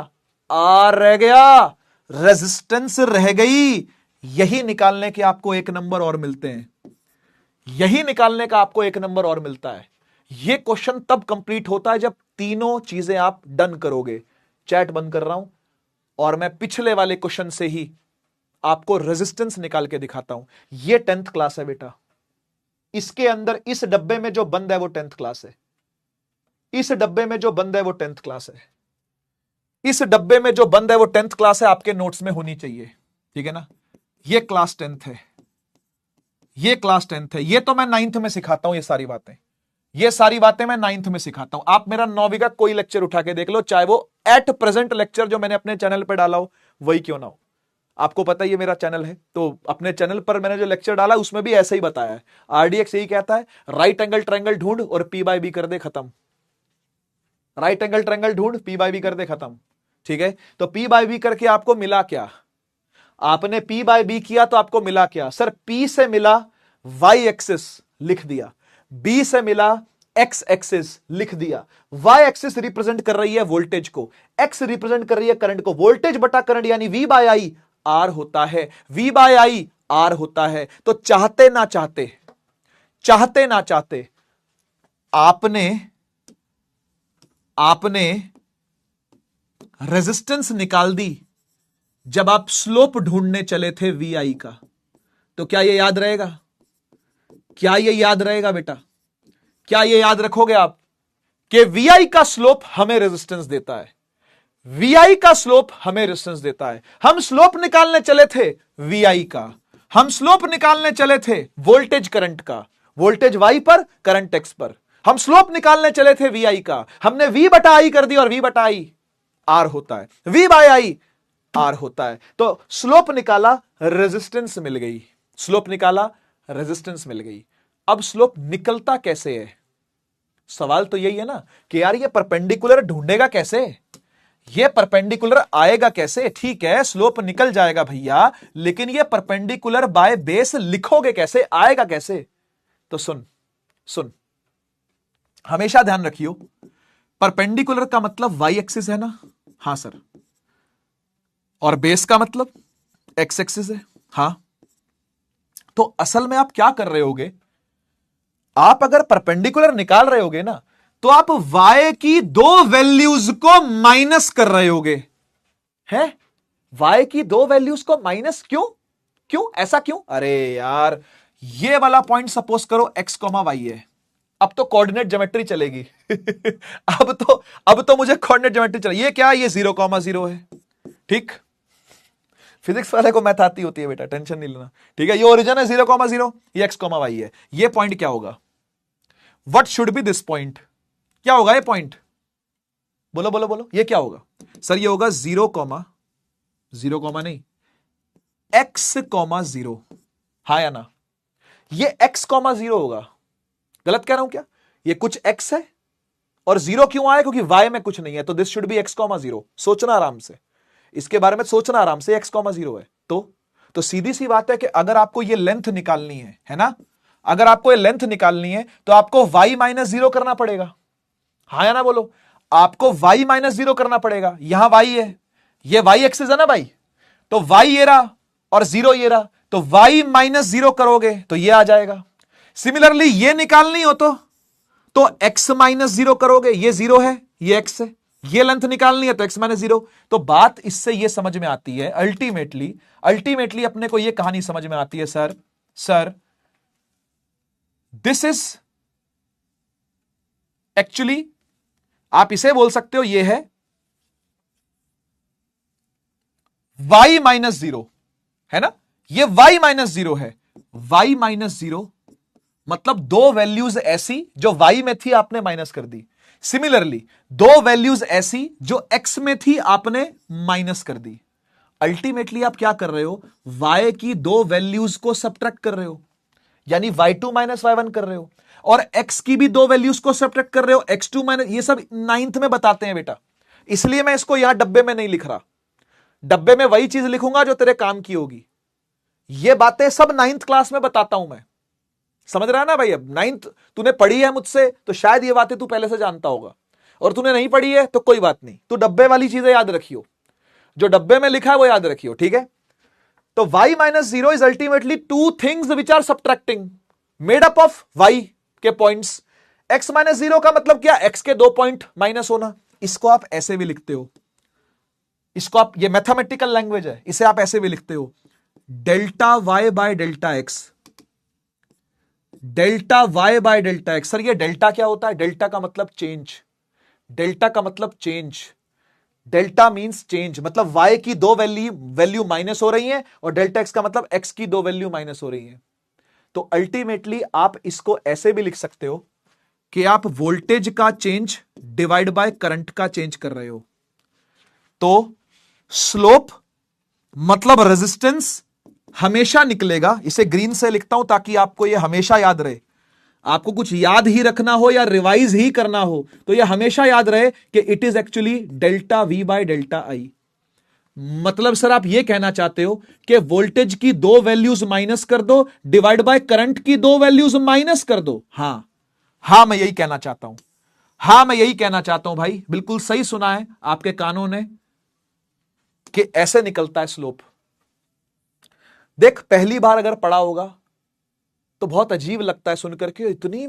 R रह गया, रेजिस्टेंस रह गई। यही निकालने के आपको एक नंबर और मिलते हैं, यही निकालने का आपको एक नंबर और मिलता है। यह क्वेश्चन तब कंप्लीट होता है जब तीनों चीजें आप डन करोगे। चैट बंद कर रहा हूं और मैं पिछले वाले क्वेश्चन से ही आपको रेजिस्टेंस निकाल के दिखाता हूं। यह 10th क्लास है बेटा, इसके अंदर इस डब्बे में जो बंद है वो 10th क्लास है। इस डब्बे में जो बंद है वो 10th क्लास है। इस डब्बे में जो बंद है वो 10th क्लास है, आपके नोट्स में होनी चाहिए, ठीक है ना। ये क्लास 10th है, ये क्लास 10th है। ये तो मैं 9th में सिखाता हूं, ये सारी बातें, ये सारी बातें मैं 9th में सिखाता हूं। आप मेरा 9वीं का कोई लेक्चर उठा के देख लो, चाहे वो एट प्रेजेंट लेक्चर जो मैंने अपने चैनल पर डाला हो वही क्यों ना हो। आपको पता ही ये मेरा चैनल है, तो अपने चैनल पर मैंने जो लेक्चर डाला उसमें भी ऐसा ही बताया है। आरडीएक्स यही कहता है, राइट एंगल ट्रायंगल ढूंढ और पी बाय बी कर दे खत्म। राइट एंगल ट्रायंगल ढूंढ, पी बाय बी कर दे खत्म, ठीक है। तो पी बाय बी करके आपको मिला क्या? आपने पी बाय बी किया तो आपको मिला क्या? सर पी से मिला वाई एक्सिस लिख दिया, बी से मिला एक्स एक्सिस लिख दिया। वाई एक्सिस रिप्रेजेंट कर रही है वोल्टेज को, एक्स रिप्रेजेंट कर रही है करंट को। वोल्टेज बटा करंट यानी वी बाय आई आर होता है, वी बाय आई आर होता है। तो चाहते ना चाहते, चाहते ना चाहते आपने रेजिस्टेंस निकाल दी जब आप स्लोप ढूंढने चले थे वी आई का। तो क्या ये याद रहेगा? क्या ये याद रहेगा बेटा? क्या ये याद रखोगे आप कि वी आई का स्लोप हमें रेजिस्टेंस देता है, वी आई का स्लोप हमें रेजिस्टेंस देता है। हम स्लोप निकालने चले थे वी आई का, हम स्लोप निकालने चले थे वोल्टेज करंट का, वोल्टेज वाई पर करंट एक्स पर। हम स्लोप निकालने चले थे वी आई का, हमने वी बटा आई कर दी और वी बटा आई आर होता है, वी बाय आई आर होता है। तो स्लोप निकाला, रेजिस्टेंस मिल गई, स्लोप निकाला, रेजिस्टेंस मिल गई। अब स्लोप निकलता कैसे है? सवाल तो यही है ना कि यार ये परपेंडिकुलर ढूंढेगा कैसे, ये परपेंडिकुलर आएगा कैसे? ठीक है स्लोप निकल जाएगा भैया, लेकिन ये परपेंडिकुलर बाय बेस लिखोगे कैसे, आएगा कैसे? तो सुन हमेशा ध्यान रखियो, परपेंडिकुलर का मतलब वाई एक्सिस है ना? हां सर। और बेस का मतलब एक्स एक्सिस है? हां। तो असल में आप क्या कर रहे होगे, आप अगर परपेंडिकुलर निकाल रहे होगे ना, तो आप y की दो वैल्यूज को माइनस कर रहे होगे। है y की दो वैल्यूज को माइनस क्यों ऐसा क्यों? अरे यार ये वाला पॉइंट सपोज करो x, y है, अब तो कोऑर्डिनेट ज्योमेट्री चलेगी अब तो मुझे कोऑर्डिनेट ज्योमेट्री चलेगी। ये क्या है? ये 0,0 है, ठीक। फिजिक्स वाले को मैथ आती होती है बेटा, टेंशन नहीं लेना, ठीक है। ये ओरिजिन है 0,0, ये x, y है। ये पॉइंट क्या होगा? What should be this point? क्या होगा ये पॉइंट? बोलो बोलो बोलो, ये क्या होगा? सर ये होगा 0, नहीं x, 0। हाँ या ना? ये x, 0 होगा। गलत कह रहा हूं क्या? ये कुछ x है और 0 क्यों आया? क्योंकि y में कुछ नहीं है, तो दिस शुड बी x, 0। सोचना आराम से, इसके बारे में सोचना आराम से। x, 0 है तो सीधी सी बात है कि अगर आपको ये लेंथ निकालनी है ना, अगर आपको ये लेंथ निकालनी है तो आपको y माइनस 0 करना पड़ेगा। हाँ या ना बोलो? आपको y माइनस 0 करना पड़ेगा। यहां y है, ये y एक्सिस है ना भाई, तो y ये रहा और 0 ये रहा, तो y माइनस 0 करोगे तो ये आ जाएगा। सिमिलरली ये निकालनी हो तो x माइनस 0 करोगे, ये 0 है, ये x है। ये लेंथ निकालनी है तो x माइनस 0। तो बात इससे ये समझ में आती है, अल्टीमेटली अपने को ये कहानी समझ में आती है, सर दिस इज एक्चुअली, आप इसे बोल सकते हो ये है y माइनस 0, है ना? ये y माइनस 0 है। y माइनस 0 मतलब दो वैल्यूज ऐसी जो y में थी आपने माइनस कर दी। सिमिलरली दो वैल्यूज ऐसी जो x में थी आपने माइनस कर दी। अल्टीमेटली आप क्या कर रहे हो? y की दो वैल्यूज को सबट्रैक्ट कर रहे हो, यानी y2 माइनस y1 कर रहे हो, और x की भी दो वैल्यूज को सबट्रैक्ट कर रहे हो, x2 माइनस। ये सब 9th में बताते हैं बेटा, इसलिए मैं इसको यहां डब्बे में नहीं लिख रहा। डब्बे में वही चीज लिखूंगा जो तेरे काम की होगी। ये बातें सब 9th क्लास में बताता हूं मैं, समझ रहा है ना भाई? अब 9th तूने पढ़ी है मुझसे तो शायद ये बातें तू पहले से जानता होगा, और तूने नहीं पढ़ी है तो कोई बात नहीं, तू डब्बे वाली चीजें याद रखियो, जो डब्बे में लिखा है वो याद रखियो, ठीक है। तो y minus 0 is ultimately two things which are subtracting made up of y के पॉइंट्स। x माइनस 0 का मतलब क्या? x के दो पॉइंट माइनस होना। इसको आप ऐसे भी लिखते हो, इसको आप, ये मैथमेटिकल लैंग्वेज है, इसे आप ऐसे भी लिखते हो delta y by delta x, delta Y by delta X. Sir ये डेल्टा क्या होता है? डेल्टा का मतलब चेंज, डेल्टा का मतलब चेंज, डेल्टा मींस चेंज, मतलब y की दो वैल्यू माइनस हो रही है और डेल्टा x का मतलब x की दो वैल्यू माइनस हो रही है। तो अल्टीमेटली आप इसको ऐसे भी लिख सकते हो कि आप वोल्टेज का चेंज डिवाइड बाय करंट का चेंज कर रहे हो। तो स्लोप मतलब रेजिस्टेंस हमेशा निकलेगा, इसे ग्रीन से लिखता हूं ताकि आपको यह हमेशा याद रहे। आपको कुछ याद ही रखना हो या रिवाइज ही करना हो तो यह हमेशा याद रहे कि it is actually delta we by delta आई। मतलब सर आप यह कहना चाहते हो कि वोल्टेज की दो वैल्यूज माइनस कर दो डिवाइड बाय करंट की दो वैल्यूज माइनस कर दो। हां मैं यही कहना चाहता हूं, हां मैं यही कहना चाहता हूं भाई, बिल्कुल सही सुना है आपके कानों ने कि ऐसे निकलता है स्लोप। देख पहली बार अगर पढ़ा होगा तो बहुत अजीब लगता है सुनकर के, इतनी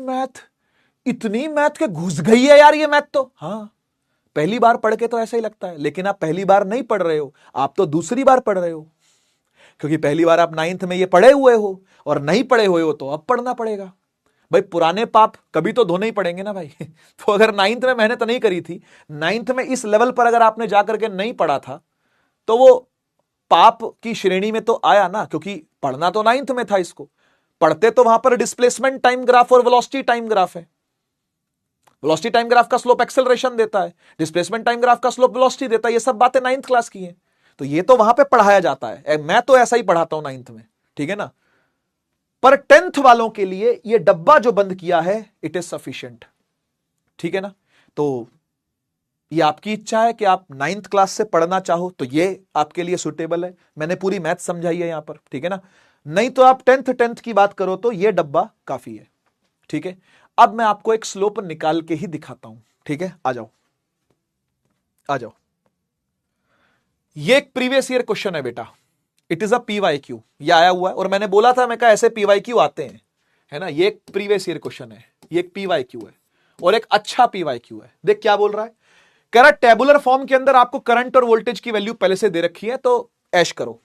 मैथ के घुस गई है यार ये मैथ। तो हाँ पहली बार पढ़ के तो ऐसा ही लगता है, लेकिन आप पहली बार नहीं पढ़ रहे हो, आप तो दूसरी बार पढ़ रहे हो, क्योंकि पहली बार आप 9th में ये पढ़े हुए हो और नहीं पढ़े हुए हो तो अब पढ़ना पड़ेगा। भाई पुराने पाप कभी तो धोने ही पड़ेंगे ना भाई। तो अगर 9th में मेहनत नहीं करी थी, 9th में इस लेवल पर अगर आपने जाकर के नहीं पढ़ा था तो वो पाप की श्रेणी में तो आया ना, क्योंकि पढ़ना तो 9th में था। इसको पढ़ते तो वहां पर डिस्प्लेसमेंट टाइम ग्राफ और वेलोसिटी टाइम ग्राफ है। वेलोसिटी टाइम ग्राफ का स्लोप एक्सेलरेशन देता है, डिस्प्लेसमेंट टाइम ग्राफ का स्लोप वेलोसिटी देता है। ये सब बातें 9th क्लास की हैं, तो ये तो वहां पे पढ़ाया जाता है। मैं तो ऐसा ही पढ़ाता हूं 9th में, ठीक है ना। पर 10th वालों के लिए ये डब्बा जो बंद किया है इट इज सफिशिएंट, ठीक है ना। तो ये आपकी इच्छा है कि आप 9th क्लास से पढ़ना चाहो तो ये आपके लिए सुटेबल है। मैंने पूरी मैथ समझाई है यहां पर, ठीक है ना। नहीं तो आप 10th की बात करो तो ये डब्बा काफी है, ठीक है। अब मैं आपको एक स्लोप निकाल के ही दिखाता हूं, ठीक है। आ जाओ आ जाओ। ये एक प्रीवियस ईयर क्वेश्चन है बेटा, इट इज अ PYQ, ये आया हुआ है और मैंने बोला था, मैं कहा ऐसे PYQ आते हैं, है ना। ये एक प्रीवियस ईयर क्वेश्चन है, ये एक PYQ है और एक अच्छा PYQ है। देख क्या बोल रहा है, कह रहा टेबुलर फॉर्म के अंदर आपको करंट और वोल्टेज की वैल्यू पहले से दे रखी है, तो ऐश करो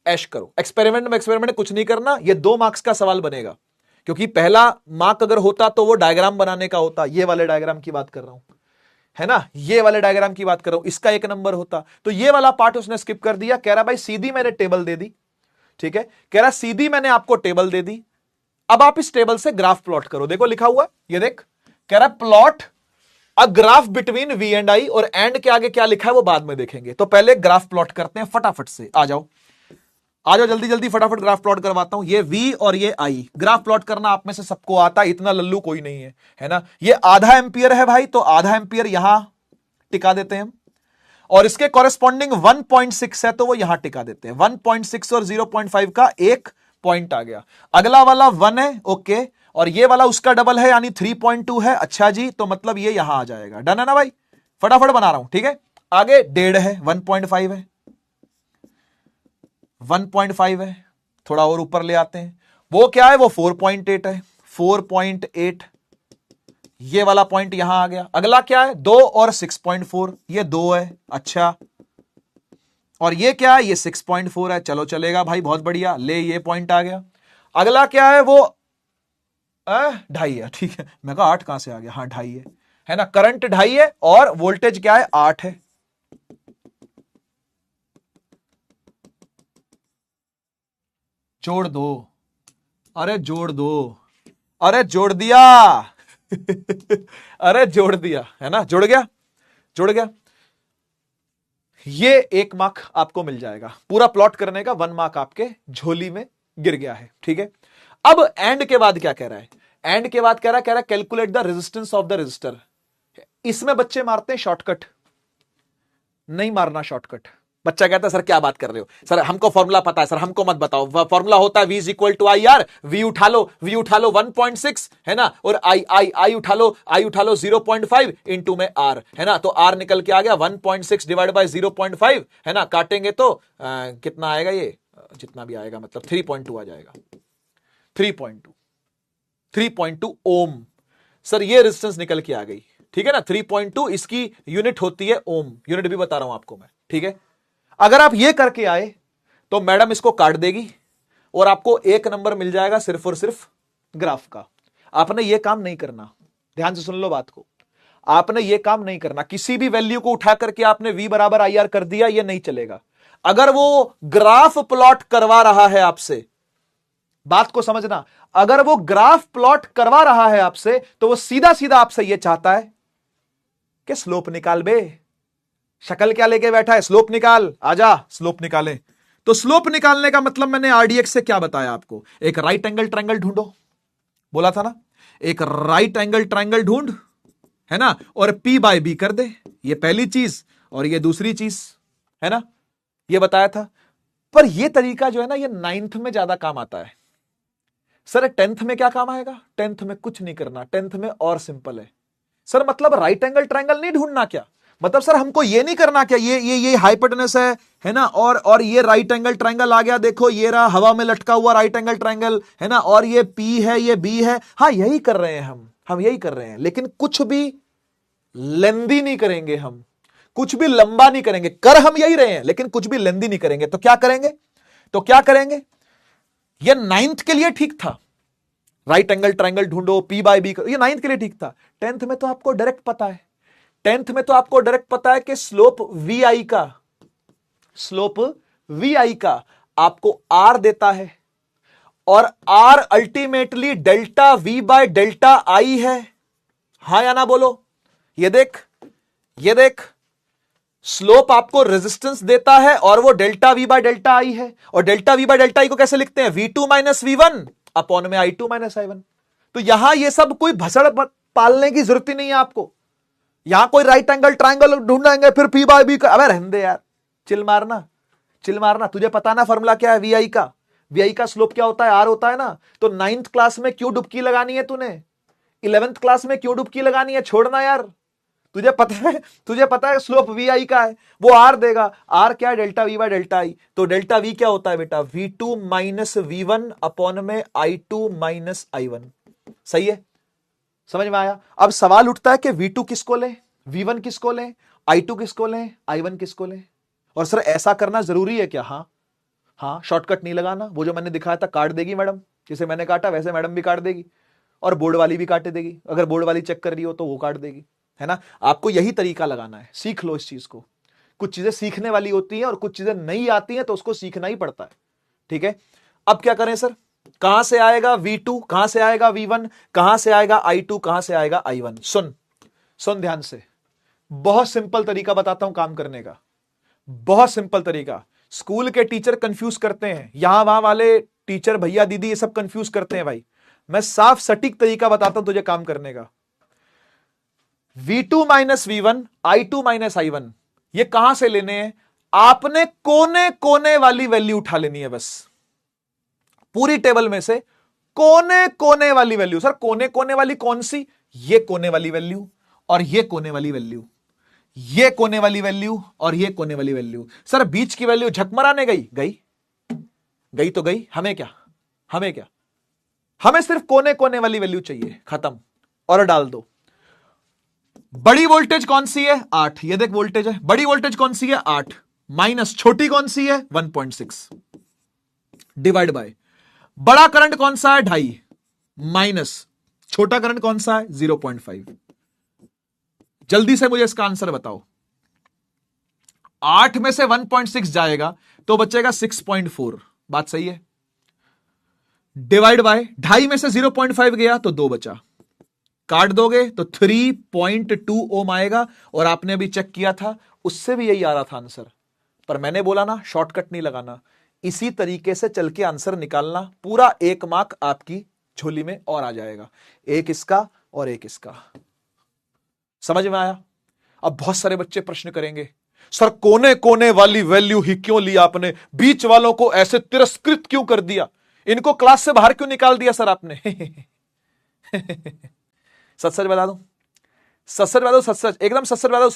ऐश करो। एक्सपेरिमेंट में कुछ नहीं करना, ये 2 मार्क्स का सवाल बनेगा, क्योंकि पहला मार्क अगर होता तो वो डायग्राम बनाने का होता। ये वाले डायग्राम की बात कर रहा हूं, है ना, ये वाले डायग्राम की बात कर रहा हूं, इसका 1 नंबर होता। तो ये वाला पार्ट उसने स्किप कर दिया। कह रहा भाई सीधी मैंने टेबल दे दी, ठीक है। कह रहा सीधी मैंने आपको टेबल दे दी, अब आप इस टेबल से ग्राफ प्लॉट करो। देखो लिखा हुआ ये देख, कह रहा plot a graph between V and I, और एंड के आगे क्या लिखा है वो बाद में देखेंगे। तो पहले ग्राफ प्लॉट करते हैं फटाफट से। आ जाओ जल्दी जल्दी फटाफट ग्राफ प्लॉट करवाता हूं। ये V और ये I, ग्राफ प्लॉट करना आप में से सबको आता है, इतना लल्लू कोई नहीं है, है ना। ये आधा एंपियर है भाई, तो आधा एंपियर यहां टिका देते हैं हम, और इसके कॉरेस्पॉन्डिंग 1.6 है तो वो यहां टिका देते हैं। 1.6 और 0.5 का एक पॉइंट आ गया। अगला वाला 1 है, ओके, और ये वाला उसका डबल है यानी 3.2 है। अच्छा जी, तो मतलब ये यहां आ जाएगा। डन है ना भाई, फटाफट बना रहा हूं, ठीक है। आगे 1.5 है, 1.5 है, 1.5 है, थोड़ा और ऊपर ले आते हैं। वो क्या है, वो 4.8 है, 4.8, ये वाला पॉइंट यहां आ गया। अगला क्या है, 2 और 6.4, ये 2 है, अच्छा, और ये क्या है, ये 6.4 है। चलो चलेगा भाई, बहुत बढ़िया, ले ये पॉइंट आ गया। अगला क्या है, वो 2.5 है, ठीक है। मैं कहा 8 कहां से आ गया, हाँ 2.5 है ना। करंट 2.5 है और वोल्टेज क्या है, 8 है। जोड़ दो, अरे जोड़ दो, अरे जोड़ दिया। अरे जोड़ दिया, है ना, जुड़ गया, जुड़ गया। ये 1 मार्क आपको मिल जाएगा, पूरा प्लॉट करने का 1 मार्क आपके झोली में गिर गया है, ठीक है। अब एंड के बाद क्या कह रहा है, एंड के बाद कह रहा है calculate the resistance of the resistor. इसमें बच्चे मारते हैं शॉर्टकट, नहीं मारना शॉर्टकट। बच्चा कहता है सर क्या बात कर रहे हो, सर हमको फॉर्मूला पता है, सर हमको मत बताओ। फॉर्मूला होता है V is equal to I R. V उठा लो 1.6, है ना, और आई उठा लो 0.5 इंटू में R, है ना। तो R निकल के आ गया 1.6 डिवाइड बाय 0.5, है ना। काटेंगे तो कितना आएगा, ये जितना भी आएगा मतलब 3.2 आ जाएगा, 3.2 ओम। सर ये रेजिस्टेंस निकल के आ गई, ठीक है ना। 3.2 इसकी यूनिट होती है ओम, यूनिट भी बता रहा हूं आपको मैं, ठीक है। अगर आप ये करके आए तो मैडम इसको काट देगी और आपको 1 नंबर मिल जाएगा सिर्फ और सिर्फ ग्राफ का। आपने ये काम नहीं करना, ध्यान से सुन लो बात को, आपने ये काम नहीं करना। किसी भी वैल्यू को उठा करके आपने v बराबर आई आर कर दिया, ये नहीं चलेगा। अगर वो ग्राफ प्लॉट करवा रहा है आपसे, बात को समझना, अगर वो ग्राफ प्लॉट करवा रहा है आपसे, तो वो सीधा सीधा आपसे ये चाहता है कि स्लोप निकाल बे। शक्ल क्या लेके बैठा है, स्लोप निकाल, आजा स्लोप निकाले। तो स्लोप निकालने का मतलब मैंने आरडीएक्स से क्या बताया आपको, एक राइट एंगल ट्रायंगल ढूंढो, बोला था ना, एक राइट एंगल ट्रायंगल ढूंढ, है ना, और P बाय B कर दे, ये पहली चीज, और ये दूसरी चीज, है ना, ये बताया था। पर ये तरीका जो है ना, ये 9th में ज्यादा काम आता है। सर 10th में क्या काम आएगा, 10th में कुछ नहीं करना, 10th में और सिंपल है। सर मतलब राइट एंगल ट्रायंगल नहीं ढूंढना क्या, मतलब सर हमको ये नहीं करना क्या, ये हाइपोटेनस है ना, और ये राइट एंगल ट्रायंगल आ गया, देखो ये रहा हवा में लटका हुआ राइट एंगल ट्रायंगल, है ना, और ये P है, ये B है। हाँ यही कर रहे हैं हम यही कर रहे हैं, लेकिन कुछ भी लेंदी नहीं करेंगे, हम कुछ भी लंबा नहीं करेंगे। कर हम यही रहे हैं, लेकिन कुछ भी लेंदी नहीं करेंगे। तो क्या करेंगे, ये 9th के लिए ठीक था, राइट एंगल ट्रायंगल ढूंढो, P बाय B, ये 9th के लिए ठीक था। 10th में तो आपको डायरेक्ट पता है, 10th में तो आपको डायरेक्ट पता है कि स्लोप vi का आपको R देता है, और R ultimately delta V by delta I है। हां या ना बोलो। ये देख स्लोप आपको रेजिस्टेंस देता है, और वो delta V by delta I है। और delta V by delta I को कैसे लिखते हैं, V2 माइनस V1 अपॉन में I2 माइनस I1। तो यहां ये सब कोई भसड़ पालने की जरूरत ही नहीं है आपको। यहां कोई राइट एंगल ट्रायंगल ढूंढेंगे फिर P बाय B का, अबे रहने दे यार, चिल मारना। तुझे पता ना फॉर्मूला क्या है VI का स्लोप क्या होता है, R होता है ना। तो 9th क्लास में क्यों डुबकी लगानी है तूने, 11th क्लास में क्यों डुबकी लगानी है, छोड़ना यार। तुझे पता है स्लोप VI का है, वो R देगा। R क्या है, delta V by delta I। तो डेल्टा V क्या होता है बेटा, V2 माइनस V1 अपॉन में I2 माइनस I1। सही है, समझ में आया। अब सवाल उठता है कि V2 किसको लें, V1 किसको लें, I2 किसको लें, I1 किसको लें। और सर ऐसा करना जरूरी है क्या, हाँ शॉर्टकट नहीं लगाना। वो जो मैंने दिखाया था काट देगी मैडम, जैसे मैंने काटा वैसे मैडम भी काट देगी, और बोर्ड वाली भी काट देगी। अगर बोर्ड वाली चेक कर रही हो तो वो काट देगी, है ना। आपको यही तरीका लगाना है, सीख लो इस चीज को। कुछ चीजें सीखने वाली होती हैं और कुछ चीजें नहीं आती हैं, तो उसको सीखना ही पड़ता है, ठीक है। अब क्या करें सर, कहां से आएगा V2, कहां से आएगा V1, कहां से आएगा I2, कहां से आएगा I1। सुन ध्यान से, बहुत सिंपल तरीका बताता हूं काम करने का, बहुत सिंपल तरीका। स्कूल के टीचर कंफ्यूज करते हैं, यहां वहां वाले टीचर भैया दीदी ये सब कंफ्यूज करते हैं भाई। मैं साफ सटीक तरीका बताता हूं तुझे काम करने का। V2 minus V1, I2 minus I1, ये कहां से लेने हैं, आपने कोने कोने वाली वैल्यू उठा लेनी है बस। पूरी टेबल में से कोने कोने वाली वैल्यू। सर कोने कोने वाली कौन सी, ये कोने वाली वैल्यू, और ये कोने वाली वैल्यू, ये कोने वाली वैल्यू, और ये कोने वाली वैल्यू। सर बीच की वैल्यू झक मराने गई तो गई, हमें क्या, हमें सिर्फ कोने कोने वाली वैल्यू चाहिए, खत्म, और डाल दो। बड़ी वोल्टेज कौन सी है, 8, ये देख वोल्टेज है, बड़ी वोल्टेज कौन सी है 8, माइनस छोटी कौन सी है 1.6, डिवाइड बाय बड़ा करंट कौन सा है 2.5, माइनस छोटा करंट कौन सा है 0.5। जल्दी से मुझे इसका आंसर बताओ। 8 में से 1.6 जाएगा तो बचेगा 6.4, बात सही है। डिवाइड बाय 2.5 में से 0.5 गया तो 2 बचा, काट दोगे तो 3.2 ओम आएगा। और आपने अभी चेक किया था, उससे भी यही आ रहा था आंसर। पर मैंने बोला ना शॉर्टकट नहीं लगाना, इसी तरीके से चल के आंसर निकालना, पूरा 1 मार्क आपकी झोली में और आ जाएगा, एक इसका और एक इसका। समझ में आया। अब बहुत सारे बच्चे प्रश्न करेंगे, सर कोने कोने वाली वैल्यू ही क्यों ली आपने, बीच वालों को ऐसे तिरस्कृत क्यों कर दिया, इनको क्लास से बाहर क्यों निकाल दिया सर आपने। सच बता दो, सच एकदम सच बता दो,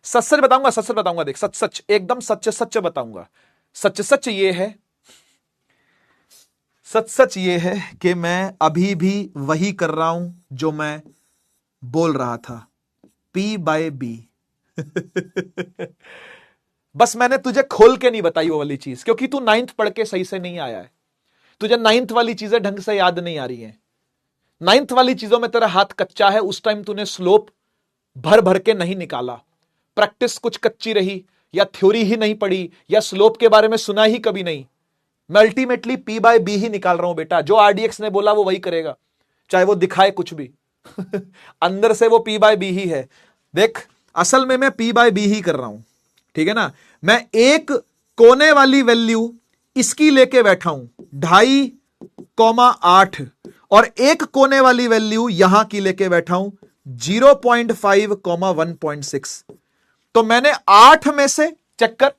सच बताऊंगा देख, सच एकदम सच बताऊंगा। सच ये है कि मैं अभी भी वही कर रहा हूं जो मैं बोल रहा था, P बाय B। बस मैंने तुझे खोल के नहीं बताई वो वाली चीज, क्योंकि तू 9th पढ़ के सही से नहीं आया है, तुझे 9th वाली चीजें ढंग से याद नहीं आ रही हैं। नाइन्थ वाली चीजों में तेरा हाथ कच्चा है, उस टाइम तूने स्लोप भर भर के नहीं निकाला, प्रैक्टिस कुछ कच्ची रही, या थ्योरी ही नहीं पढ़ी, या स्लोप के बारे में सुना ही कभी नहीं। मैं अल्टीमेटली P बाय बी ही निकाल रहा हूं बेटा, जो RDX ने बोला वो वही करेगा, चाहे वो दिखाए कुछ भी। अंदर से वो P बाय बी ही है। देख, असल में मैं P बाय बी ही कर रहा हूं, ठीक है ना। मैं एक कोने वाली वैल्यू इसकी लेके बैठा हूं 2.5, और एक कोने वाली वैल्यू यहां की लेके बैठा हूं 0.5, 1.6। तो मैंने 8 में से, चेक कर,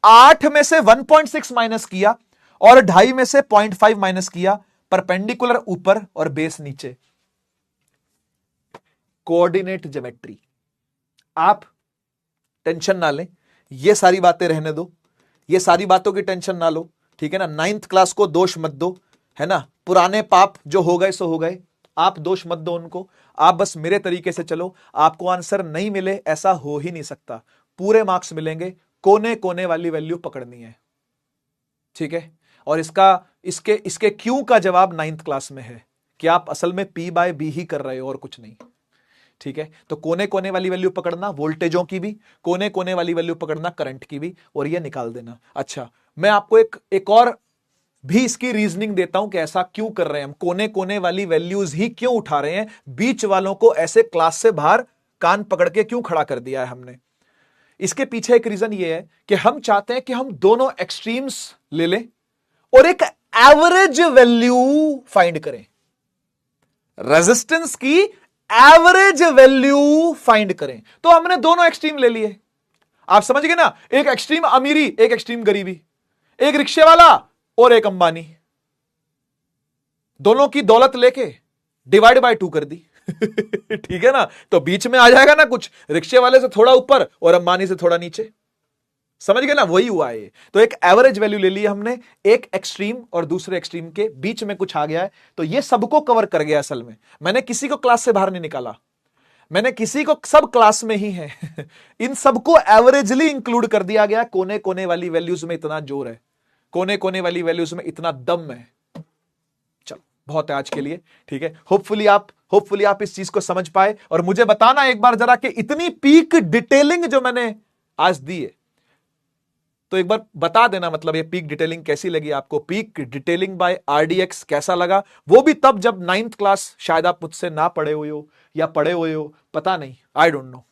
8 में से 1.6 माइनस किया और 2.5 में से 0.5 माइनस किया, परपेंडिकुलर ऊपर और बेस नीचे। Coordinate geometry. आप टेंशन ना लें, ये सारी बातें रहने दो, ये सारी बातों की टेंशन ना लो, ठीक है ना। 9th क्लास को दोष मत दो, है ना। पुराने पाप जो हो गए सो हो गए, आप दोष मत दो उनको, आप बस मेरे तरीके से चलो। आपको आंसर नहीं मिले ऐसा हो ही नहीं सकता, पूरे मार्क्स मिलेंगे, कोने कोने वाली वैल्यू पकड़नी है, ठीक है। और इसके क्यों का जवाब 9th क्लास में है कि आप असल में P बाय बी ही कर रहे हो और कुछ नहीं, ठीक है। तो कोने कोने वाली वैल्यू पकड़ना वोल्टेजों की भी, कोने कोने वाली वैल्यू पकड़ना करंट की भी, और ये निकाल देना। अच्छा, मैं आपको एक और भी इसकी रीजनिंग देता हूं कि ऐसा क्यों कर रहे हैं हम, कोने कोने वाली वैल्यूज ही क्यों उठा रहे हैं, बीच वालों को ऐसे क्लास से बाहर कान पकड़ के क्यों खड़ा कर दिया है हमने। इसके पीछे एक रीजन ये है कि हम चाहते हैं कि हम दोनों एक्सट्रीम्स ले लें और एक एवरेज वैल्यू फाइंड करें, रेजिस्टेंस की एवरेज वैल्यू फाइंड करें। तो हमने दोनों एक्सट्रीम ले लिए, आप समझ गए ना। एक एक्सट्रीम अमीरी, एक एक्सट्रीम गरीबी, एक रिक्शे वाला और एक अंबानी, दोनों की दौलत लेके डिवाइड बाय 2 कर दी। ठीक है ना। तो बीच में आ जाएगा ना कुछ, रिक्शे वाले से थोड़ा ऊपर और अंबानी से थोड़ा नीचे, समझ गए ना, वही हुआ है। तो एक एवरेज वैल्यू ले ली हमने, एक एक्सट्रीम और दूसरे एक्सट्रीम के बीच में कुछ आ गया है, तो ये सबको कवर कर गया। असल में मैंने किसी को क्लास से बाहर नहीं निकाला, मैंने किसी को, सब क्लास में ही है। इन सबको एवरेजली इंक्लूड कर दिया गया। कोने कोने वाली वैल्यूज में इतना जोर है, कोने कोने वाली वैल्यूज में इतना दम है। चलो, बहुत है आज के लिए, ठीक है। होपफुली आप इस चीज को समझ पाए, और मुझे बताना एक बार जरा कि इतनी पीक डिटेलिंग जो मैंने आज दी है, तो एक बार बता देना, मतलब ये पीक डिटेलिंग कैसी लगी आपको, पीक डिटेलिंग बाय RDX कैसा लगा। वो भी तब जब 9th क्लास शायद आप मुझसे ना पढ़े हुए हो या पढ़े हुए हो, पता नहीं, आई डोंट नो,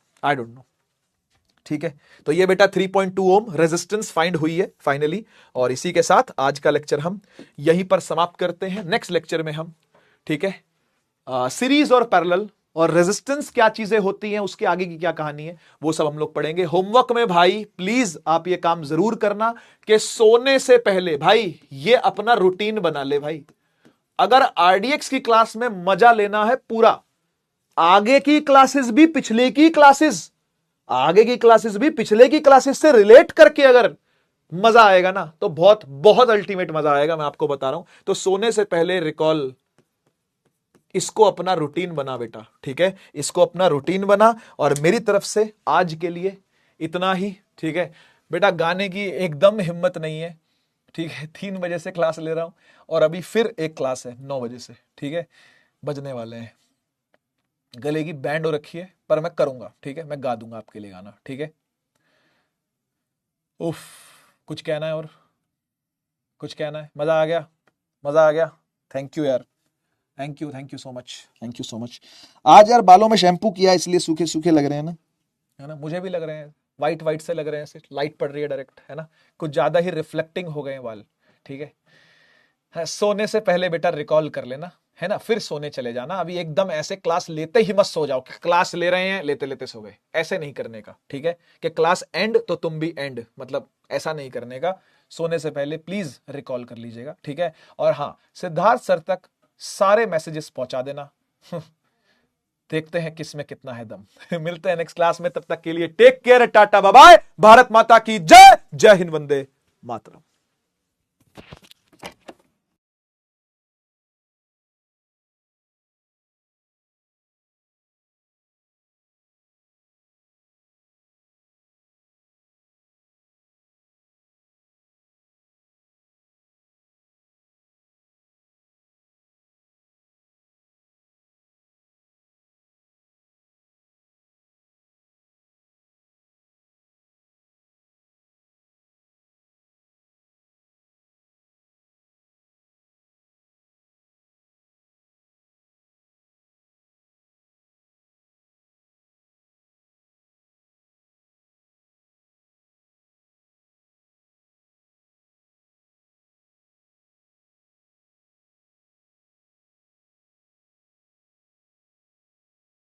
ठीक है। तो ये बेटा 3.2 ओम रेजिस्टेंस फाइंड हुई है फाइनली, और इसी के साथ आज का लेक्चर हम यहीं पर समाप्त करते हैं। नेक्स्ट लेक्चर में हम, ठीक है, सीरीज और पैरेलल और रेजिस्टेंस क्या चीजें होती हैं, उसके आगे की क्या कहानी है, वो सब हम लोग पढ़ेंगे। होमवर्क में भाई प्लीज आप ये काम जरूर करना कि सोने से पहले भाई ये अपना रूटीन बना ले भाई। अगर RDX की क्लास में मजा लेना है पूरा, आगे की क्लासेस भी पिछले की क्लासेस, आगे की क्लासेस भी पिछले की क्लासेस से रिलेट करके अगर मजा आएगा ना, तो बहुत बहुत अल्टीमेट मजा आएगा, मैं आपको बता रहा हूं। तो सोने से पहले रिकॉल, इसको अपना रूटीन बना बेटा, ठीक है, इसको अपना रूटीन बना। और मेरी तरफ से आज के लिए इतना ही, ठीक है बेटा। गाने की एकदम हिम्मत नहीं है, ठीक है, 3 बजे से क्लास ले रहा हूं, और अभी फिर एक क्लास है 9 बजे से, ठीक है, बजने वाले हैं। गले की बैंड हो रखी है, पर मैं करूंगा, ठीक है, मैं गा दूंगा आपके लिए गाना, ठीक है। उफ, कुछ कहना है और कुछ कहना है? मजा आ गया। थैंक यू यार, थैंक यू सो मच। आज यार बालों में शैम्पू किया इसलिए सूखे सूखे लग रहे हैं ना, है ना, मुझे भी लग रहे हैं, वाइट से लग रहे हैं, लाइट पड़ रही है डायरेक्ट, है ना, कुछ ज्यादा ही रिफ्लेक्टिंग हो गए हैं बाल, ठीक है। हाँ, सोने से पहले बेटा रिकॉल कर लेना, है ना, फिर सोने चले जाना। अभी एकदम ऐसे क्लास लेते ही मत सो जाओ, क्लास ले रहे हैं लेते लेते सो गए, ऐसे नहीं करने का, ठीक है, कि क्लास एंड तो तुम भी एंड, मतलब ऐसा नहीं करने का। सोने से पहले प्लीज रिकॉल कर लीजिएगा, ठीक है। और हाँ, सिद्धार्थ सर तक सारे मैसेजेस पहुंचा देना। देखते हैं किसमें कितना है दम। मिलते हैं नेक्स्ट क्लास में, तब तक के लिए take care, tata bye bye, Bharat माता की जय, जय हिंद, वंदे मातरम।